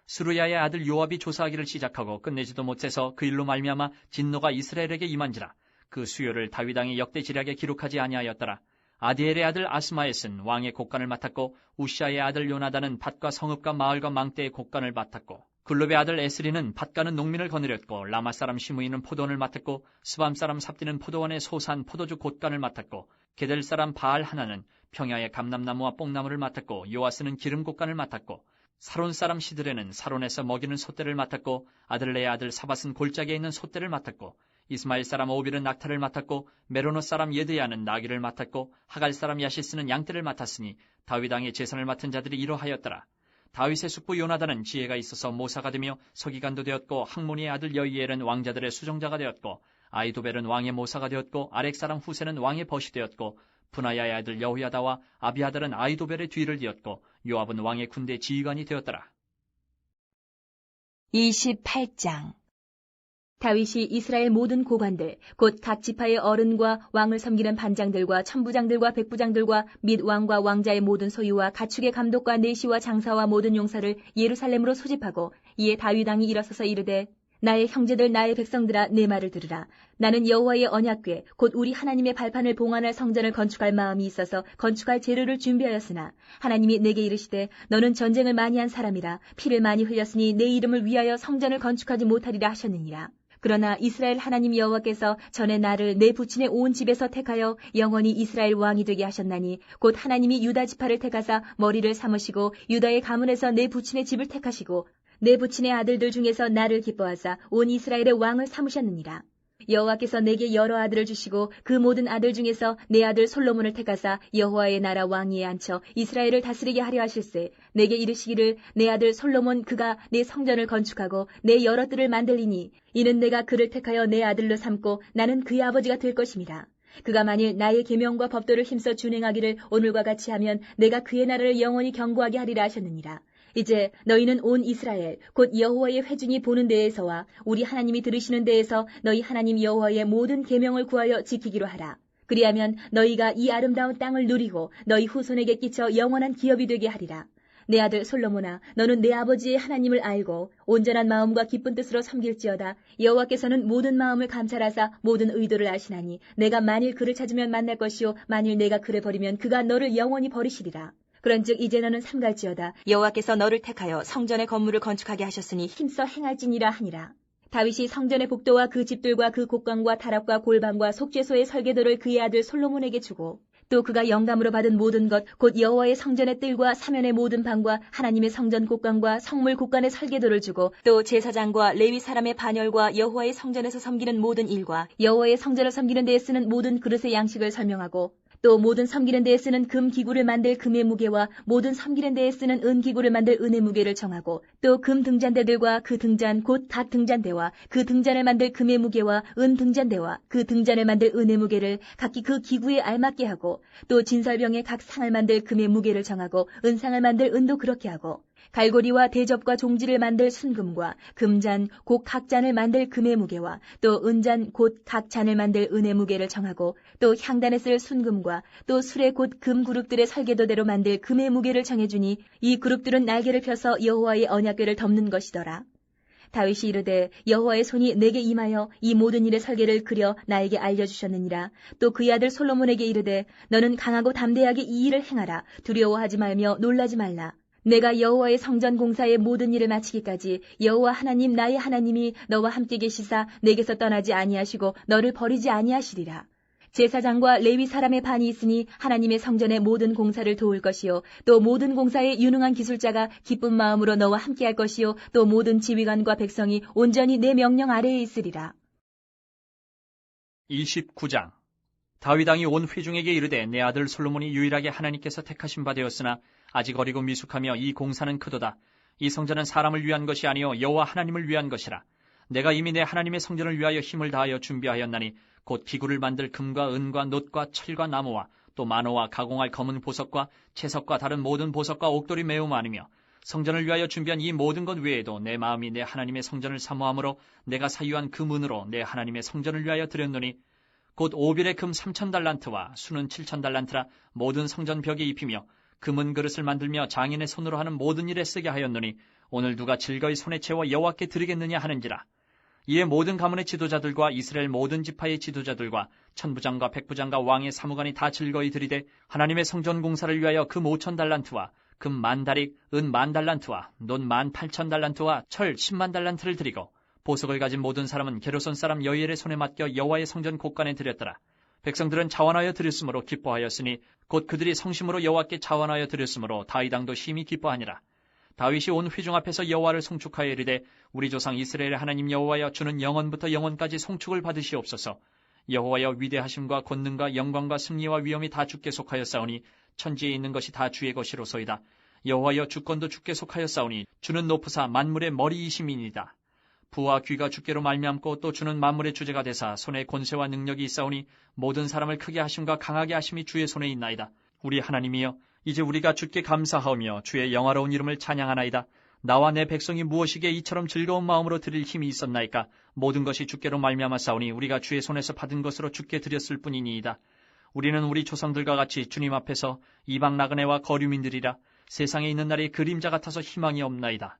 스루야의 아들 요압이 조사하기를 시작하고 끝내지도 못해서 그 일로 말미암아 진노가 이스라엘에게 임한지라. 그 수요를 다윗 왕이 역대지략에 기록하지 아니하였더라. 아디엘의 아들 아스마에스는 왕의 곡간을 맡았고 우시아의 아들 요나단은 밭과 성읍과 마을과 망대의 곡간을 맡았고 글룹의 아들 에스리는 밭가는 농민을 거느렸고 라마 사람 시므이는 포도원을 맡았고 스밤 사람 삽디는 포도원의 소산 포도주 곳간을 맡았고 게델 사람 바알 하나는 평야의 감람나무와 뽕나무를 맡았고 요아스는 기름 곳간을 맡았고 사론 사람 시드레는 사론에서 먹이는 솥대를 맡았고 아들레의 아들 사밧은 골짜기에 있는 솥대를 맡았고 이스마엘 사람 오빌은 낙타를 맡았고 메로노 사람 예드야는 나귀를 맡았고 하갈 사람 야시스는 양떼를 맡았으니 다윗 왕의 제선을 맡은 자들이 이러하였더라. 다윗의 숙부 요나단은 지혜가 있어서 모사가 되며 서기관도 되었고 학모니의 아들 여이엘은 왕자들의 수정자가 되었고 아이도벨은 왕의 모사가 되었고 아렉 사람 후세는 왕의 벗이 되었고 분하야의 아들 여호야다와 아비아달은 아이도벨의 뒤를 이었고 요압은 왕의 군대 지휘관이 되었더라. 28장 다윗이 이스라엘 모든 고관들 곧 각 지파의 어른과 왕을 섬기는 반장들과 천부장들과 백부장들과 및 왕과 왕자의 모든 소유와 가축의 감독과 내시와 장사와 모든 용사를 예루살렘으로 소집하고 이에 다윗 왕이 일어서서 이르되 나의 형제들 나의 백성들아 내 말을 들으라. 나는 여호와의 언약궤 곧 우리 하나님의 발판을 봉안할 성전을 건축할 마음이 있어서 건축할 재료를 준비하였으나 하나님이 내게 이르시되 너는 전쟁을 많이 한 사람이라 피를 많이 흘렸으니 내 이름을 위하여 성전을 건축하지 못하리라 하셨느니라. 그러나 이스라엘 하나님 여호와께서 전에 나를 내 부친의 온 집에서 택하여 영원히 이스라엘 왕이 되게 하셨나니 곧 하나님이 유다 지파를 택하사 머리를 삼으시고 유다의 가문에서 내 부친의 집을 택하시고 내 부친의 아들들 중에서 나를 기뻐하사 온 이스라엘의 왕을 삼으셨느니라. 여호와께서 내게 여러 아들을 주시고 그 모든 아들 중에서 내 아들 솔로몬을 택하사 여호와의 나라 왕위에 앉혀 이스라엘을 다스리게 하려 하실세. 내게 이르시기를 내 아들 솔로몬 그가 내 성전을 건축하고 내 여러 뜰을 만들리니 이는 내가 그를 택하여 내 아들로 삼고 나는 그의 아버지가 될 것임이라. 그가 만일 나의 계명과 법도를 힘써 준행하기를 오늘과 같이 하면 내가 그의 나라를 영원히 경고하게 하리라 하셨느니라. 이제 너희는 온 이스라엘 곧 여호와의 회중이 보는 데에서와 우리 하나님이 들으시는 데에서 너희 하나님 여호와의 모든 계명을 구하여 지키기로 하라. 그리하면 너희가 이 아름다운 땅을 누리고 너희 후손에게 끼쳐 영원한 기업이 되게 하리라. 내 아들 솔로몬아 너는 내 아버지의 하나님을 알고 온전한 마음과 기쁜 뜻으로 섬길지어다. 여호와께서는 모든 마음을 감찰하사 모든 의도를 아시나니 내가 만일 그를 찾으면 만날 것이요 만일 내가 그를 버리면 그가 너를 영원히 버리시리라. 그런즉 이제 너는 삼갈지어다. 여호와께서 너를 택하여 성전의 건물을 건축하게 하셨으니 힘써 행할지니라 하니라. 다윗이 성전의 복도와 그 집들과 그 곡간과 타락과 골방과 속죄소의 설계도를 그의 아들 솔로몬에게 주고 또 그가 영감으로 받은 모든 것 곧 여호와의 성전의 뜰과 사면의 모든 방과 하나님의 성전 곡간과 성물 곡간의 설계도를 주고 또 제사장과 레위 사람의 반열과 여호와의 성전에서 섬기는 모든 일과 여호와의 성전을 섬기는 데에 쓰는 모든 그릇의 양식을 설명하고 또 모든 섬기는 데에 쓰는 금 기구를 만들 금의 무게와 모든 섬기는 데에 쓰는 은 기구를 만들 은의 무게를 정하고 또 금 등잔대들과 그 등잔 곧 각 등잔대와 그 등잔을 만들 금의 무게와 은 등잔대와 그 등잔을 만들 은의 무게를 각기 그 기구에 알맞게 하고 또 진설병의 각 상을 만들 금의 무게를 정하고 은상을 만들 은도 그렇게 하고 갈고리와 대접과 종지를 만들 순금과 금잔 곧 각 잔을 만들 금의 무게와 또 은잔 곧 각 잔을 만들 은의 무게를 정하고 또 향단에 쓸 순금과 또 술의 곧 금 그룹들의 설계도대로 만들 금의 무게를 정해주니 이 그룹들은 날개를 펴서 여호와의 언약궤를 덮는 것이더라. 다윗이 이르되 여호와의 손이 내게 임하여 이 모든 일의 설계를 그려 나에게 알려주셨느니라. 또 그의 아들 솔로몬에게 이르되 너는 강하고 담대하게 이 일을 행하라. 두려워하지 말며 놀라지 말라. 내가 여호와의 성전 공사의 모든 일을 마치기까지 여호와 하나님 나의 하나님이 너와 함께 계시사 내게서 떠나지 아니하시고 너를 버리지 아니하시리라. 제사장과 레위 사람의 반이 있으니 하나님의 성전의 모든 공사를 도울 것이요 또 모든 공사에 유능한 기술자가 기쁜 마음으로 너와 함께할 것이요 또 모든 지휘관과 백성이 온전히 내 명령 아래에 있으리라. 29장 다윗 왕이 온 회중에게 이르되 내 아들 솔로몬이 유일하게 하나님께서 택하신 바 되었으나 아직 어리고 미숙하며 이 공사는 크도다. 이 성전은 사람을 위한 것이 아니요 여호와 하나님을 위한 것이라. 내가 이미 내 하나님의 성전을 위하여 힘을 다하여 준비하였나니 곧 기구를 만들 금과 은과 놋과 철과 나무와 또 만호와 가공할 검은 보석과 채석과 다른 모든 보석과 옥돌이 매우 많으며 성전을 위하여 준비한 이 모든 것 외에도 내 마음이 내 하나님의 성전을 사모함으로 내가 사유한 그 문으로 내 하나님의 성전을 위하여 드렸노니 곧 오빌의 금 3,000달란트와 수는 7,000달란트라 모든 성전 벽에 입히며 금은 그릇을 만들며 장인의 손으로 하는 모든 일에 쓰게 하였노니 오늘 누가 즐거이 손에 채워 여호와께 드리겠느냐 하는지라. 이에 모든 가문의 지도자들과 이스라엘 모든 지파의 지도자들과 천부장과 백부장과 왕의 사무관이 다 즐거이 드리되 하나님의 성전 공사를 위하여 금 5,000달란트와 금 10,000다릭, 은 10,000달란트와 놋 18,000달란트와 철 100,000달란트를 드리고 보석을 가진 모든 사람은 게르손 사람 여이엘의 손에 맡겨 여호와의 성전 곳간에 드렸더라. 백성들은 자원하여 드렸으므로 기뻐하였으니 곧 그들이 성심으로 여호와께 자원하여 드렸으므로 다윗 왕도 심히 기뻐하니라. 다윗이 온 회중 앞에서 여호와를 송축하여 이르되 우리 조상 이스라엘의 하나님 여호와여 주는 영원부터 영원까지 송축을 받으시옵소서. 여호와여 위대하심과 권능과 영광과 승리와 위엄이 다 주께 속하였사오니 천지에 있는 것이 다 주의 것이로소이다. 여호와여 주권도 주께 속하였사오니 주는 높으사 만물의 머리이심이니이다. 부와 귀가 주께로 말미암고 또 주는 만물의 주제가 되사 손에 권세와 능력이 있사오니 모든 사람을 크게 하심과 강하게 하심이 주의 손에 있나이다. 우리 하나님이여 이제 우리가 주께 감사하오며 주의 영화로운 이름을 찬양하나이다. 나와 내 백성이 무엇이기에 이처럼 즐거운 마음으로 드릴 힘이 있었나이까. 모든 것이 주께로 말미암았사오니 우리가 주의 손에서 받은 것으로 주께 드렸을 뿐이니이다. 우리는 우리 조상들과 같이 주님 앞에서 이방 나그네와 거류민들이라. 세상에 있는 날이 그림자 같아서 희망이 없나이다.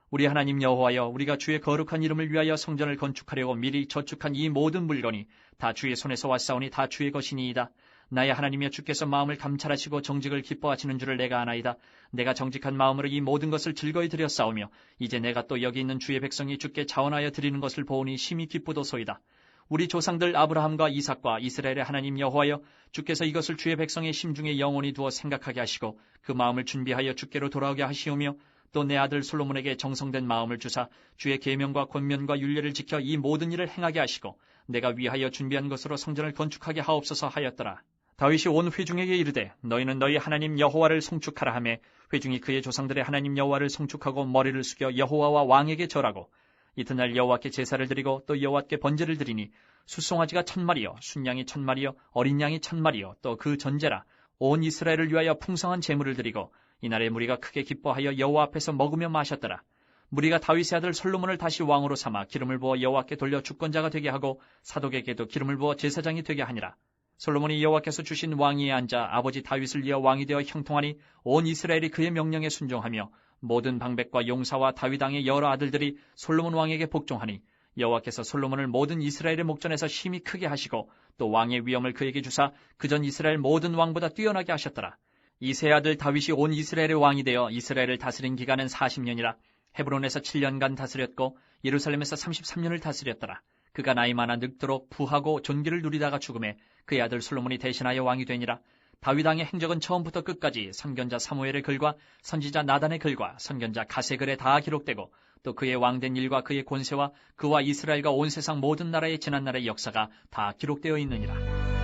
우리 하나님 여호와여 우리가 주의 거룩한 이름을 위하여 성전을 건축하려고 미리 저축한 이 모든 물건이 다 주의 손에서 왔사오니 다 주의 것이니이다. 나의 하나님이여 주께서 마음을 감찰하시고 정직을 기뻐하시는 줄을 내가 아나이다. 내가 정직한 마음으로 이 모든 것을 즐거이 드렸사오며 이제 내가 또 여기 있는 주의 백성이 주께 자원하여 드리는 것을 보오니 심히 기쁘도소이다. 우리 조상들 아브라함과 이삭과 이스라엘의 하나님 여호와여 주께서 이것을 주의 백성의 심중에 영원히 두어 생각하게 하시고 그 마음을 준비하여 주께로 돌아오게 하시오며 또 내 아들 솔로몬에게 정성된 마음을 주사 주의 계명과 권면과 율례를 지켜 이 모든 일을 행하게 하시고 내가 위하여 준비한 것으로 성전을 건축하게 하옵소서 하였더라. 다윗이 온 회중에게 이르되 너희는 너희 하나님 여호와를 송축하라 하매 회중이 그의 조상들의 하나님 여호와를 송축하고 머리를 숙여 여호와와 왕에게 절하고 이튿날 여호와께 제사를 드리고 또 여호와께 번제를 드리니 숫송아지가 1,000마리요 순양이 1,000마리요 어린 양이 1,000마리요 또 그 전제라 온 이스라엘을 위하여 풍성한 제물을 드리고 이날에 무리가 크게 기뻐하여 여호와 앞에서 먹으며 마셨더라. 무리가 다윗의 아들 솔로몬을 다시 왕으로 삼아 기름을 부어 여호와께 돌려 주권자가 되게 하고 사독에게도 기름을 부어 제사장이 되게 하니라. 솔로몬이 여호와께서 주신 왕위에 앉아 아버지 다윗을 이어 왕이 되어 형통하니 온 이스라엘이 그의 명령에 순종하며 모든 방백과 용사와 다윗 왕의 여러 아들들이 솔로몬 왕에게 복종하니 여호와께서 솔로몬을 모든 이스라엘의 목전에서 심히 크게 하시고 또 왕의 위엄을 그에게 주사 그전 이스라엘 모든 왕보다 뛰어나게 하셨더라. 이 세 아들 다윗이 온 이스라엘의 왕이 되어 이스라엘을 다스린 기간은 40년이라 헤브론에서 7년간 다스렸고 예루살렘에서 33년을 다스렸더라. 그가 나이 많아 늙도록 부하고 존귀를 누리다가 죽음에 그의 아들 솔로몬이 대신하여 왕이 되니라. 다윗 왕의 행적은 처음부터 끝까지 선견자 사무엘의 글과 선지자 나단의 글과 선견자 갓의 글에 다 기록되고 또 그의 왕된 일과 그의 권세와 그와 이스라엘과 온 세상 모든 나라의 지난 날의 역사가 다 기록되어 있느니라.